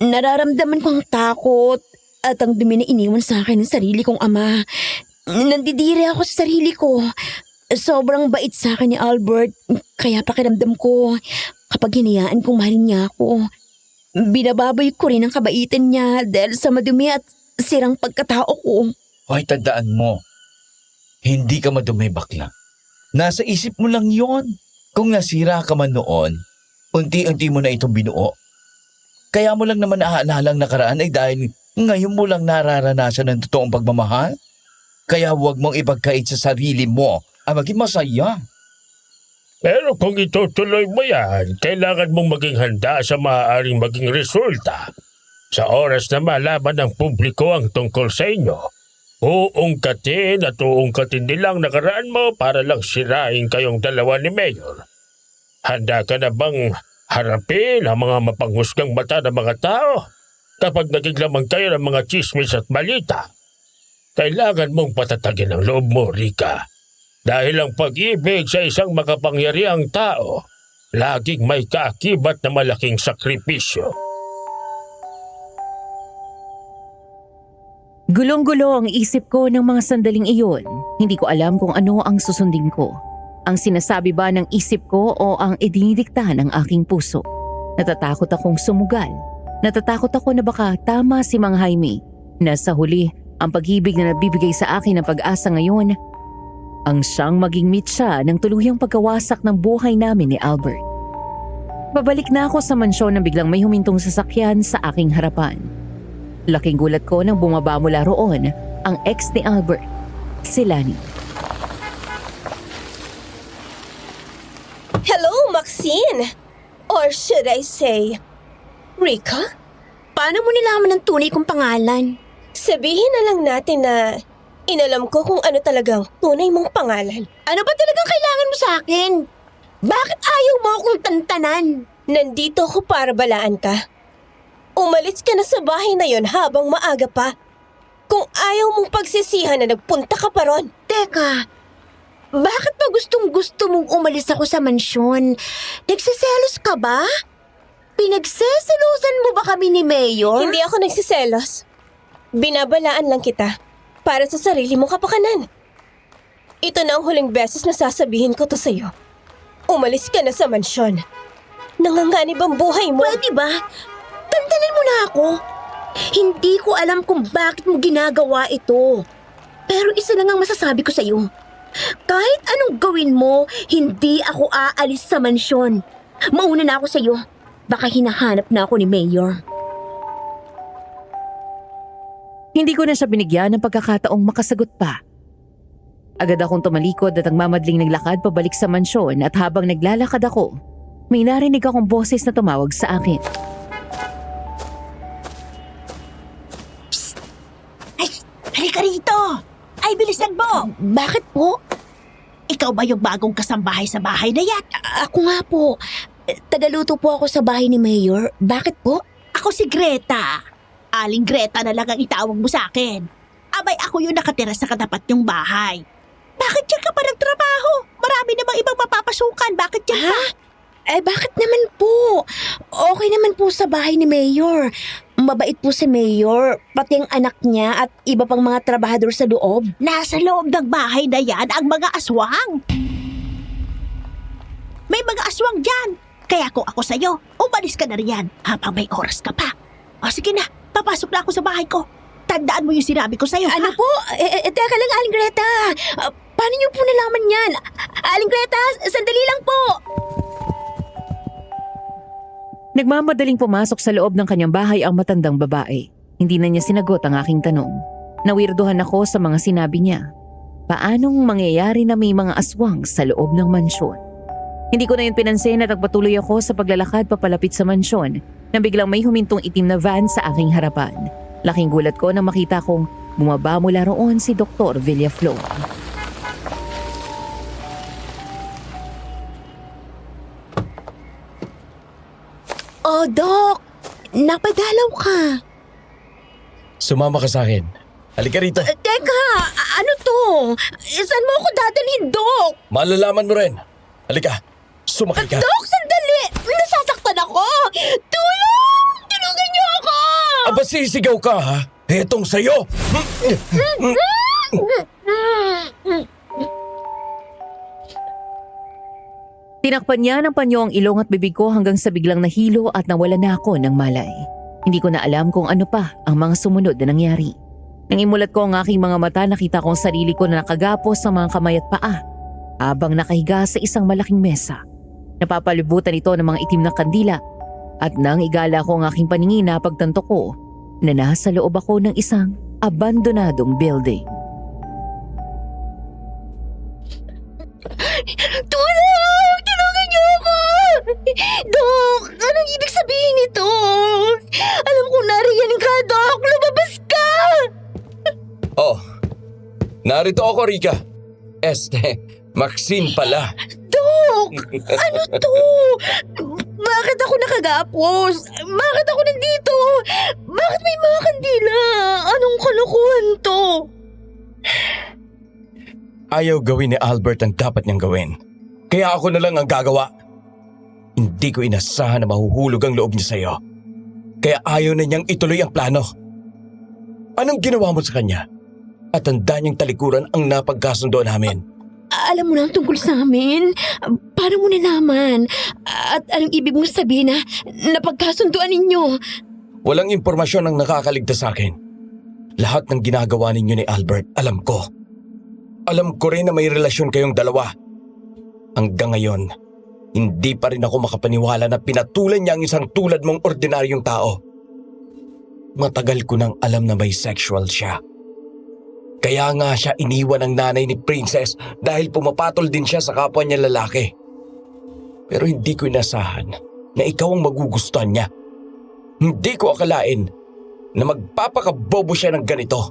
[SPEAKER 11] nararamdaman ko ang takot at ang dumi na iniwan sa akin ng sarili kong ama. Nandidiri ako sa sarili ko. Sobrang bait sa akin ni Albert, kaya pakiramdam ko kapag hinayaan kong mahalin niya ako. Binababoy ko rin ang kabaitan niya dahil sa madumi at sirang pagkatao ko.
[SPEAKER 3] Hoy, tandaan mo, hindi ka madumi, bakla. Nasa isip mo lang yon. Kung nasira ka man noon, unti-unti mo na itong binuo. Kaya mo lang naman naaalala ang nakaraan ay dahil ngayon mo lang nararanasan ng totoong pagmamahal. Kaya huwag mong ipagkait sa sarili mo ang maging masaya.
[SPEAKER 5] Pero kung itutuloy mo yan, kailangan mong maging handa sa maaaring maging resulta. Sa oras na malaman ng publiko ang tungkol sa inyo, uungkatin at uungkatin nilang nakaraan mo para lang sirain kayong dalawa ni Mayor. Handa ka na bang harapin ang mga mapanghusgang mata ng mga tao kapag naging lamang kayo ng mga chismis at balita? Kailangan mong patatagin ang loob mo, Rika. Dahil ang pag-ibig sa isang makapangyarihang tao, laging may kaakibat na malaking sakripisyo.
[SPEAKER 4] Gulong-gulo ang isip ko ng mga sandaling iyon. Hindi ko alam kung ano ang susundin ko. Ang sinasabi ba ng isip ko o ang idinidikta ng aking puso? Natatakot akong sumugal. Natatakot ako na baka tama si Mang Jaime na sa huli ang pag-ibig na nabibigay sa akin ng pag-asa ngayon ang siyang maging mitsa ng tuluyang pagkawasak ng buhay namin ni Albert. Babalik na ako sa mansyon nang biglang may humintong sasakyan sa aking harapan. Laking gulat ko nang bumaba mula roon ang ex ni Albert, si Lani.
[SPEAKER 9] Hello, Maxine! Or should I say, Rika?
[SPEAKER 11] Paano mo nilaman ang tunay kong pangalan?
[SPEAKER 9] Sabihin na lang natin na inalam ko kung ano talagang tunay mong pangalan.
[SPEAKER 11] Ano ba talagang kailangan mo sa akin? Bakit ayaw mo akong tantanan?
[SPEAKER 9] Nandito ako para balaan ka. Umalis ka na sa bahay na yon habang maaga pa. Kung ayaw mong pagsisihan na nagpunta ka pa ron.
[SPEAKER 11] Teka, bakit ba gustong-gusto mong umalis ako sa mansyon? Nagsiselos ka ba? Pinagseselosan mo ba kami ni Mayor?
[SPEAKER 9] Hindi ako nagsiselos. Binabalaan lang kita para sa sarili mong kapakanan. Ito na ang huling beses na sasabihin ko to sa'yo. Umalis ka na sa mansyon. Nanganganib ang buhay mo.
[SPEAKER 11] Pwede ba? Tantanin mo na ako. Hindi ko alam kung bakit mo ginagawa ito. Pero isa lang ang masasabi ko sa'yo. Kahit anong gawin mo, hindi ako aalis sa mansyon. Mauna na ako sa'yo. Baka hinahanap na ako ni Mayor.
[SPEAKER 4] Hindi ko na siya binigyan ng pagkakataong makasagot pa. Agad akong tumalikod at ang mamadling naglakad pabalik sa mansyon at habang naglalakad ako, may narinig akong boses na tumawag sa akin.
[SPEAKER 10] Halika rito! Ay, bilisan mo!
[SPEAKER 11] Bakit po?
[SPEAKER 10] Ikaw ba yung bagong kasambahay sa bahay na yan?
[SPEAKER 11] Ako nga po. Tagaluto po ako sa bahay ni Mayor. Bakit po?
[SPEAKER 10] Ako si Greta. Aling Greta na lang ang itawag mo sa akin. Abay, ako yung nakatira sa katapat yung bahay. Bakit dyan ka pa nagtrabaho? Marami namang ibang mapapasukan. Bakit dyan ka?
[SPEAKER 11] Bakit naman po? Okay naman po sa bahay ni Mayor. Mabait po si Mayor, pati ang anak niya at iba pang mga trabahador sa loob.
[SPEAKER 10] Nasa loob ng bahay na yan ang mga aswang. May mga aswang dyan. Kaya kung ako sa'yo, umalis ka na riyan habang may oras ka pa. O sige na, papasok na ako sa bahay ko. Tandaan mo yung sinabi ko sa'yo,
[SPEAKER 11] Ano
[SPEAKER 10] ha?
[SPEAKER 11] po? Teka lang, Aling Greta. Paano niyo po nalaman yan? Aling Greta, sandali lang po.
[SPEAKER 4] Nagmamadaling pumasok sa loob ng kanyang bahay ang matandang babae. Hindi na niya sinagot ang aking tanong. Nawirduhan ako sa mga sinabi niya. Paanong mangyayari na may mga aswang sa loob ng mansyon? Hindi ko na yun pinansin at nagpatuloy ako sa paglalakad papalapit sa mansyon nang biglang may humintong itim na van sa aking harapan. Laking gulat ko nang makita kong bumaba mula roon si Dr. Villaflor.
[SPEAKER 11] Oh, Doc. Napadalaw ka.
[SPEAKER 6] Sumama ka sa akin. Halika rito.
[SPEAKER 11] Teka, ano to? Saan mo ako dadalhin, Doc?
[SPEAKER 6] Malalaman mo rin. Halika, sumakay ka.
[SPEAKER 11] Doc, sandali! Nasasaktan ako! Tulong! Tulungan niyo ako!
[SPEAKER 6] Aba, sisigaw ka ha? Etong sa'yo!
[SPEAKER 4] Tinakpan niya ng panyo ang ilong at bibig ko hanggang sa biglang nahilo at nawala na ako ng malay. Hindi ko na alam kung ano pa ang mga sumunod na nangyari. Nang imulat ko ang aking mga mata, nakita kong sarili ko na nakagapos sa mga kamay at paa habang nakahiga sa isang malaking mesa. Napapalibutan ito ng mga itim na kandila at nang igala ko ang aking paningin, napagtanto ko na nasa loob ako ng isang abandonadong building.
[SPEAKER 11] Tulong! Tulungan niyo ako! Doc, anong ibig sabihin nito? Alam ko nariyan ka, Doc. Lumabas ka!
[SPEAKER 6] Oh, narito ako, Rika. Maxine pala.
[SPEAKER 11] Doc, ano to? Bakit ako nakagapos? Bakit ako nandito? Bakit may mga kandila? Anong kalokohan to?
[SPEAKER 6] Ayaw gawin ni Albert ang dapat niyang gawin. Kaya ako na lang ang gagawa. Hindi ko inasahan na mahuhulog ang loob niya sa'yo. Kaya ayaw na niyang ituloy ang plano. Anong ginawa mo sa kanya? At tanda niyang talikuran ang napagkasundo namin.
[SPEAKER 11] Alam mo na ang tungkol sa amin? Paano mo nalaman? At anong ibig mong sabihin na napagkasunduan ninyo?
[SPEAKER 6] Walang impormasyon ang nakakaligtas sa akin. Lahat ng ginagawa ninyo ni Albert, alam ko. Alam ko rin na may relasyon kayong dalawa. Hanggang ngayon, hindi pa rin ako makapaniwala na pinatulan niya ang isang tulad mong ordinaryong tao. Matagal ko nang alam na bisexual siya. Kaya nga siya iniwan ng nanay ni Princess dahil pumapatol din siya sa kapwa niya lalaki. Pero hindi ko inasahan na ikaw ang magugustuhan niya. Hindi ko akalain na magpapakabobo siya ng ganito.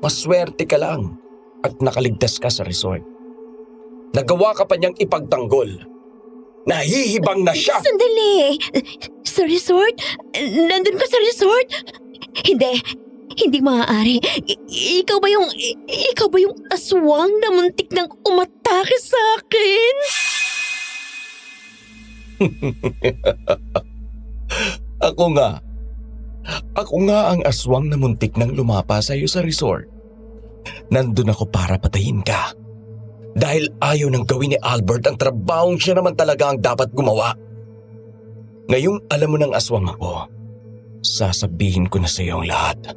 [SPEAKER 6] Maswerte ka lang at nakaligtas ka sa resort. Nagawa ka pa niyang ipagtanggol. Nahihibang na siya!
[SPEAKER 11] Sandali! Sa resort? Nandun ka sa resort? Hindi maaari. Ikaw ba yung aswang na muntik nang umatake sa akin?
[SPEAKER 6] Ako nga ang aswang na muntik nang lumapa sa iyo sa resort. Nandun ako para patayin ka. Dahil ayaw nang gawin ni Albert ang trabahong siya naman talaga ang dapat gumawa. Ngayong alam mo ng aswang ako, sasabihin ko na sa iyo ang lahat.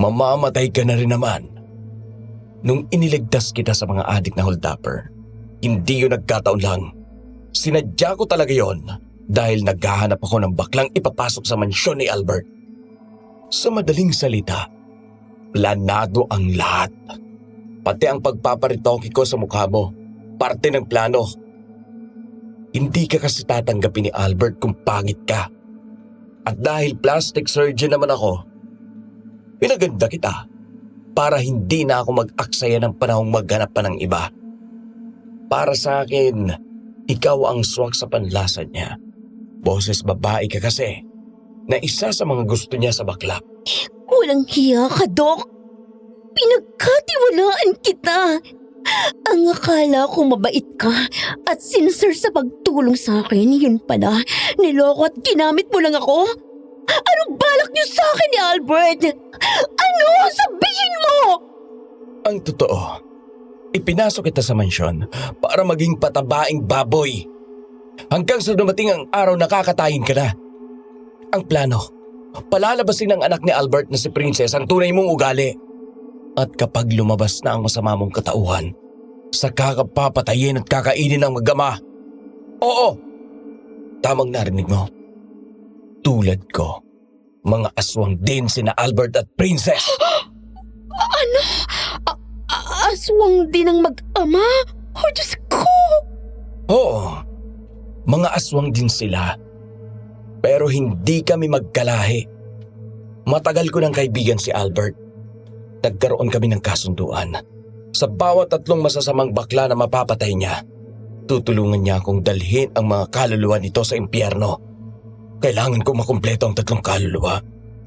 [SPEAKER 6] Mamamatay ka na rin naman. Nung iniligtas kita sa mga adik na holdupper, hindi yun nagkataon lang. Sinadya ko talaga yon dahil naghahanap ako ng baklang ipapasok sa mansyon ni Albert. Sa madaling salita, planado ang lahat. Pati ang pagpaparitoke ko sa mukha mo, parte ng plano. Hindi ka kasi tatanggapin ni Albert kung pangit ka. At dahil plastic surgeon naman ako, pinaganda kita para hindi na ako mag-aksaya ng panahong maghanap pa ng iba. Para sa akin, ikaw ang swak sa panlasa niya. Boses babae ka kasi, na isa sa mga gusto niya sa bakla.
[SPEAKER 11] Walang hiya ka, Doc. Pinagkatiwalaan kita. Ang akala ko mabait ka at sincere sa pagtulong sa akin, yun pala, niloko at ginamit mo lang ako. Anong balak niyo sa akin ni Albert? Ano? Sabihin mo!
[SPEAKER 6] Ang totoo, ipinasok kita sa mansyon para maging patabaing baboy. Hanggang sa dumating ang araw na kakatayin ka na. Ang plano, palalabasin ng anak ni Albert na si Princess ang tunay mong ugali. At kapag lumabas na ang masama mong katauhan, saka ka papatayin at kakainin ng mag-ama. Oo, tamang narinig mo. Tulad ko, mga aswang din sina Albert at Princess.
[SPEAKER 11] Ano? Aswang din ang mag-ama? Oh, Diyos ko!
[SPEAKER 6] Oo, mga aswang din sila. Pero hindi kami magkalahi. Matagal ko ng kaibigan si Albert. Nagkaroon kami ng kasunduan. Sa bawat 3 masasamang bakla na mapapatay niya, tutulungan niya akong dalhin ang mga kaluluwa nito sa impyerno. Kailangan kong makumpleto ang 3 kaluluwa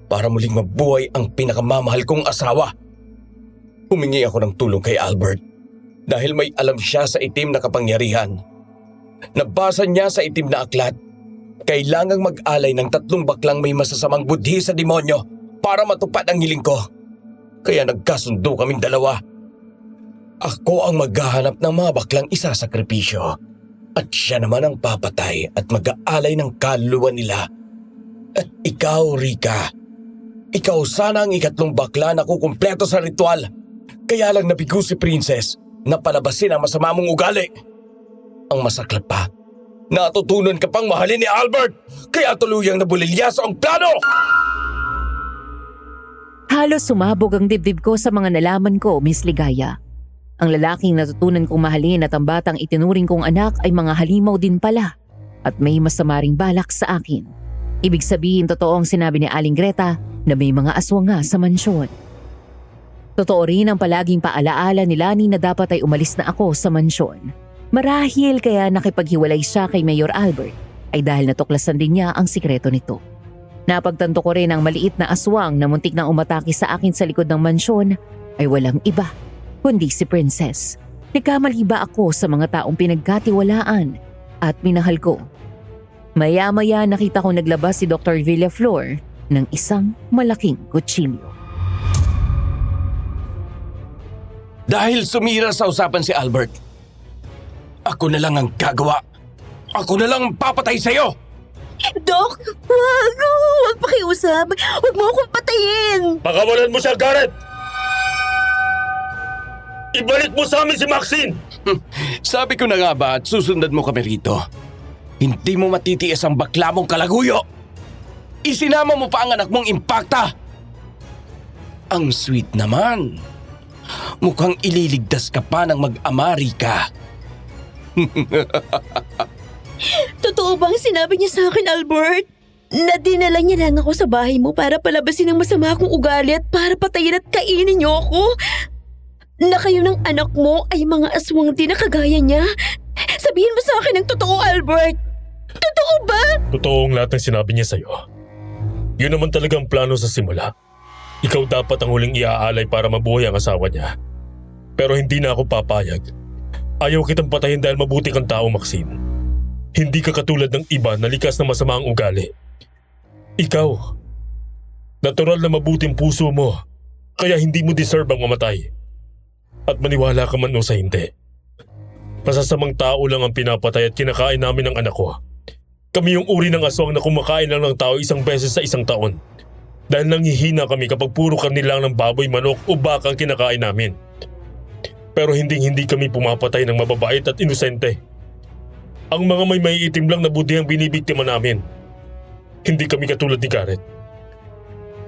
[SPEAKER 6] para muling mabuhay ang pinakamamahal kong asawa. Humingi ako ng tulong kay Albert dahil may alam siya sa itim na kapangyarihan. Nabasa niya sa itim na aklat, kailangang mag-alay ng 3 baklang may masasamang budhi sa demonyo para matupad ang hiling ko. Kaya nagkasundo kaming 2. Ako ang maghahanap ng mga baklang isasakripisyo at siya naman ang papatay at mag-aalay ng kaluluwa nila. At ikaw, Rika, ikaw sana ang 3 bakla na kukumpleto sa ritual. Kaya lang nabigo si Princess na palabasin ang masama mong ugali. Ang masaklap pa, natutunan ka pang mahalin ni Albert, kaya tuluyang nabulilyaso ang plano!
[SPEAKER 4] Halos sumabog ang dibdib ko sa mga nalaman ko, Miss Ligaya. Ang lalaking natutunan kong mahalin at ang batang itinuring kong anak ay mga halimaw din pala at may masama ring balak sa akin. Ibig sabihin totoo ang sinabi ni Aling Greta na may mga aswang nga sa mansyon. Totoo rin ang palaging paalaala ni Lani na dapat ay umalis na ako sa mansyon. Marahil kaya nakipaghiwalay siya kay Mayor Albert ay dahil natuklasan din niya ang sikreto nito. Napagtanto ko rin ang maliit na aswang na muntik nang umatake sa akin sa likod ng mansyon ay walang iba kundi si Princess. Nagkamali ba ako sa mga taong pinagkatiwalaan at minahal ko? Maya-maya nakita ko naglabas si Dr. Villaflor ng isang malaking kutsilyo.
[SPEAKER 6] Dahil sumira sa usapan si Albert, ako na lang ang gagawa. Ako na lang ang papatay sa'yo!
[SPEAKER 11] Dok, huwag pakiusap. Huwag mo akong patayin.
[SPEAKER 8] Pakawalan mo siya, Garrett! Ibalik mo sa amin si Maxine!
[SPEAKER 6] Sabi ko na nga ba at susundan mo kami rito. Hindi mo matitiis ang bakla mong kalaguyo. Isinama mo pa ang anak mong Impacta. Ang sweet naman. Mukhang ililigtas ka pa ng mag-amari ka.
[SPEAKER 11] Totoo bang sinabi niya sa akin, Albert? Na dinala niya lang ako sa bahay mo para palabasin ang masama kong ugali at para patayin at kainin niyo ako? Na kayo ng anak mo ay mga aswang din na kagaya niya? Sabihin mo sa akin ang totoo, Albert. Totoo ba?
[SPEAKER 8] Totoo ang lahat ng sinabi niya sa'yo. Yun naman talagang plano sa simula. Ikaw dapat ang huling iaalay para mabuhay ang asawa niya. Pero hindi na ako papayag. Ayaw kitang patayin dahil mabuti kang tao, Maxine. Hindi ka katulad ng iba na likas na masama ang ugali. Ikaw, natural na mabuting puso mo, kaya hindi mo deserve ang mamatay. At maniwala ka man o sa hindi. Masasamang tao lang ang pinapatay at kinakain namin ng anak ko. Kami yung uri ng aswang na kumakain lang ng tao 1 beses sa 1 taon. Dahil nanghihina kami kapag puro karni lang ng baboy, manok o baka ang kinakain namin. Pero hindi kami pumapatay ng mababait at inosente. Ang mga may maiitim lang na budi ang binibiktima namin. Hindi kami katulad ni Garrett.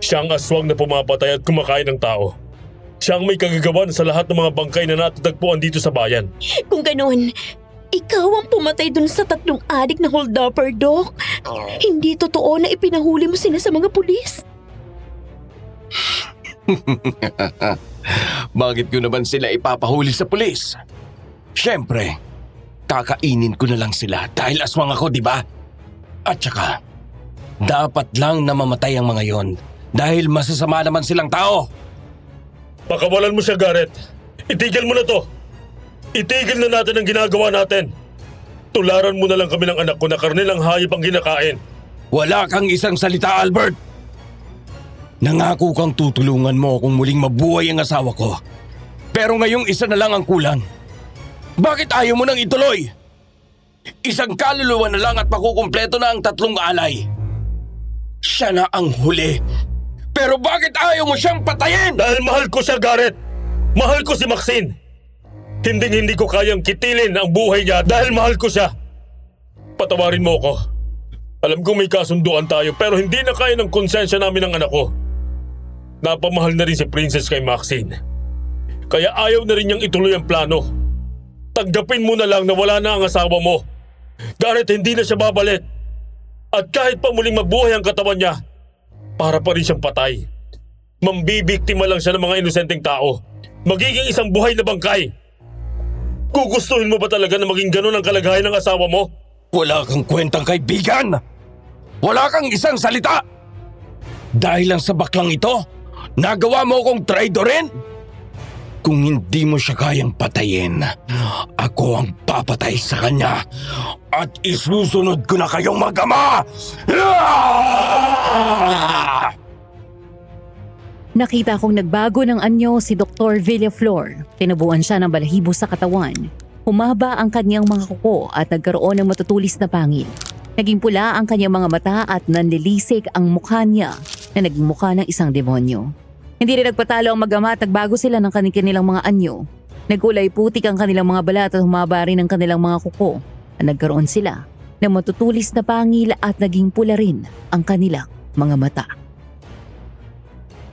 [SPEAKER 8] Siya ang aswang na pumapatay at kumakain ng tao. Siya ang may kagagawan sa lahat ng mga bangkay na natatagpuan dito sa bayan.
[SPEAKER 11] Kung ganun, ikaw ang pumatay dun sa 3 adik na hold-upper, Doc. Hindi totoo na ipinahuli mo sila sa mga pulis.
[SPEAKER 6] Bakit ko naman sila ipapahuli sa pulis? Siyempre, kakainin ko na lang sila dahil aswang ako, di ba? At saka, dapat lang na mamatay ang mga yon dahil masasama naman silang tao.
[SPEAKER 8] Pakawalan mo siya, Garrett. Itigil mo na to. Itigil na natin ang ginagawa natin. Tularan mo na lang kami ng anak ko na karne lang hayop ang ginakain.
[SPEAKER 6] Wala kang isang salita, Albert! Nangako kang tutulungan mo kung muling mabuhay ang asawa ko. Pero ngayong isa na lang ang kulang. Bakit ayaw mo nang ituloy? Isang kaluluwa na lang at makukumpleto na ang 3 alay. Siya na ang huli. Pero bakit ayaw mo siyang patayin?
[SPEAKER 8] Dahil mahal ko siya, Garrett. Mahal ko si Maxine. Hindi ko kayang kitilin ang buhay niya dahil mahal ko siya. Patawarin mo ko. Alam ko may kasunduan tayo pero hindi na kaya ng konsensya namin ng anak ko. Napamahal na rin si Princess kay Maxine. Kaya ayaw na rin niyang ituloy ang plano. Tanggapin mo na lang na wala na ang asawa mo. Garrett, hindi na siya babalik. At kahit pa muling mabuhay ang katawan niya, para pa rin siyang patay. Mambibiktima lang siya ng mga inosenteng tao. Magiging isang buhay na bangkay. Gugustuhin mo ba talaga na maging ganun ang kalagayan ng asawa mo?
[SPEAKER 6] Wala kang kwentang kaibigan. Wala kang isang salita. Dahil lang sa baklang ito, nagawa mo akong traidorin. Kung hindi mo siya kayang patayin, ako ang papatay sa kanya at isusunod ko na kayong mag-ama!
[SPEAKER 4] Nakita kong nagbago ng anyo si Dr. Villaflor. Tinabuan siya ng balahibo sa katawan. Humaba ang kanyang mga kuko at nagkaroon ng matutulis na pangil. Naging pula ang kanyang mga mata at nanlilisik ang mukha niya na naging mukha ng isang demonyo. Hindi rin nagpatalo ang mag-ama at nagbago sila ng kanilang mga anyo. Nagkulay putik ang kanilang mga balat at humaba rin ang kanilang mga kuko. At nagkaroon sila ng matutulis na pangil at naging pula rin ang kanilang mga mata.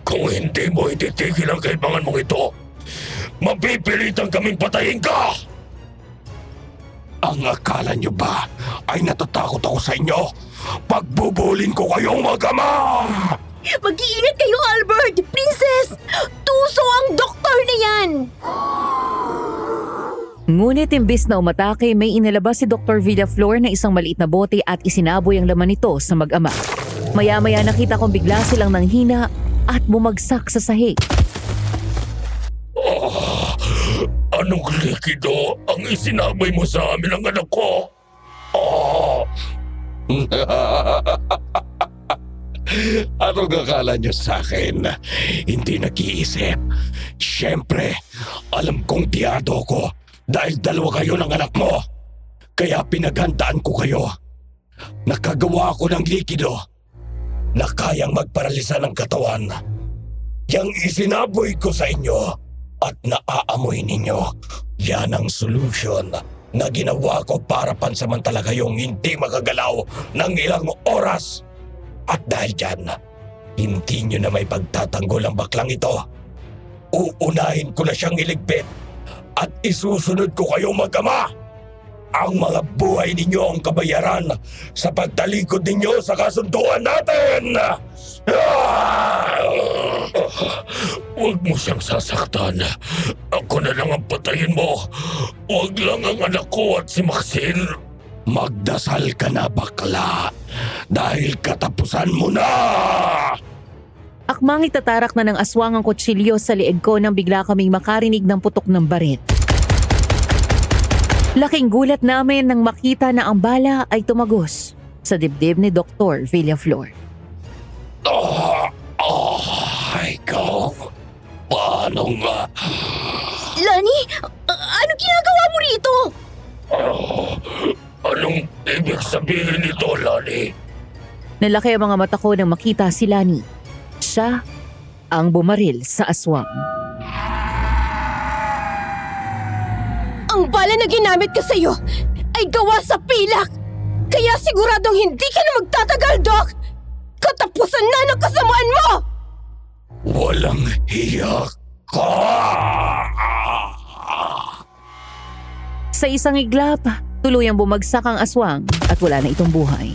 [SPEAKER 8] Kung hindi mo ititigil ang kaibangan mong ito, mapipilitan kaming patayin ka!
[SPEAKER 6] Ang akala niyo ba ay natatakot ako sa inyo? Pagbubulin ko kayong mag-ama!
[SPEAKER 11] Mag-iingat kayo, Albert! Princess! Tuso ang doktor na yan!
[SPEAKER 4] Ngunit imbis na umatake, may inilabas si Dr. Villaflor na isang maliit na bote at isinaboy ang laman nito sa mag-ama. Maya-maya nakita kong bigla silang nanghina at bumagsak sa sahig.
[SPEAKER 8] Anong likido ang isinabay mo sa amin ang anak ko?
[SPEAKER 6] Anong akala niyo sa akin? Hindi nag-iisip. Siyempre, alam kong tiyado ko dahil 2 kayo ng anak mo. Kaya pinaghandaan ko kayo. Nakagawa ko ng likido na kayang magparalisa ng katawan. Yang isinaboy ko sa inyo at naaamoy ninyo, yan ang solusyon na ginawa ko para pansamantala kayong hindi makagalaw ng ilang oras. At dahil dyan, hindi nyo na may pagtatanggol ang baklang ito. Uunahin ko na siyang iligpit at isusunod ko kayong mag-ama. Ang mga buhay ninyo ang kabayaran sa pagtalikod ninyo sa kasunduan natin!
[SPEAKER 8] Huwag mo siyang sasaktan. Ako na lang ang patayin mo. Huwag lang ang anak ko at si Maxine.
[SPEAKER 6] Magdasal ka na, bakla, dahil katapusan mo na!
[SPEAKER 4] Akmang itatarak na ng aswang ang kutsilyo sa lieg ko nang bigla kaming makarinig ng putok ng barit. Laking gulat namin nang makita na ang bala ay tumagos sa dibdib ni Dr. Villaflor.
[SPEAKER 6] Ikaw, paano nga?
[SPEAKER 11] Lani, ano ginagawa mo rito?
[SPEAKER 8] Anong ibig sabihin nito, Lani?
[SPEAKER 4] Nalaki ang mga mata ko nang makita si Lani. Siya ang bumaril sa aswang.
[SPEAKER 9] Ang bala na ginamit ko sa'yo ay gawa sa pilak. Kaya siguradong hindi ka na magtatagal, Doc. Katapusan na ng kasamaan mo!
[SPEAKER 6] Walang hiya ka!
[SPEAKER 4] Sa isang iglap, tuluyang bumagsak ang aswang at wala na itong buhay.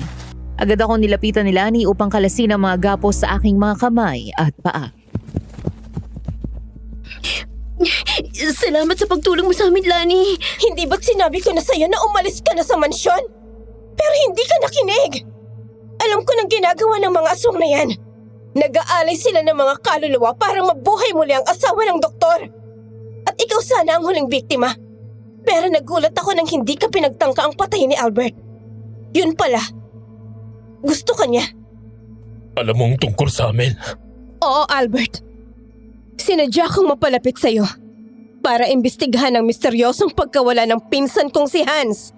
[SPEAKER 4] Agad akong nilapitan ni Lani upang kalasin ang mga gapos sa aking mga kamay at paa.
[SPEAKER 11] Salamat sa pagtulong mo sa amin, Lani.
[SPEAKER 9] Hindi ba't sinabi ko na sa'yo na umalis ka na sa mansyon? Pero hindi ka nakinig. Alam ko nang ginagawa ng mga aswang na yan. Nag-aalay sila ng mga kaluluwa para mabuhay muli ang asawa ng doktor. At ikaw sana ang huling biktima. Pero nagulat ako nang hindi ka pinagtangka ang patay ni Albert. Yun pala, Gusto ka niya.
[SPEAKER 8] Alam mong tungkol sa amin.
[SPEAKER 9] Oo, Albert. Sinadya kong mapalapit sa'yo para imbestigahan ang misteryosong pagkawala ng pinsan kong si Hans.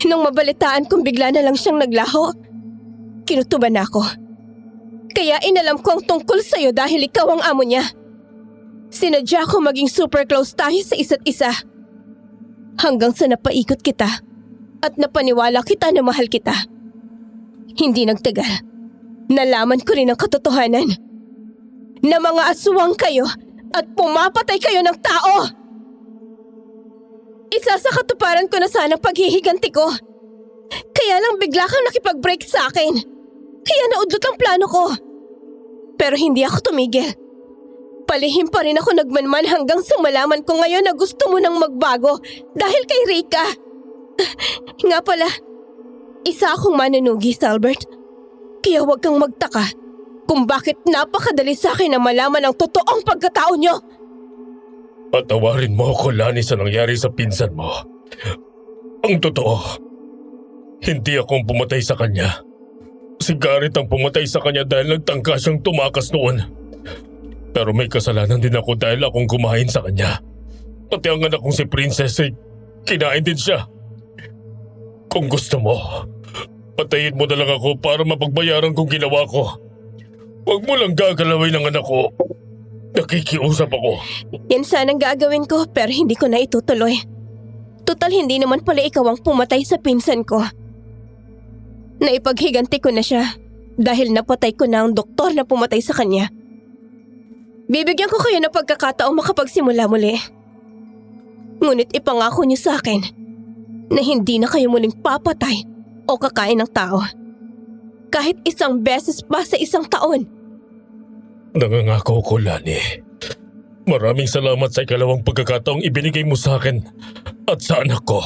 [SPEAKER 9] Nung mabalitaan kong bigla na lang siyang naglaho, kinutuban ako. Kaya inalam ko ang tungkol sa'yo dahil ikaw ang amo niya. Sinadya ko maging super close tayo sa isa't isa. Hanggang sa napaikot kita at napaniwala kita na mahal kita. Hindi nagtagal. Nalaman ko rin ang katotohanan na mga aswang kayo at pumapatay kayo ng tao. Isa sa katuparan ko na sana paghihiganti ko. Kaya lang bigla kang nakipag-break sa akin. Kaya naudlot ang plano ko. Pero hindi ako tumigil. Palihim pa rin ako nagmanman hanggang sa malaman ko ngayon na gusto mo nang magbago dahil kay Rika. Nga pala, isa akong manunugis, Albert. Kaya huwag kang magtaka kung bakit napakadali sa akin na malaman ang totoong pagkatao niyo.
[SPEAKER 8] Patawarin mo ako, Lani, sa nangyari sa pinsan mo. Ang totoo, hindi akong pumatay sa kanya. Si Garrett ang pumatay sa kanya dahil nagtangka siyang tumakas noon. Pero may kasalanan din ako dahil akong kumain sa kanya. Pati ang anak kong si Princess ay kinain din siya. Kung gusto mo, patayin mo na lang ako para mapagbayaran kong ginawa ko. Huwag mo lang gagalawin ang anak ko. Nakikiusap ako.
[SPEAKER 9] Yan sanang gagawin ko pero hindi ko na itutuloy. Total hindi naman pala ikaw ang pumatay sa pinsan ko. Naipaghiganti ko na siya dahil napatay ko na ang doktor na pumatay sa kanya. Bibigyan ko kayo ng pagkakataong makapagsimula muli. Ngunit ipangako niyo sa akin na hindi na kayo muling papatay o kakain ng tao. Kahit isang beses pa sa isang taon.
[SPEAKER 8] Nangangako ko, Lani. Maraming salamat sa ikalawang pagkakataong ibinigay mo sa akin at sa anak ko.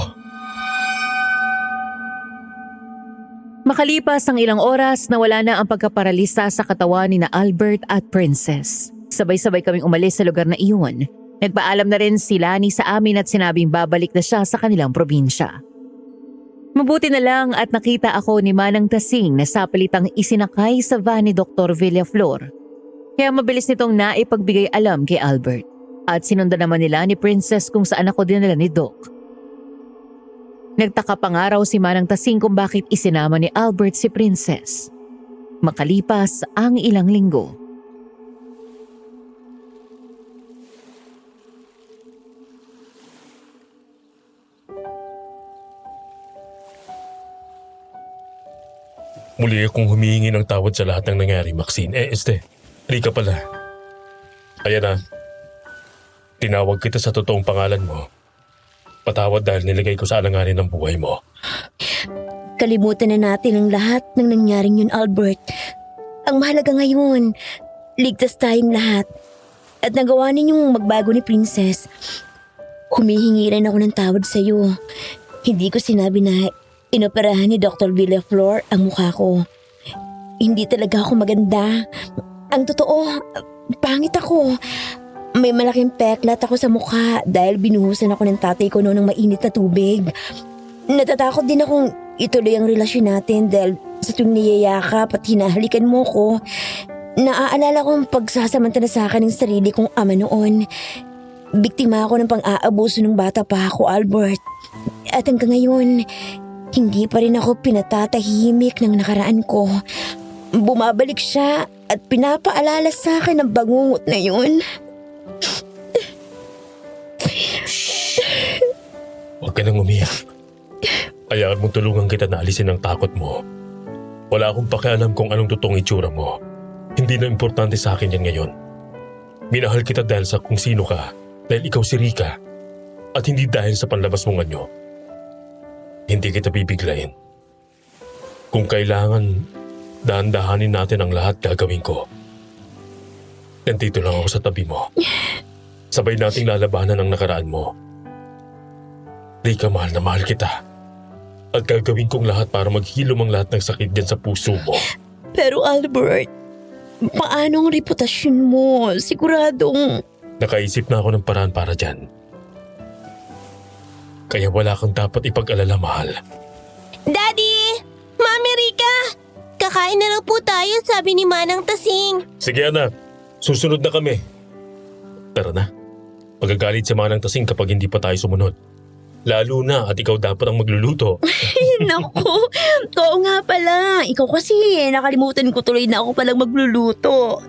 [SPEAKER 4] Makalipas ang ilang oras, nawala na ang pagkaparalisa sa katawan ni na Albert at Princess. Sabay-sabay kaming umalis sa lugar na iyon. Nagpaalam na rin si Lani sa amin at sinabing babalik na siya sa kanilang probinsya. Mabuti na lang at nakita ako ni Manang Tasing na sapilitang isinakay sa van ni Dr. Villaflor. Kaya mabilis nitong naipagbigay alam kay Albert. At sinundan naman nila ni Princess kung saan ako dinala ni Doc. Nagtaka pa nga raw si Manang Tasing kung bakit isinama ni Albert si Princess. Makalipas ang ilang linggo.
[SPEAKER 8] Muli akong humihingi ng tawad sa lahat ng nangyari, Maxine. Rika pala. Ayan na. Tinawag kita sa totoong pangalan mo. Patawad dahil nilagay ko sa alanganin ng buhay mo.
[SPEAKER 11] Kalimutan na natin ang lahat ng nangyaring yun, Albert. Ang mahalaga ngayon, ligtas tayong lahat. At nagawa ninyong magbago ni Princess. Humihingi rin ako ng tawad sa iyo. Hindi ko sinabi na inoperahan ni Dr. Villaflor ang mukha ko. Hindi talaga ako maganda. Ang totoo, pangit ako. May malaking peklat ako sa mukha dahil binuhusan ako ng tatay ko noon ng mainit na tubig. Natatakot din akong ituloy ang relasyon natin dahil sa tuwing niyayakap at hinahalikan mo ko, naaalala ko ang pagsasamantala sa akin ng sarili kong ama noon. Biktima ako ng pang-aabuso ng bata pa ako, Albert. At hanggang ngayon, hindi pa rin ako pinatatahimik ng nakaraan ko. Bumabalik siya at pinapaalala sa akin ang bangungot na yun.
[SPEAKER 8] Huwag ka nang umiyak. Hayaan mong tulungan kita na alisin ang takot mo. Wala akong pakialam kung anong totoong itsura mo. Hindi na importante sa akin yan ngayon. Minahal kita dahil sa kung sino ka, dahil ikaw si Rika, at hindi dahil sa panlabas mong anyo. Hindi kita bibiglayin. Kung kailangan, dahan-dahanin natin ang lahat gagawin ko. Nandito lang ako sa tabi mo. Sabay nating lalabanan ang nakaraan mo. Rika, mahal na mahal kita. At gagawin kong lahat para maghilom ang lahat ng sakit dyan sa puso mo.
[SPEAKER 11] Pero Albert, paano ang reputasyon mo? Siguradong...
[SPEAKER 8] Nakaisip na ako ng paraan para dyan. Kaya wala kang dapat ipag-alala, mahal.
[SPEAKER 9] Daddy! Mami Rika! Kakain na lang po tayo, sabi ni Manang Tasing.
[SPEAKER 8] Sige anak, susunod na kami. Tara na. Magagalit si Manang Tasing kapag hindi pa tayo sumunod. Lalo na at ikaw dapat ang magluluto.
[SPEAKER 11] Naku, oo nga pala. Ikaw kasi, nakalimutan ko tuloy na ako palang magluluto.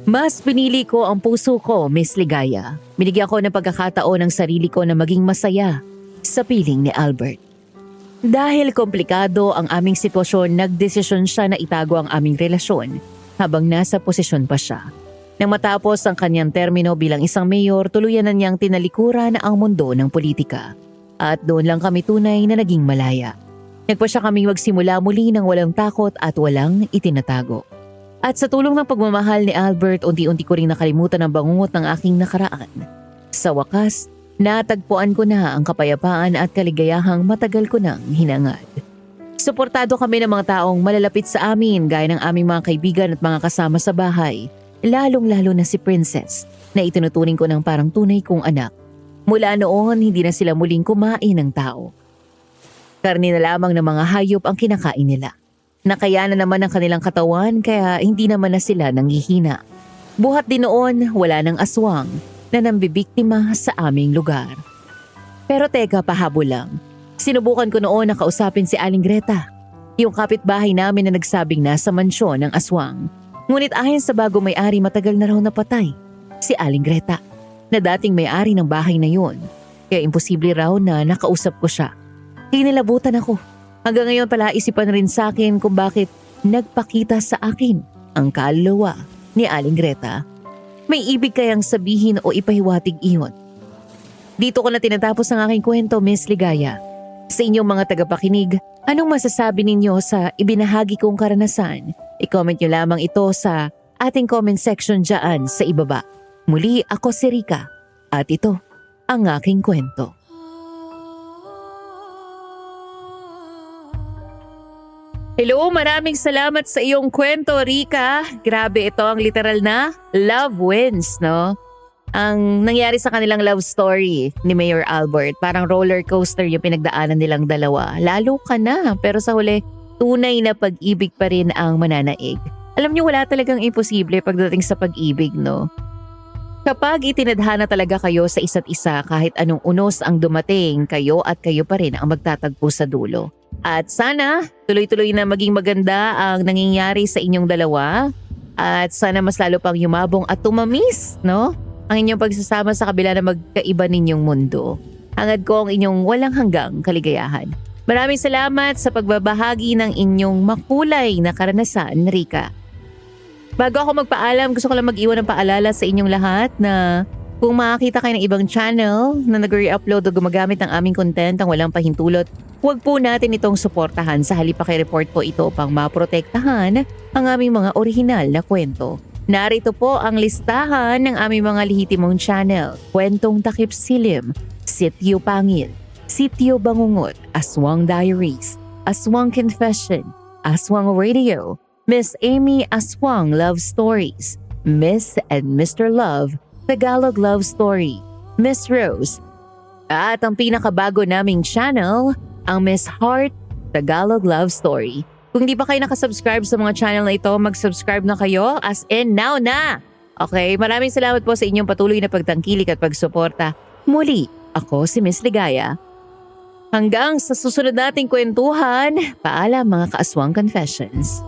[SPEAKER 4] Mas pinili ko ang puso ko, Miss Ligaya. Binigyan ko ng pagkakataon ng sarili ko na maging masaya sa piling ni Albert. Dahil komplikado ang aming sitwasyon, nagdesisyon siya na itago ang aming relasyon habang nasa posisyon pa siya. Nang matapos ang kanyang termino bilang isang mayor, tuluyan na niyang tinalikuran ang mundo ng politika. At doon lang kami tunay na naging malaya. Nagpa siya kaming magsimula muli ng walang takot at walang itinatago. At sa tulong ng pagmamahal ni Albert, unti-unti ko rin nakalimutan ang bangungot ng aking nakaraan. Sa wakas, natagpuan ko na ang kapayapaan at kaligayahang matagal ko nang hinangad. Suportado kami ng mga taong malalapit sa amin gaya ng aming mga kaibigan at mga kasama sa bahay. Lalong-lalo na si Princess na itinuturing ko ng parang tunay kong anak. Mula noon, hindi na sila muling kumain ng tao. Karne na lamang ng mga hayop ang kinakain nila. Nakaya na naman ang kanilang katawan kaya hindi naman na sila nanghihina. Buhat din noon, wala ng aswang na nambibiktima sa aming lugar. Pero teka, pahabol lang. Sinubukan ko noon na kausapin si Aling Greta, yung kapitbahay namin na nagsabing nasa mansyon ng aswang. Ngunit ayon sa bago may-ari, matagal na raw napatay, si Aling Greta, na dating may-ari ng bahay na yun. Kaya imposible raw na nakausap ko siya. Kinilabutan ako. Hanggang ngayon pala isipan rin sa akin kung bakit nagpakita sa akin ang kaluluwa ni Aling Greta. May ibig kayang sabihin o ipahiwatig iyon? Dito ko na tinatapos ang aking kwento, Miss Ligaya. Sa inyong mga tagapakinig, anong masasabi ninyo sa ibinahagi kong karanasan? I-comment nyo lamang ito sa ating comment section dyan sa ibaba. Muli, ako si Rika at ito ang aking kwento. Hello, maraming salamat sa iyong kwento, Rika. Grabe, ito ang literal na love wins, no? Ang nangyari sa kanilang love story ni Mayor Albert, parang roller coaster yung pinagdaanan nilang dalawa. Lalo ka na, pero sa huli, tunay na pag-ibig pa rin ang mananaig. Alam niyo, wala talagang imposible pagdating sa pag-ibig, no? Kapag itinadhana talaga kayo sa isa't isa, kahit anong unos ang dumating, kayo at kayo pa rin ang magtatagpo sa dulo. At sana, tuloy-tuloy na maging maganda ang nangyayari sa inyong dalawa. At sana mas lalo pang yumabong at tumamis, no? Ang inyong pagsasama sa kabila na magkaiba ninyong mundo. Hangad ko ang inyong walang hanggang kaligayahan. Maraming salamat sa pagbabahagi ng inyong makulay na karanasan, Rika. Bago ako magpaalam, gusto ko lang mag-iwan ng paalala sa inyong lahat na kung makakita kayo ng ibang channel na nag-re-upload o gumagamit ng aming content ang walang pahintulot, huwag po natin itong suportahan. Sa halip paki-report po ito upang maprotektahan ang aming mga orihinal na kwento. Narito po ang listahan ng aming mga lehitimong channel. Kwentong Takip Silim, Sityo Pangil, Sityo Bangungot, Aswang Diaries, Aswang Confession, Aswang Radio, Miss Amy Aswang Love Stories, Miss and Mr. Love, Tagalog Love Story, Miss Rose, at ang pinakabago naming channel, ang Miss Heart Tagalog Love Story. Kung hindi pa kayo nakasubscribe sa mga channel na ito, mag-subscribe na kayo as in now na! Okay, maraming salamat po sa inyong patuloy na pagtangkilik at pagsuporta. Muli, ako si Miss Ligaya. Hanggang sa susunod nating kwentuhan, paalam mga Kaaswang Confessions.